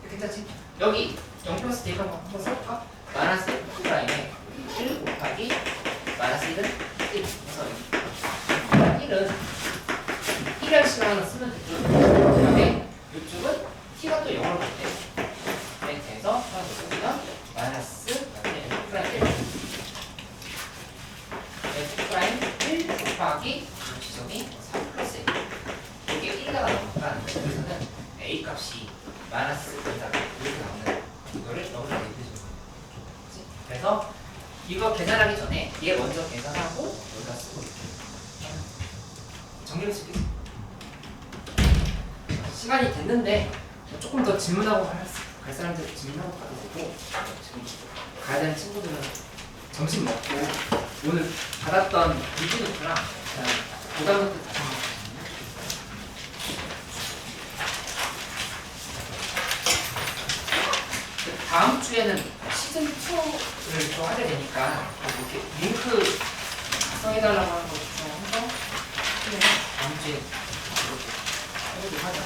괜찮지? 여기 0 플러스 대입한 거 한번 써볼까? 마이너스 f 프라임에 1 곱하기 마이너스 1은 1 그래서 1은 1할 시간을 쓰면 되죠. 그 다음에 이쪽은 t가 또 0으로 갈 때 이렇게 해서 하나 더 쓰면 마이너스 f 프라임 1 f 프라임 1 곱하기 지점이 3 플러스 1 이게 1가 나오니까 여기서는 a 값이 마이너스 여기다가 이렇게 나오는 이거를 여기다 대입해주는 거예요. 그래서 이거 계산하기 전에 얘 먼저 계산하고 여기다 쓰고 정리를 쓸게요. 시간이 됐는데 조금 더 질문하고 갈 사람들 질문하고 가도 되고 지금 가야 되는 친구들은 점심 먹고 오늘 받았던 리뷰노트랑 보다노트 다 다음 주에는 시즌 2를 또 하게 되니까 이렇게 링크 작성해달라고 하는 거 좀 해서 다음 주에 이렇게 해보도록 하자.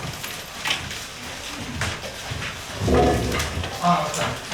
아 맞다.